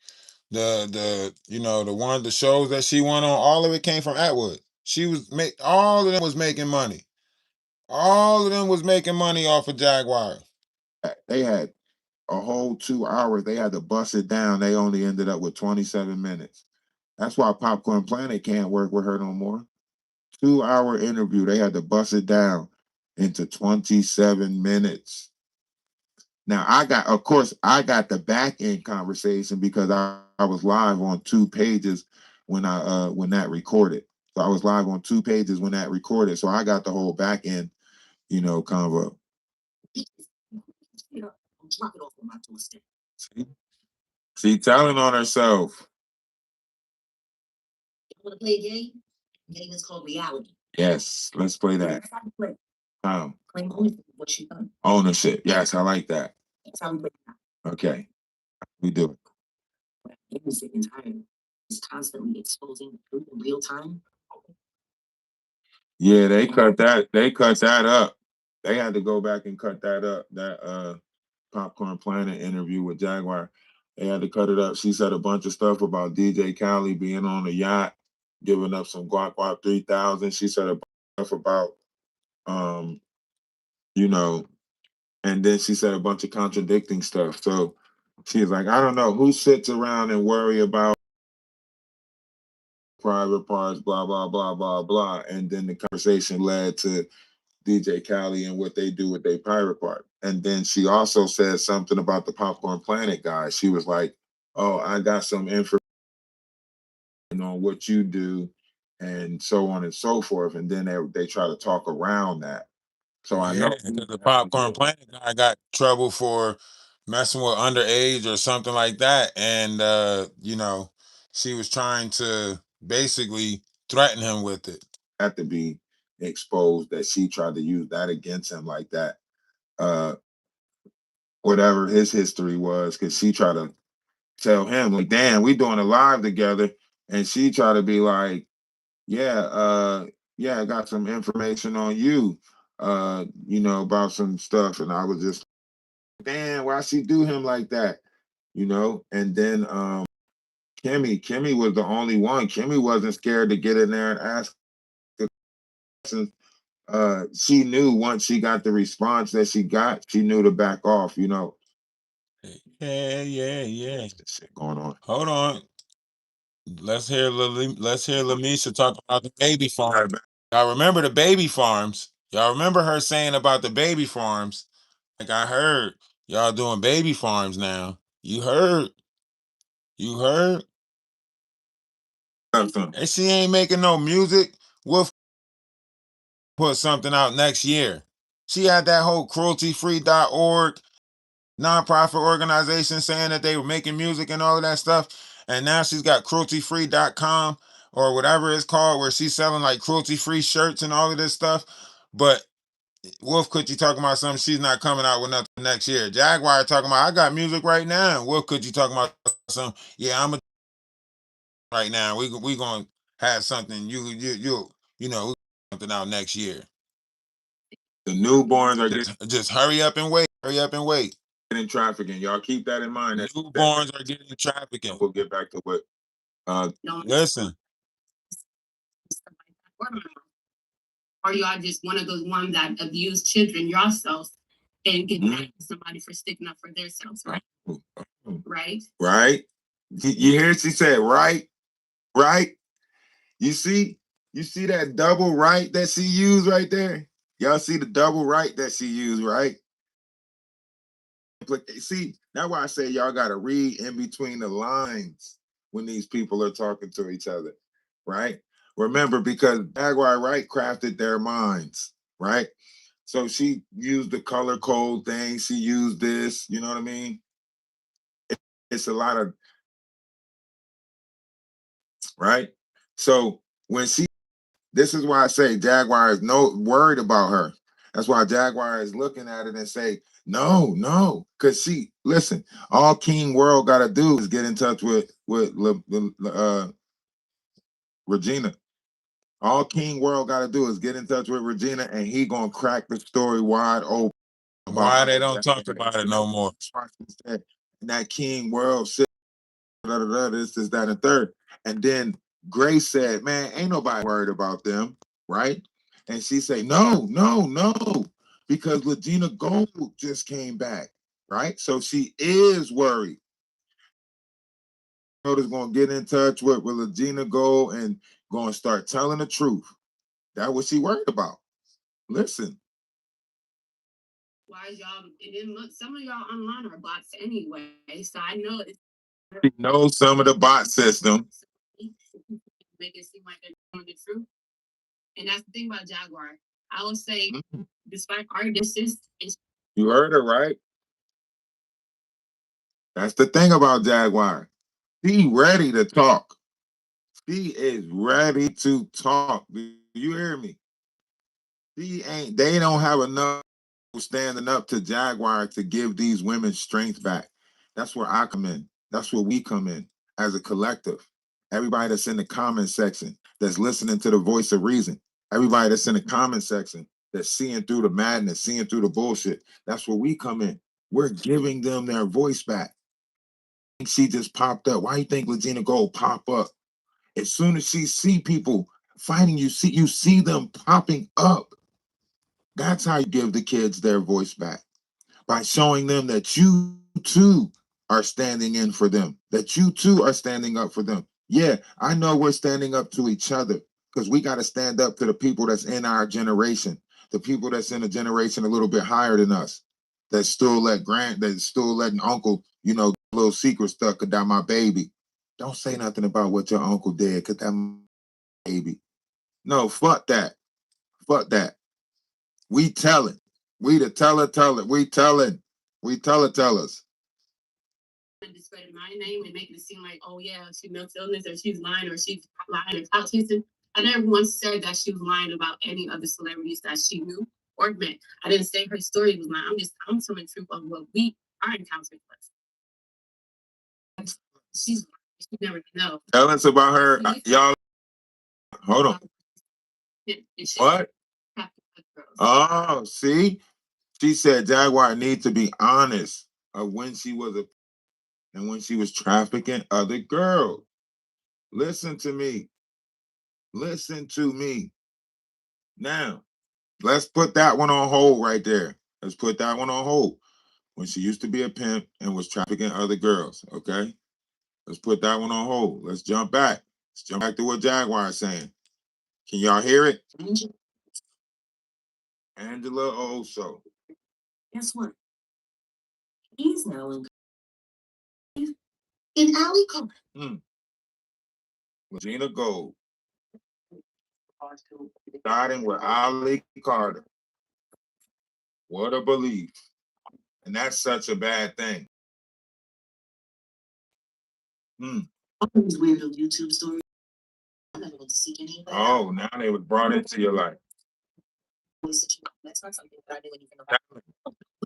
the one of the shows that she went on, all of it came from Atwood. All of them was making money. All of them was making money off of Jaguar. They had a whole 2 hours. They had to bust it down. They only ended up with 27 minutes. That's why Popcorn Planet can't work with her no more. 2 hour interview. They had to bust it down into 27 minutes. Now I got the back end conversation because I was live on 2 pages when that recorded. So I was live on 2 pages when that recorded. So I got the whole back end, convo. She telling on herself. Want to play a game? The game is called reality. Yes, let's play that. Claim ownership of what you've done. Ownership. Yes, I like that. That's how we play that. Okay, we do it. Music entirely is constantly exposing the truth in real time. Yeah, they cut that. They cut that up. They had to go back and cut that up. That Popcorn Planet interview with Jaguar. They had to cut it up. She said a bunch of stuff about DJ Khaled being on a yacht, giving up some guac 3000. She said a bunch of stuff about you know, and then she said a bunch of contradicting stuff. So she's like, I don't know who sits around and worry about private parts, blah, blah, blah, blah, blah. And then the conversation led to DJ Khaled and what they do with their pirate part. And then she also said something about the Popcorn Planet guy. She was like, oh, I got some information on what you do and so on and so forth. And then they try to talk around that. So I know the Popcorn Planet guy got trouble for messing with underage or something like that. And, you know, she was trying to basically threaten him with it. Had to be exposed that she tried to use that against him like that. Whatever his history was, because she tried to tell him, like, damn, we doing a live together. And she tried to be like, yeah, I got some information on you, you know, about some stuff. And I was just, damn, why she do him like that? You know, and then Kimmy was the only one. Kimmy wasn't scared to get in there and ask the questions. She knew once she got the response that she got, she knew to back off, you know. Yeah. Shit going on. Hold on. Let's hear Lamisha talk about the baby farm. Y'all remember the baby farms? Y'all remember her saying about the baby farms? Like I heard y'all doing baby farms now. You heard? You heard? And she ain't making no music. We'll put something out next year. She had that whole crueltyfree.org nonprofit organization saying that they were making music and all of that stuff. And now she's got crueltyfree.com or whatever it's called, where she's selling like cruelty free shirts and all of this stuff. But Wolf Coochie talking about something she's not coming out with nothing next year. Jaguar talking about I got music right now. And Wolf Coochie talking about something. Yeah, I'm a right now. We gonna have something you know something out next year. The newborns are just hurry up and wait. Hurry up and wait. Getting trafficking. Y'all keep that in mind. Newborns are getting trafficking. We'll get back to what listen. Or you are just one of those ones that abuse children yourselves and get mad at somebody for sticking up for themselves, right? Right? Right? You hear she said right? Right? You see that double right that she used right there? Y'all see the double right that she used, right? See, that's why I say y'all gotta read in between the lines when these people are talking to each other, right? Remember, because Jaguar Wright crafted their minds, right? So she used the color code thing. She used this, you know what I mean? It's a lot of, right? So when this is why I say Jaguar is no worried about her. That's why Jaguar is looking at it and say, no. Because listen, all King World got to do is get in touch with Regina. All King World got to do is get in touch with Regina and he going to crack the story wide open. Why they don't talk about it no more? And that King World shit, this, that, and third. And then Grace said, man, ain't nobody worried about them, right? And she said, no, because Legina Gold just came back, right? So she is worried. Is going to get in touch with Legina Gold and going to start telling the truth. That's what she worried about. Listen. Why y'all, and then look, some of y'all online are bots anyway, so I know it's. She knows some of the bot system. Make it seem like they're telling the truth. And that's the thing about Jaguar. I will say, despite our distance, you heard her, right? That's the thing about Jaguar. She ready to talk. She is ready to talk. Do you hear me? They don't have enough standing up to Jaguar to give these women strength back. That's where I come in. That's where we come in as a collective. Everybody that's in the comment section, that's listening to the voice of reason. Everybody that's in the comment section, that's seeing through the madness, seeing through the bullshit. That's where we come in. We're giving them their voice back. She just popped up. Why do you think Legina Gold pop up? As soon as she see people fighting, you see them popping up. That's how you give the kids their voice back, by showing them that you too are standing in for them, that you too are standing up for them. Yeah, I know we're standing up to each other because we got to stand up to the people that's in our generation, the people that's in a generation a little bit higher than us, that still that's still letting uncle, little secret stuff about my baby. Don't say nothing about what your uncle did because that my baby. No, fuck that. Fuck that. We telling. We the teller. We telling. We tellers. Discredit my name and making it seem like, oh yeah, she mental illness or she's lying or she's lying or clout chasing. I never once said that she was lying about any of the celebrities that she knew or met. I didn't say her story was lying. I'm telling the truth of what our encounter was. She's she never know. Tell us about her. Y'all, hold on. What? Oh, see? She said Jaguar needs to be honest of when she was and when she was trafficking other girls. Listen to me. Listen to me. Now, let's put that one on hold right there. Let's put that one on hold. When she used to be a pimp and was trafficking other girls, okay? Let's put that one on hold. Let's jump back. Let's jump back to what Jaguar is saying. Can y'all hear it? Angela Oso. Guess what? He's now in Alley Court. Regina Gold. Starting with Ali Carter. What a belief. And that's such a bad thing. All these weirdo YouTube stories. I never went to seek anybody. Oh, now they was brought into your life. That's not something that I knew anything about.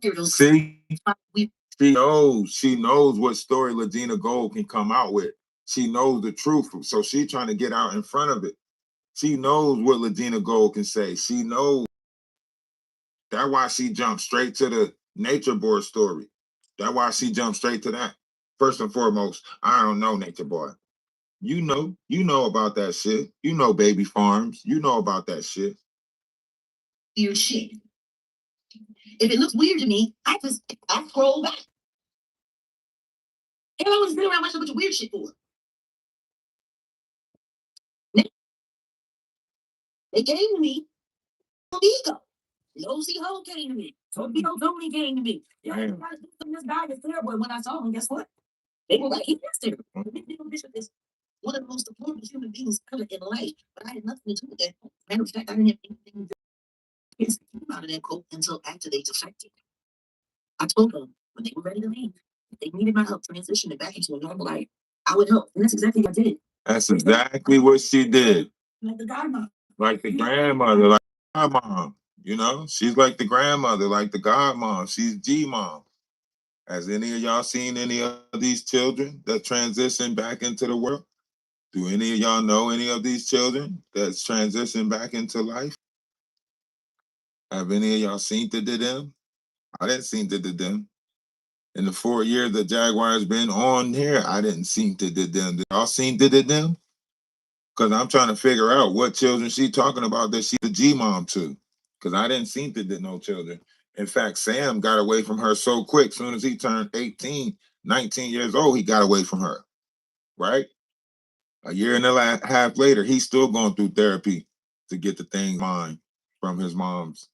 Weirdos. See? She knows what story Regina Gold can come out with. She knows the truth. So she's trying to get out in front of it. She knows what Regina Gold can say. She knows. That's why she jumped straight to the nature boy story. That's why she jumped straight to that. First and foremost, I don't know nature boy. You know about that shit. You know baby farms. You know about that shit. Weird shit. If it looks weird to me, I scroll back. And I was been around watching a bunch of weird shit for. They came to me on ego. The OC Ho came to me. So Tony came to me. Yeah, I got to do something. This guy is there. But when I saw him, guess what? They were like, he is there. Bishop is one of the most important human beings ever in life. But I had nothing to do with that. Matter of fact, I didn't have anything to do out of that quote until after they defected. I told them when they were ready to leave, if they needed my help transitioning back into a normal life, I would help. And that's exactly what I did. That's exactly what she did. Like the godmother. Like the grandmother, like the godmom. She's like the grandmother, like the godmom. She's G-mom. Has any of y'all seen any of these children that transition back into the world? Do any of y'all know any of these children that's transitioned back into life? Have any of y'all seen to them? I didn't see to them. In the 4 years that Jaguar's been on here, I didn't see to them. Did y'all seen to them? Because I'm trying to figure out what children she talking about that she's a G-mom to. Because I didn't see to no children. In fact, Sam got away from her so quick. Soon as he turned 18, 19 years old, he got away from her. Right? A year and a half later, he's still going through therapy to get the thing mine from his mom's.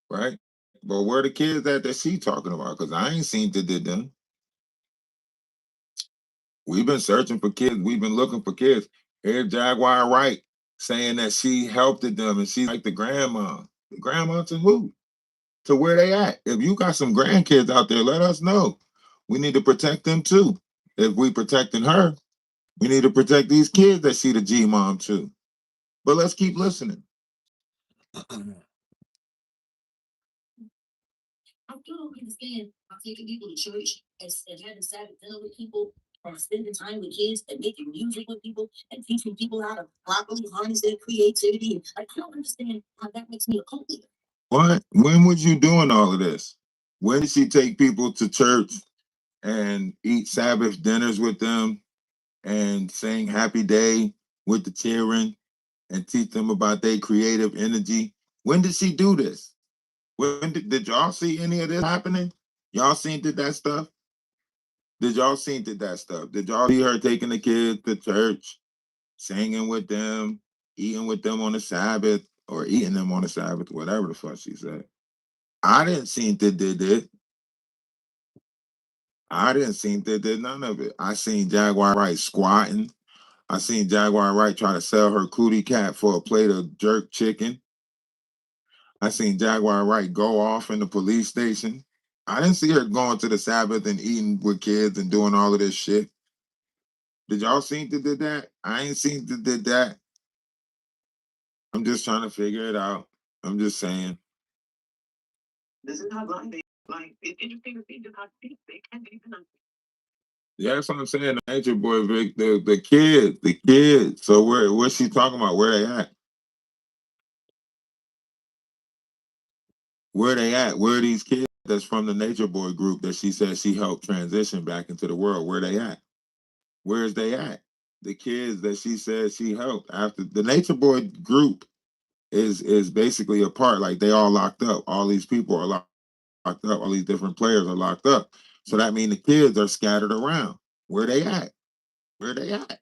Right? But where the kids at that she talking about? Because I ain't seen to them. We've been searching for kids. We've been looking for kids. Here's Jaguar Wright saying that she helped them and she's like the grandma. The grandma to who? To where they at? If you got some grandkids out there, let us know. We need to protect them too. If we protecting her, we need to protect these kids that see the G-mom too. But let's keep listening. I still don't understand how taking people to church and having Sabbath dinner with people or spending time with kids and making music with people and teaching people how to properly harness their creativity. I don't understand how that makes me a cult leader. What? When was you doing all of this? When did she take people to church and eat Sabbath dinners with them and sing Happy Day with the children and teach them about their creative energy? When did she do this? When did y'all see any of this happening? Y'all seen that stuff? Did y'all seen that stuff? Did y'all see her taking the kids to church, singing with them, eating with them on the Sabbath, or eating them on the Sabbath, whatever the fuck she said? I didn't see that did it. I didn't see that did none of it. I seen Jaguar Wright squatting. I seen Jaguar Wright try to sell her cootie cat for a plate of jerk chicken. I seen Jaguar Wright go off in the police station. I didn't see her going to the Sabbath and eating with kids and doing all of this shit. Did y'all see that did that? I ain't seen that did that. I'm just trying to figure it out. I'm just saying. This is not blind. Like, it's interesting to see just how deep they can be. Yeah, that's what I'm saying. The Nature Boy, Vic, the kids. So what's she talking about? Where they at? Where they at? Where are these kids that's from the Nature Boy group that she said she helped transition back into the world? Where they at? Where's they at? The kids that she said she helped after the Nature Boy group is basically apart. Like they all locked up. All these people are locked up. All these different players are locked up. So that means the kids are scattered around. Where they at? Where they at?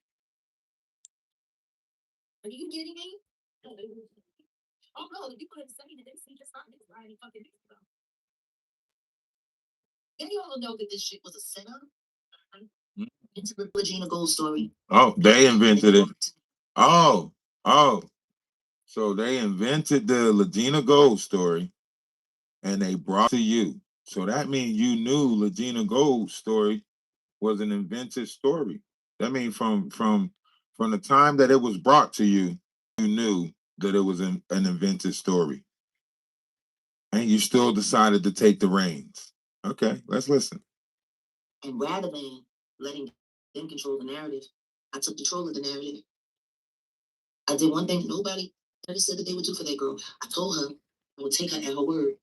Are you kidding me? Oh no, the people that say that they see just not niggas riding fucking niggas ago. And you all know that this shit was a setup. Into the Regina Gold story. Oh, they invented it. Oh. So they invented the Legina Gold story and they brought it to you. So that means you knew Legina Gold's story was an invented story. That means from the time that it was brought to you, you knew that it was an invented story. And you still decided to take the reins. Okay, let's listen. And rather than letting them control the narrative, I took control of the narrative. I did one thing nobody ever said that they would do for that girl. I told her I would take her at her word.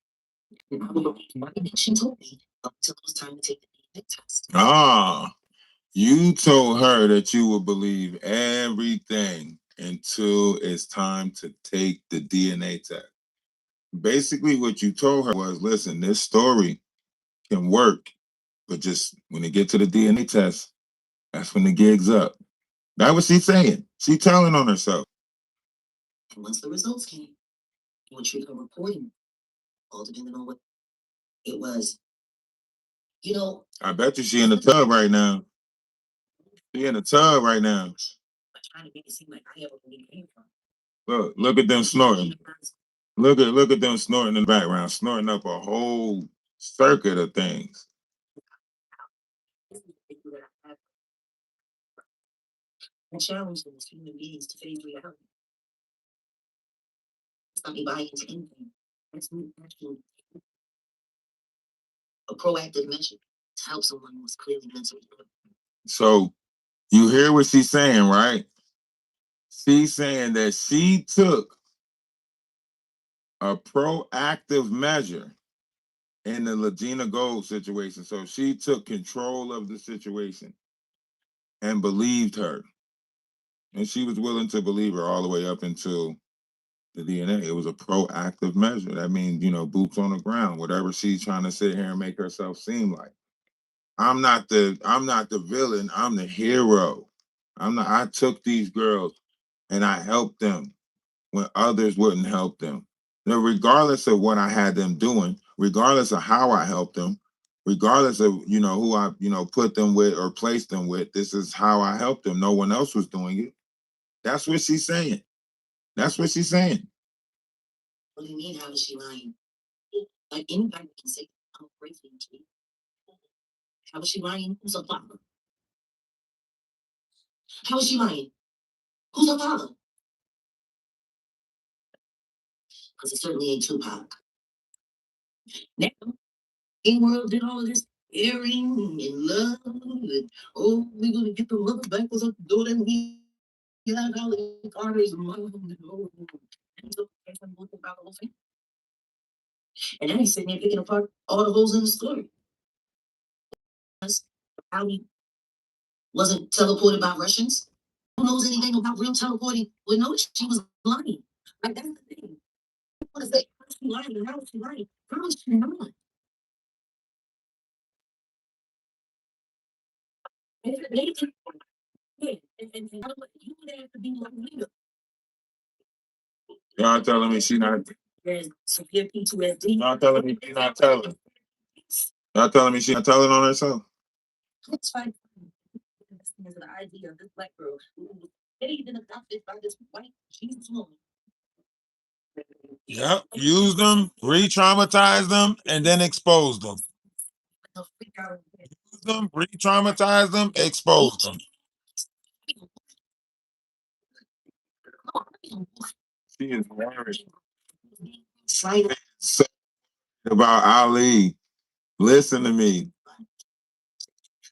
And I would believe everything she told me up until it was time to take the DNA test. Ah, you told her that you would believe everything until it's time to take the DNA test. Basically, what you told her was, listen, this story can work, but just when they get to the DNA test, that's when the gig's up. That's what she's saying. She's telling on herself. And once the results came, you would treat her reporting, all depending on what it was. You know, I bet you she in the tub right now. She in the tub right now. I'm trying to make it seem like I ever really came from. Look at them snorting. Look at them snorting in the background, snorting up a whole circuit of things. I challenge them as human beings to face reality. It's not me buying into anything. That's me actually a proactive measure to help someone who is clearly mentally ill. So you hear what she's saying, right? She's saying that she took a proactive measure in the Legina Gold situation. So she took control of the situation and believed her. And she was willing to believe her all the way up until the DNA. It was a proactive measure. That means, boots on the ground, whatever she's trying to sit here and make herself seem like. I'm not the villain. I'm the hero. I took these girls and I helped them when others wouldn't help them. Now, regardless of what I had them doing, regardless of how I helped them, regardless of, who I, put them with or placed them with, this is how I helped them. No one else was doing it. That's what she's saying. That's what she's saying. What do you mean, how is she lying? Like anybody can say, I'm grateful to you. How is she lying? Who's her father? How is she lying? Who's her father? Because it certainly ain't Tupac. Now, in-world did all of this caring and love and, oh, we're going to get the mother back was up the door and we got all the cars and love and oh, and then he's sitting there picking apart all the holes in the story. How he wasn't teleported by Russians. Who knows anything about real teleporting? We know she was lying. Like, that's the thing. What is that? Y'all telling me she not? Y'all telling me she not telling? Y'all telling me she not telling on herself? Yep. Use them, re-traumatize them, and then expose them. Use them, re-traumatize them, expose them. She is worried about Ali. Listen to me.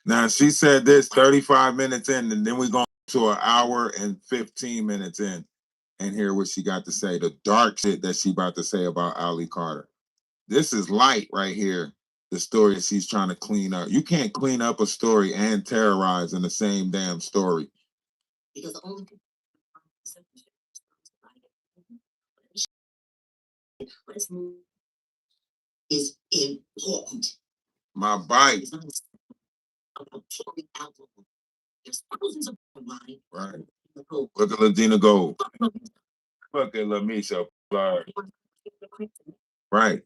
Now she said this 35 minutes in, and then we go to an hour and 15 minutes in, and hear what she got to say. The dark shit that she about to say about Ali Carter. This is light right here. The story that she's trying to clean up. You can't clean up a story and terrorize in the same damn story. Because the only is important. My bike. Right. Look at Ladina Gold. Look at Lamisha. Right.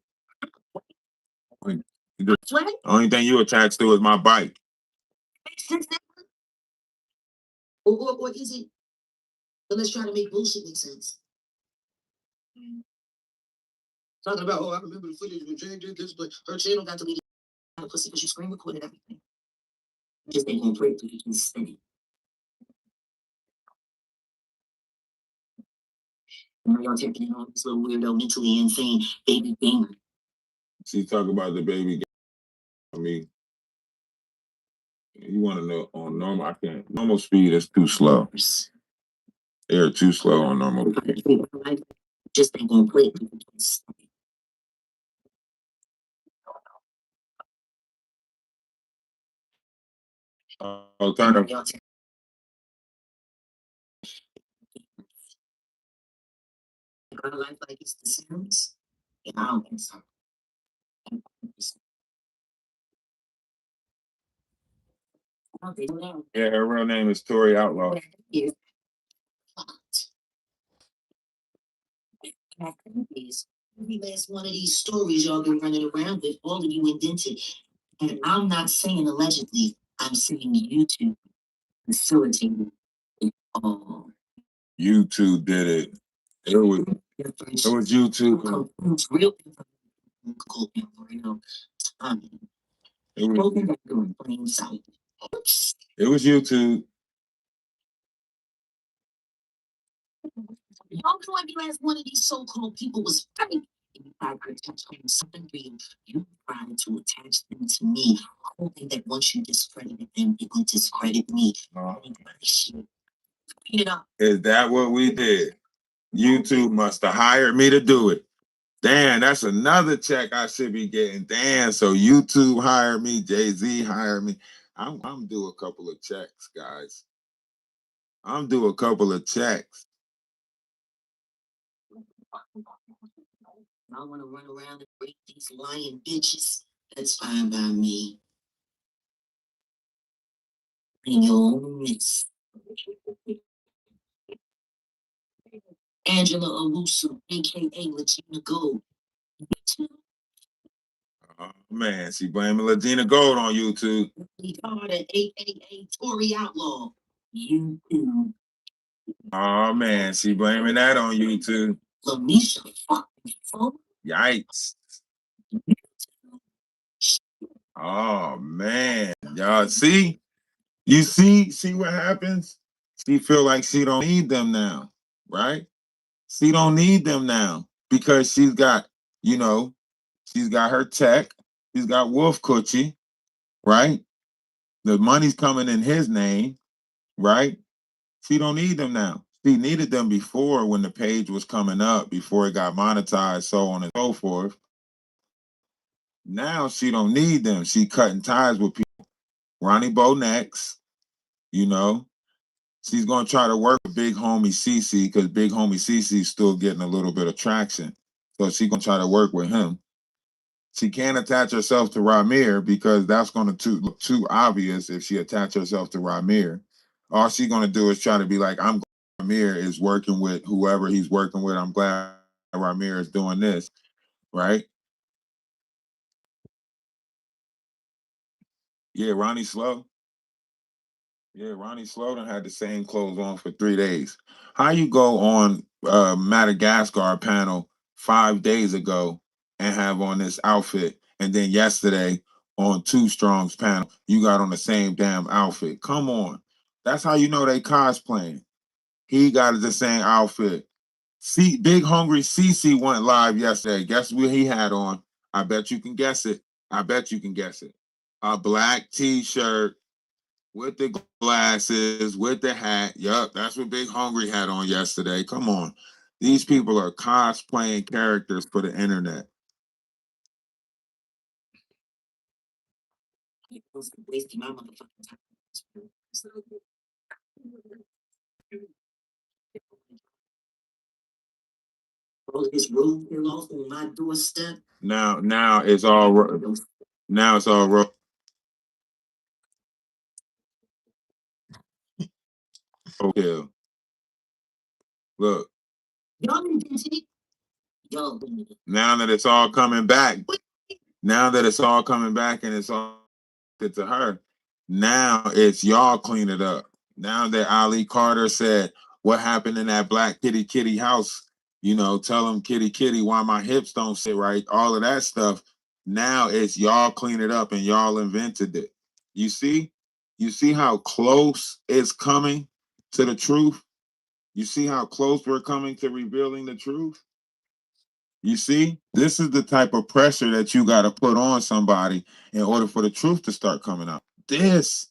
The only thing you attached to is my bike. Or is it? But let's try to make bullshit make sense. Talking about, I remember the footage when Jane did this, but her channel got deleted. Pussy because she screen recorded everything. Just ain't gonna play through the city. Y'all taking on this little weirdo, mentally insane baby gamer. She talk about the baby gamer. I mean, you want to know on normal? I can't. Normal speed is too slow. They're too slow on normal speed. Just ain't gonna play. Kind of. Her life like it's the Sims. Yeah, I don't think so. Yeah, her real name is Tori Outlaw. Every last one of these stories y'all been running around with, all of you invented. And I'm not saying allegedly, I'm saying YouTube facilitated it all. YouTube did it. It was YouTube. It's real it was YouTube. Y'all know every last one of these so-called people was fake. And you tried to attach them to something real. You tried to attach them to me, hoping that once you discredited them, it would discredit me. Is that what we did? YouTube must have hired me to do it. Damn, that's another check I should be getting. Damn, so YouTube hired me, Jay-Z hired me. I'm due a couple of checks, guys. I'm due a couple of checks. I want to run around and break these lying bitches. That's fine by me. In your own mess. Angela Owusu, aka Latina Gold. Oh man, she blaming Latina Gold on YouTube. AKA Tori Outlaw. YouTube. Oh man, she blaming that on YouTube. Lamisha, yikes. Oh man, y'all see? You see what happens? She feel like she don't need them now, right? She don't need them now because she's got, she's got her tech, she's got Wolf Coochie, right? The money's coming in his name, right? She don't need them now. She needed them before when the page was coming up, before it got monetized, so on and so forth. Now she don't need them. She cutting ties with people. Ronnie Bo next, She's gonna try to work with Big Homie CC because Big Homie CC is still getting a little bit of traction. So she gonna try to work with him. She can't attach herself to Ramir because that's gonna look too obvious if she attach herself to Ramir. All she's gonna do is try to be like, I'm glad Ramir is working with whoever he's working with. I'm glad Ramir is doing this, right? Yeah, Ronnie Slow. Yeah, Ronnie Sloden had the same clothes on for 3 days. How you go on Madagascar panel 5 days ago and have on this outfit, and then yesterday on Two Strong's panel, you got on the same damn outfit? Come on. That's how you know they cosplaying. He got the same outfit. See, Big Hungry CC went live yesterday. Guess what he had on? I bet you can guess it. I bet you can guess it. A black t-shirt with the glasses, with the hat. Yup, that's what Big Hungry had on yesterday. Come on. These people are cosplaying characters for the internet. Now it's all now it's all okay. Look, now that it's all coming back, now that it's all coming back and it's all to her, now it's y'all clean it up. Now that Ali Carter said what happened in that black kitty kitty house, you know, tell him kitty kitty why my hips don't sit right, all of that stuff. Now it's y'all clean it up and y'all invented it. You see? You see how close it's coming to the truth? You see how close we're coming to revealing the truth? You see, this is the type of pressure that you got to put on somebody in order for the truth to start coming out. This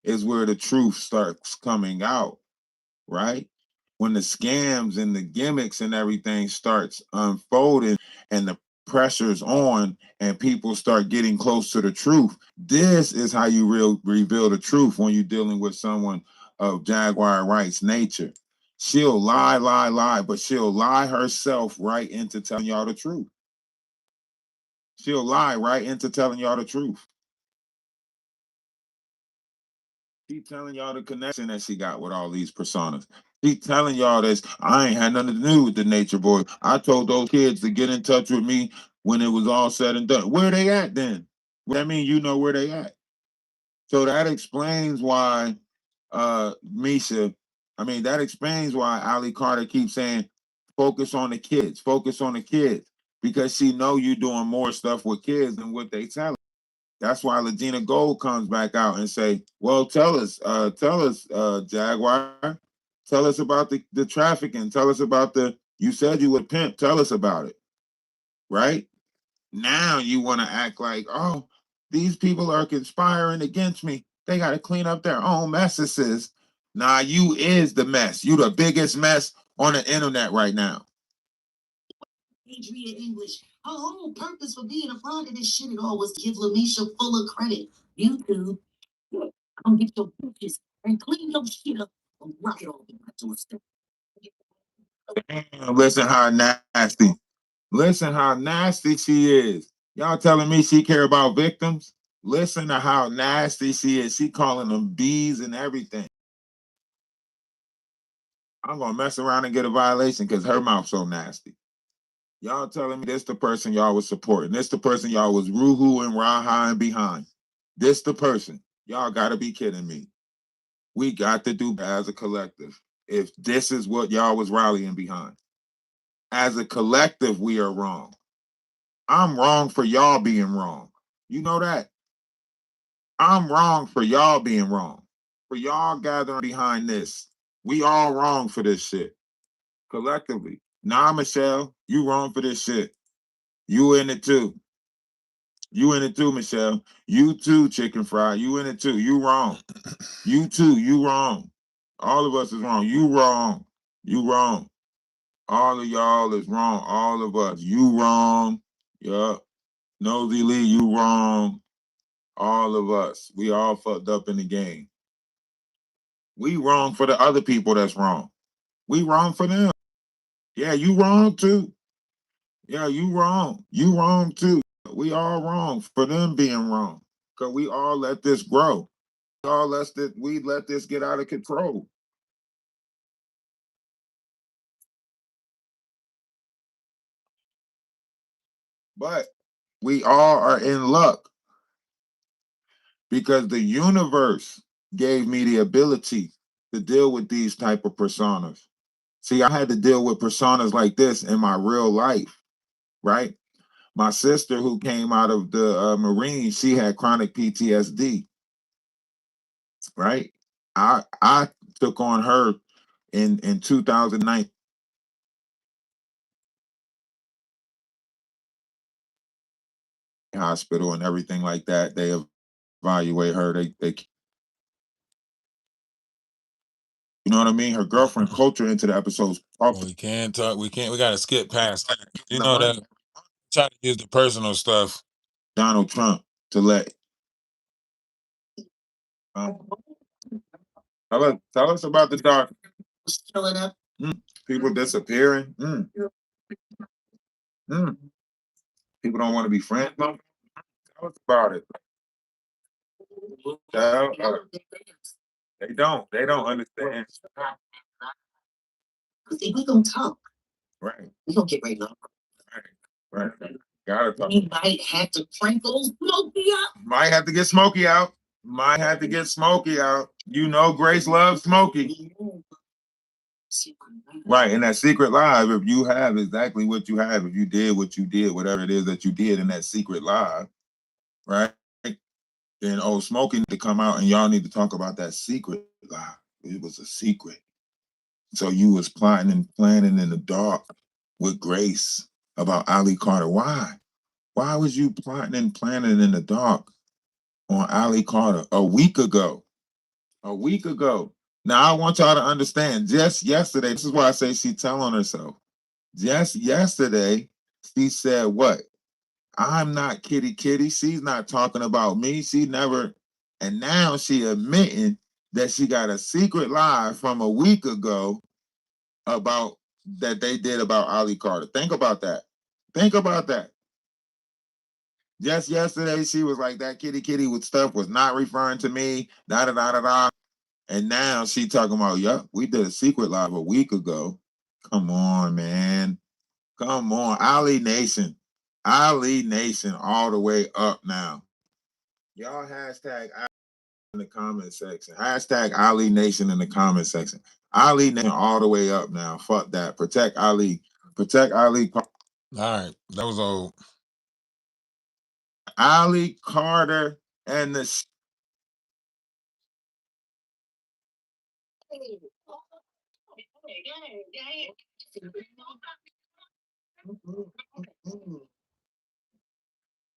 is where the truth starts coming out, right? When the scams and the gimmicks and everything starts unfolding and the pressure's on and people start getting close to the truth, this is how you reveal the truth when you're dealing with someone of Jaguar Wright's nature. She'll lie, but she'll lie herself right into telling y'all the truth. She'll lie right into telling y'all the truth. She telling y'all the connection that she got with all these personas. She telling y'all this. I ain't had nothing to do with the nature boy. I told those kids to get in touch with me when it was all said and done. Where they at then? I mean, you know where they at. So that explains why Misha, I mean, that explains why Ali Carter keeps saying, focus on the kids, focus on the kids. Because she know you doing more stuff with kids than what they tell. That's why Legina Gold comes back out and say, well, tell us, Jaguar, tell us about the trafficking. Tell us about you said you would pimp. Tell us about it. Right? Now you want to act like, oh, these people are conspiring against me. They got to clean up their own messes. Nah, you is the mess. You the biggest mess on the internet right now. Adria English. Her whole purpose for being a part of this shit at all was to give Lamisha fuller credit. YouTube, come get your bitches and clean your shit up and rock it all my doorstep. Damn, listen how nasty. Listen how nasty she is. Y'all telling me she care about victims? Listen to how nasty she is. She calling them bees and everything. I'm gonna mess around and get a violation because her mouth so nasty. Y'all telling me this the person y'all was supporting. This the person y'all was ruhu and raha and behind. This the person. Y'all gotta be kidding me. We got to do as a collective. If this is what y'all was rallying behind. As a collective, we are wrong. I'm wrong for y'all being wrong. You know that? I'm wrong for y'all being wrong. For y'all gathering behind this. We all wrong for this shit. Collectively. Nah, Michelle, you wrong for this shit. You in it too. You in it too, Michelle. You too, Chicken Fry. You in it too. You wrong. You too. You wrong. All of us is wrong. You wrong. You wrong. All of y'all is wrong. All of us. You wrong. Yup. Nosy Lee, you wrong. All of us. We all fucked up in the game. We wrong for the other people that's wrong. We wrong for them. Yeah, you wrong too. Yeah, you wrong. You wrong too. We all wrong for them being wrong. Cause we all let this grow. We let this get out of control. But we all are in luck because the universe gave me the ability to deal with these type of personas. See, I had to deal with personas like this in my real life, right? My sister, who came out of the Marines, she had chronic PTSD, right? I took on her in 2009 hospital and everything like that. They evaluate her. They you know what I mean? Her girlfriend coached her into the episodes. We can't talk. We can't. We got to skip past that. You know that. Try to use the personal stuff. Donald Trump to let. Tell us about the dark. Filling up. People disappearing. People don't want to be friends. No? Tell us about it. They don't. They don't understand. See, we gonna talk. Right. We gonna get right along. Right. Right. Gotta talk. We might have to crank those Smokey out. Might have to get Smokey out. Might have to get Smokey out. You know, Grace loves Smokey. Right, in that secret live, if you have exactly what you have, if you did what you did, whatever it is that you did in that secret live, right? Then Smokey need to come out and y'all need to talk about that secret live. It was a secret. So you was plotting and planning in the dark with Grace about Ali Carter. Why? Why was you plotting and planning in the dark on Ali Carter a week ago? A week ago. Now I want y'all to understand. Just yesterday, this is why I say she telling herself. Just yesterday, she said what? I'm not Kitty Kitty. She's not talking about me. She never. And now she admitting that she got a secret lie from a week ago about that they did about Ali Carter. Think about that. Think about that. Just yesterday, she was like, that Kitty Kitty with stuff was not referring to me, da da da da da. And now she talking about, yup, we did a secret live a week ago. Come on, man. Come on. Ali Nation. Ali Nation all the way up now. Y'all hashtag in the comment section. Hashtag Ali Nation in the comment section. Ali Nation all the way up now. Fuck that. Protect Ali. Protect Ali. All right. That was old. Ali Carter and the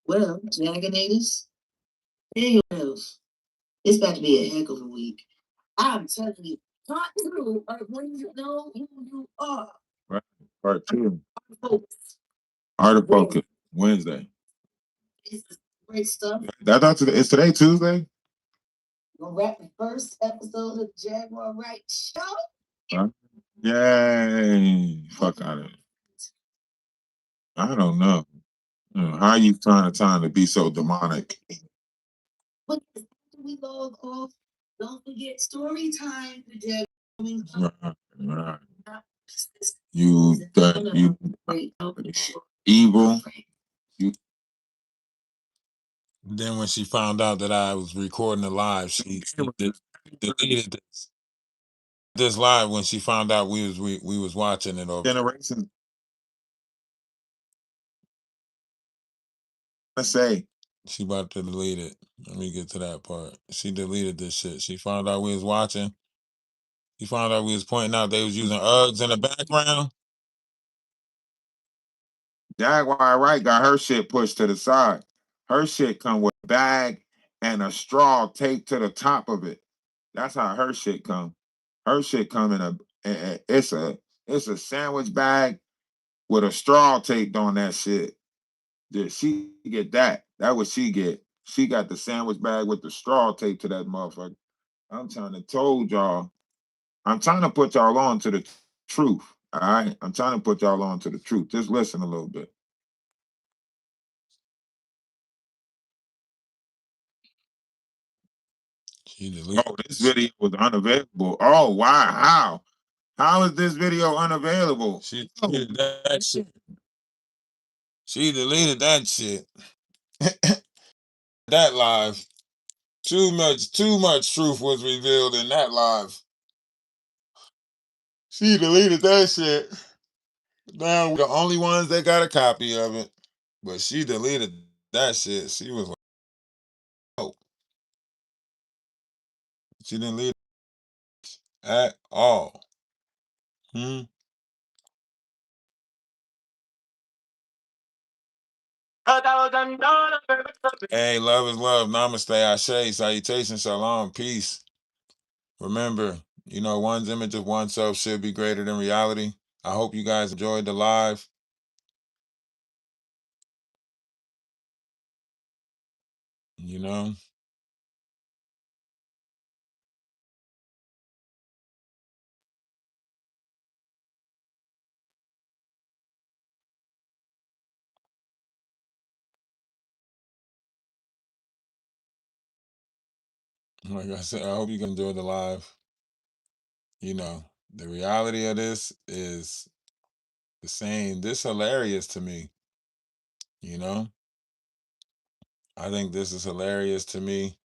well, Jaganators, pay yourselves. It's about to be a heck of a week. I'm telling you, part two of when you know who you are. Right. Part two. Art of Focus. Wednesday. It's great stuff. I thought it's today Tuesday. We'll wrap the first episode of Jaguar Wright show. Huh? Yay. Fuck out of it. I don't know. How are you trying to be so demonic? But we log off. Don't forget story time. Right. You evil. You. Then when she found out that I was recording the live, she deleted this live when she found out we was watching it. Or generations. Let's say she about to delete it. Let me get to that part. She deleted this shit. She found out we was watching. She found out we was pointing out they was using Uggs in the background. Jaguar Wright got her shit pushed to the side. Her shit come with a bag and a straw taped to the top of it. That's how her shit come. Her shit come in it's a sandwich bag with a straw taped on that shit. Did she get that? That what she get. She got the sandwich bag with the straw taped to that motherfucker. I'm trying to told y'all. I'm trying to put y'all on to the truth. All right. I'm trying to put y'all on to the truth. Just listen a little bit. Oh, this video was unavailable. Oh, wow. How is this video unavailable? She deleted that shit. She deleted that shit. That live. Too much truth was revealed in that live. She deleted that shit. Now we're the only ones that got a copy of it. But she deleted that shit. She was like, oh. She didn't leave at all. Hey, love is love. Namaste, Ashe, salutation, shalom, peace. Remember, one's image of oneself should be greater than reality. I hope you guys enjoyed the live. Like I said, I hope you can enjoy the live. The reality of this is the same. This hilarious to me. I think this is hilarious to me.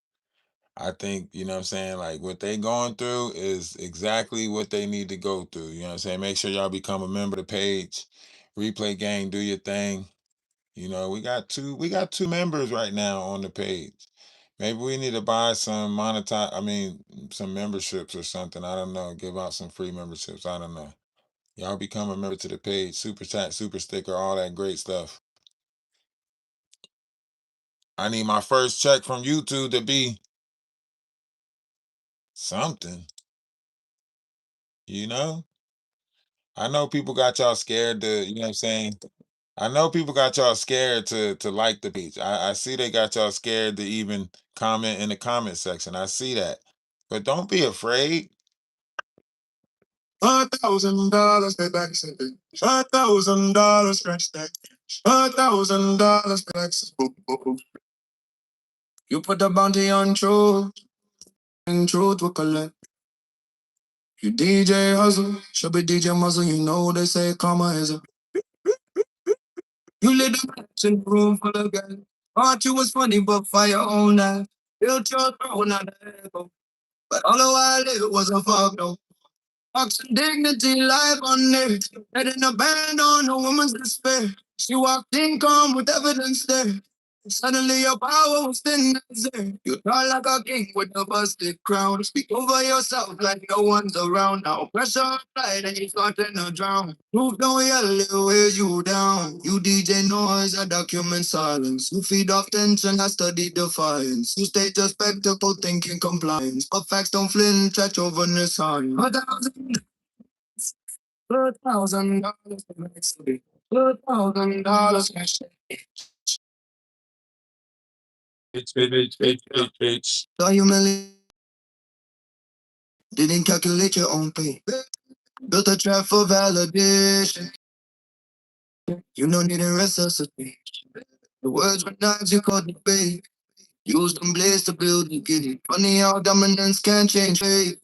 I think, what I'm saying, like what they going through is exactly what they need to go through. You know what I'm saying? Make sure y'all become a member of the page. Replay gang, do your thing. We got two members right now on the page. Maybe we need to buy some some memberships or something. I don't know. Give out some free memberships. I don't know. Y'all become a member to the page. Super chat, super sticker, all that great stuff. I need my first check from YouTube to be something. I know people got y'all scared to, you know what I'm saying? I know people got y'all scared to like the page. I see they got y'all scared to even comment in the comment section. I see that. But don't be afraid. $1,000 pay back something. $1,000 scratch that. $1,000 pay back something. You put the bounty on truth, and truth will collect. You DJ hustle, should be DJ muzzle. You know they say karma is a. You lit up in the room full of guys. Thought you was funny, but fire on that. Built your throne out of echo. But all the while it was a fuck no. Oxen dignity, life on earth. Letting a band on a woman's despair. She walked in calm with evidence there. Suddenly your power was thin as air. You tall like a king with a busted crown. Speak over yourself like no one's around now. Pressure applied and you starting to drown. Proof don't yell, it weighs you down. You DJ noise, I document silence. You feed off tension, I study defiance. You state a spectacle, thinking compliance. But facts don't flinch, at your sign. $1,000 for the next day. $1,000 cash. Bitch. The humility didn't calculate your own pay. Built a trap for validation. You don't need a resuscitate. The words were knives, you caught the bait. Use them blades to build the giddy. Funny how dominance can change fate.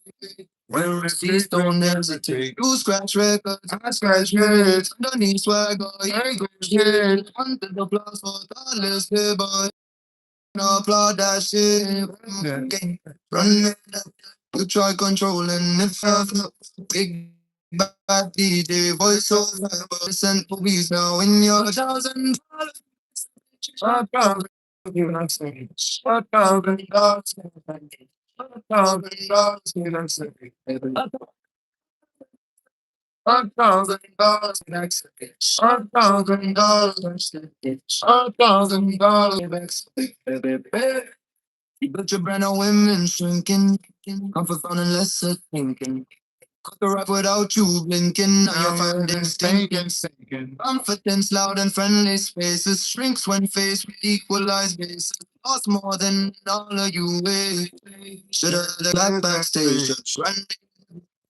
When receipts don't hesitate. You scratch records, I scratch heads. Underneath swagger, you ain't go shit. Under the applause for thoughtless boy. No applaud that shit. Run it up. You try controlling if I've big bad DJ voice over. Send police now in your $1,000. $1,000. But your brand of women shrinking. Comfort found in lesser thinking. Cut the rap without you blinking. Now your findings stinking. Confidence loud and friendly spaces. Shrinks when faced with equalized bases. Lost more than all of you weigh. Should've the black backstage.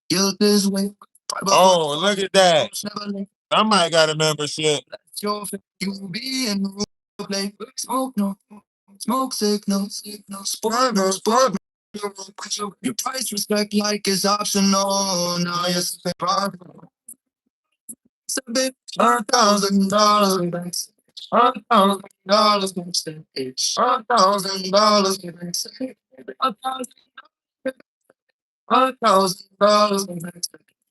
Guilt is weight. Oh, look at that. I might got a membership. You be in the room, play smoke, no. Smoke signals, sport, no sport. Your price respect like it's optional. Now you're $1,000. $1,000. $1,000. $1,000.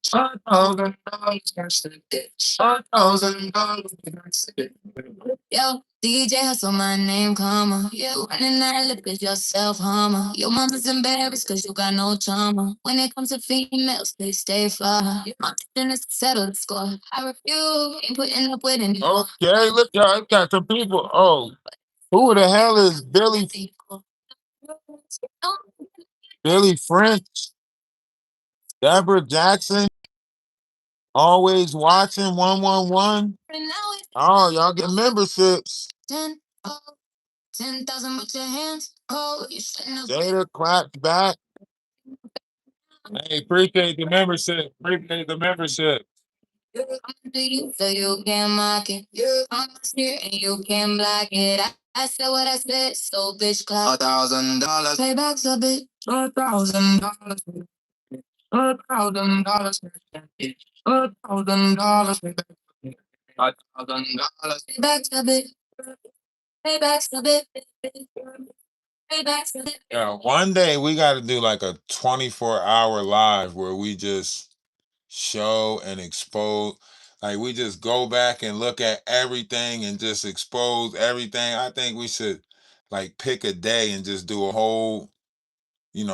$1,000. Yo, DJ hustle, my name, comma. You running that lip is yourself, hummer. Your mama's embarrassed cause you got no trauma. When it comes to females, they stay far. My business settle the score. I refuse, ain't putting up with it. Okay, look, y'all, I got some people. Oh, who the hell is Billy French? Deborah Jackson? Always watching 111. Oh, y'all get memberships. 10,000 with your hands. Oh, you Jada clapped back. Hey, appreciate the membership. Appreciate the membership. Do you so you can mock it? I'm here and you can block it. I said what I said, so bitch clap. $1,000. Payback's a bitch. $1,000. $1,000. $1,000. $1,000. Payback's a bitch. Payback's a bitch. Payback's a bitch. Yeah, one day we got to do like a 24-hour live where we just show and expose. Like we just go back and look at everything and just expose everything. I think we should like pick a day and just do a whole,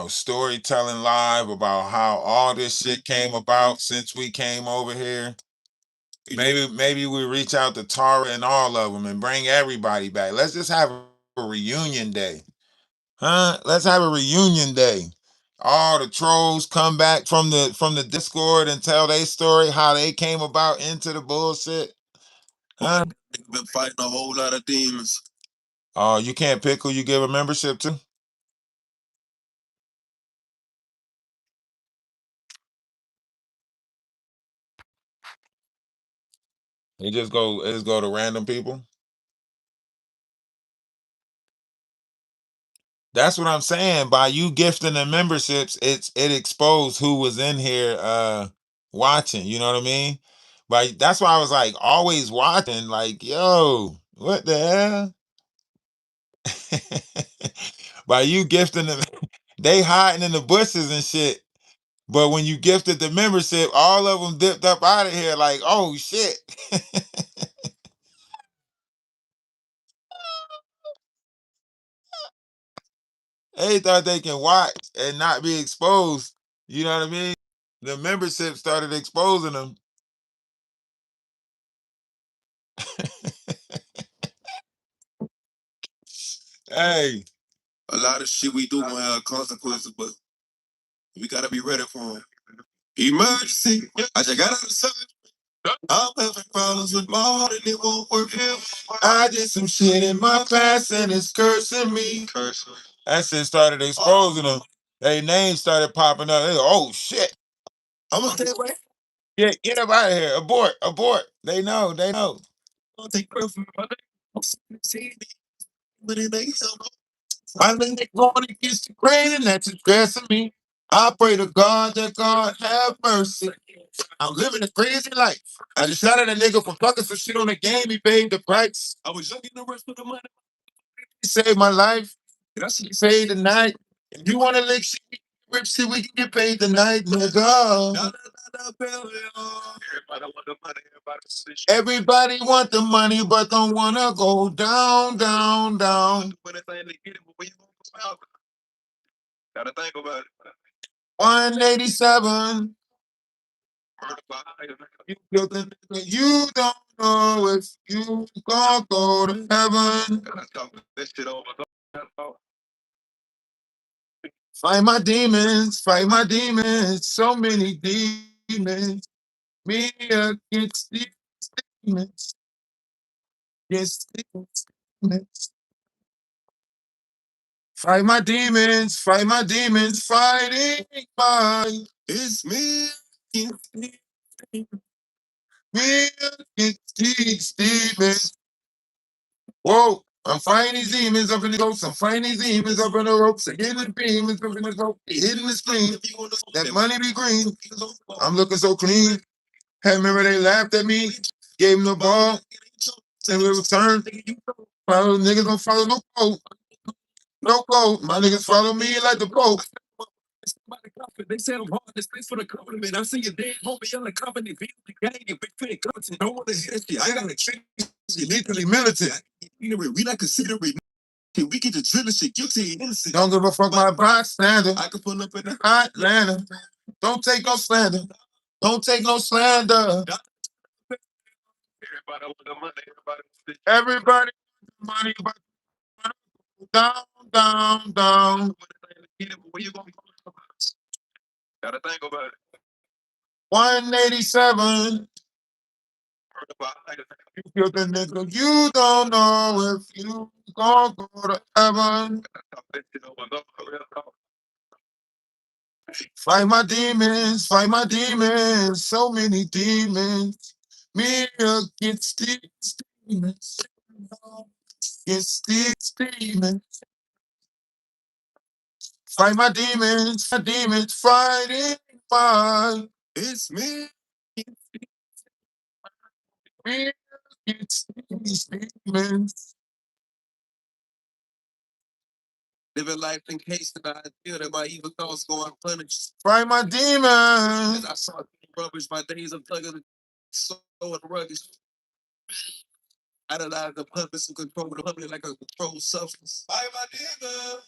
storytelling live about how all this shit came about since we came over here. Maybe we reach out to Tara and all of them and bring everybody back. Let's just have a reunion day. Huh? Let's have a reunion day. All the trolls come back from the Discord and tell their story, how they came about into the bullshit. Huh? Been fighting a whole lot of demons. Oh, you can't pick who you give a membership to? It just go to random people. That's what I'm saying. By you gifting the memberships, it exposed who was in here watching. You know what I mean? But that's why I was like always watching, like, yo, what the hell? By you gifting them, they hiding in the bushes and shit. But when you gifted the membership, all of them dipped up out of here like, oh shit. They thought they can watch and not be exposed. You know what I mean? The membership started exposing them. Hey, A lot of shit we do gonna have consequences, but we gotta be ready for them. Emergency. I just got out of the sun. I'm having problems with my heart and it won't work. I did some shit in my past and it's cursing me. That shit started exposing them. Their names started popping up. They go, oh shit. I'm gonna stay away. Get up out of here. Abort, abort. They know, they know. I'm gonna take birth from my name. But it ain't so. I'm in the going against the grain and that's stressing me. I pray to God that God have mercy. I'm living a crazy life. I just shot at a nigga for fucking some shit on the game. He paid the price. I was looking the rest of the money. He saved my life. Did I see you paid tonight? If you want to lick shit, rich shit, we can get paid tonight, nigga. Everybody want the money, but don't wanna go down, down, down. Gotta think about it. 187. You don't know if you gonna go to heaven. Fight my demons, fight my demons. So many demons. Me against these demons. Against these demons. Fight my demons, fighting my. It's me against these. Me against these demons. Whoa. I'm fighting these demons up in the ropes. I'm fighting these demons up in the ropes. I'm hitting the demons up in the ropes. Hitting the screen. That money be green. I'm looking so clean. Hey, remember they laughed at me? Gave him the ball. Said we return. Follow niggas don't follow no code. No code. My niggas follow me like the Pope. They say I'm hard, this place for the compliment. I see your dead homie on the company, beat the gang, and big fitted content. Don't want to hear shit. I gotta change. You legally militant. We not consider it. Can we get the drilling shit? Guilty and innocent. Don't give a fuck my bystander. I can pull up in the Atlanta. Don't take no slander. Don't take no slander. Everybody want the money. Everybody want the money. Down, down, down. Where you gonna be? Gotta think about it. 187. You the nigga, you don't know if you gon' go to heaven. Fight my demons, fight my demons. So many demons. Me against these demons. Against these demons. Fight my demons, fighting mine. It's me. Me against these demons. Living life in case that I feel that my evil thoughts go unpunished. Fight my demons. As I saw rubbish, my days of thugging so and rubbish. Idolize the purpose and control the public like a controlled substance. Fight my demons.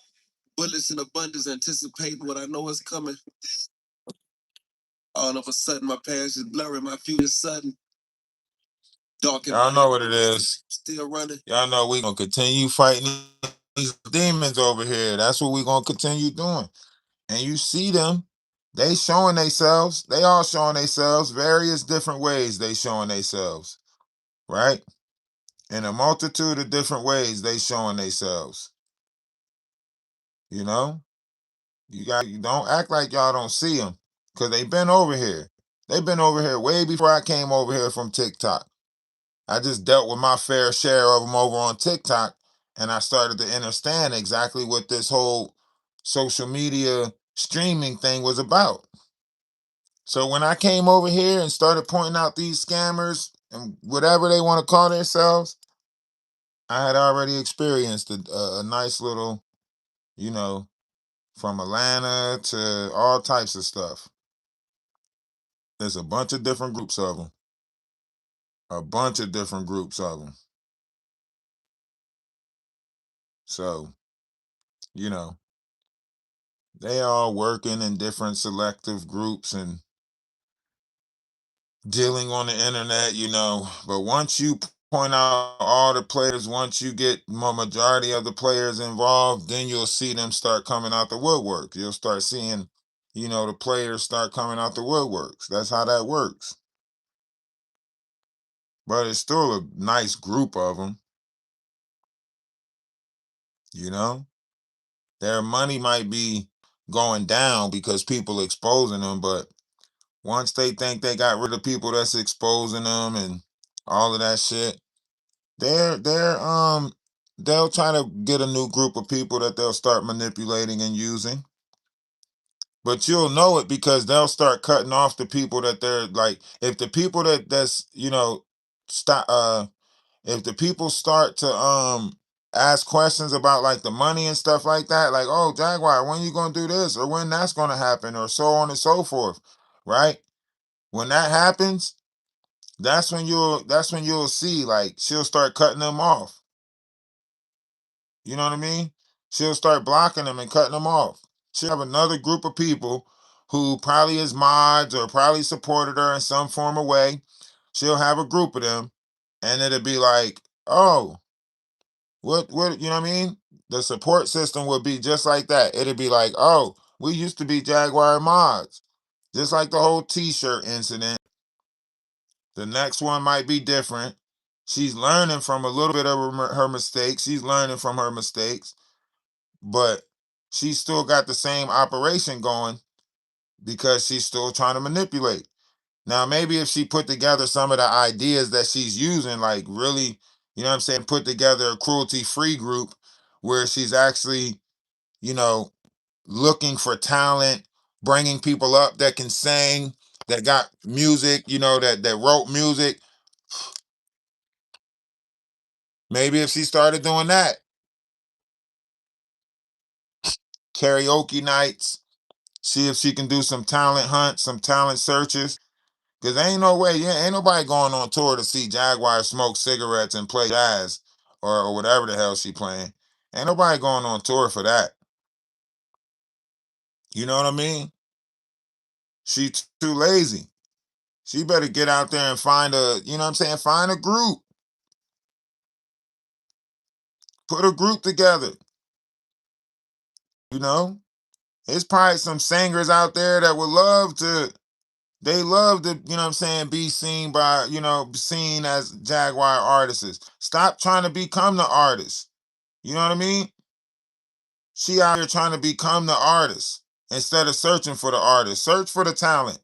Bullets in abundance, anticipating what I know is coming. All of a sudden, my past is blurring, my future is sudden. Dark. Y'all know what it is. Still running. Y'all know we gonna continue fighting these demons over here. That's what we gonna continue doing. And you see them, they showing themselves. They all showing themselves various different ways. They showing themselves, right? In a multitude of different ways, they showing themselves. You know, you don't act like y'all don't see them, because they been over here. They've been over here way before I came over here from TikTok. I just dealt with my fair share of them over on TikTok, and I started to understand exactly what this whole social media streaming thing was about. So when I came over here and started pointing out these scammers and whatever they want to call themselves, I had already experienced a nice little, you know, from Atlanta to all types of stuff. There's a bunch of different groups of them. A bunch of different groups of them. So, you know, they all working in different selective groups and dealing on the internet, you know. But once you point out all the players, once you get majority of the players involved, then you'll see them start coming out the woodwork. You'll start seeing, you know, the players start coming out the woodworks. That's how that works. But it's still a nice group of them, you know. Their money might be going down because people exposing them, but once they think they got rid of people that's exposing them and all of that shit, they're they'll try to get a new group of people that they'll start manipulating and using. But you'll know it because they'll start cutting off the people that they're like, if the people that's you know stop if the people start to ask questions about like the money and stuff like that, like, oh, Jaguar, when you gonna do this, or when that's gonna happen, or so on and so forth, right? When that happens, that's when you'll see, like, she'll start cutting them off. You know what I mean? She'll start blocking them and cutting them off. She'll have another group of people who probably is mods or probably supported her in some form of way. She'll have a group of them, and it'll be like, oh, what you know what I mean? The support system would be just like that. It'd be like, oh, we used to be Jaguar mods. Just like the whole t-shirt incident. The next one might be different. She's learning from a little bit of her mistakes. She's learning from her mistakes, but she's still got the same operation going because she's still trying to manipulate. Now, maybe if she put together some of the ideas that she's using, like really you know what I'm saying, put together a cruelty-free group where she's actually, you know, looking for talent, bringing people up that can sing, that got music, you know, that wrote music. Maybe if she started doing that, karaoke nights, see if she can do some talent hunts, some talent searches. Cause ain't no way, yeah, ain't nobody going on tour to see Jaguar smoke cigarettes and play jazz or whatever the hell she playing. Ain't nobody going on tour for that. You know what I mean? She too lazy. She better get out there and find a, you know what I'm saying, find a group. Put a group together. You know? There's probably some singers out there that would love to, they love to, you know what I'm saying, be seen by, you know, seen as Jaguar artists. Stop trying to become the artist. You know what I mean? She out here trying to become the artist instead of searching for the artist. Search for the talent.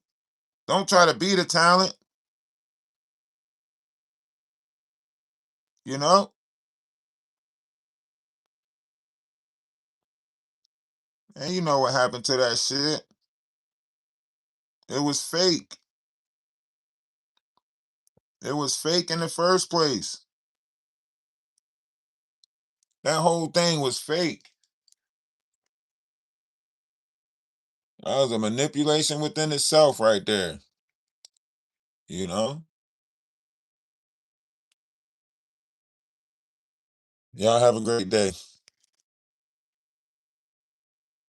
Don't try to be the talent, you know? And you know what happened to that shit. It was fake. It was fake in the first place. That whole thing was fake. That was a manipulation within itself right there. You know? Y'all have a great day.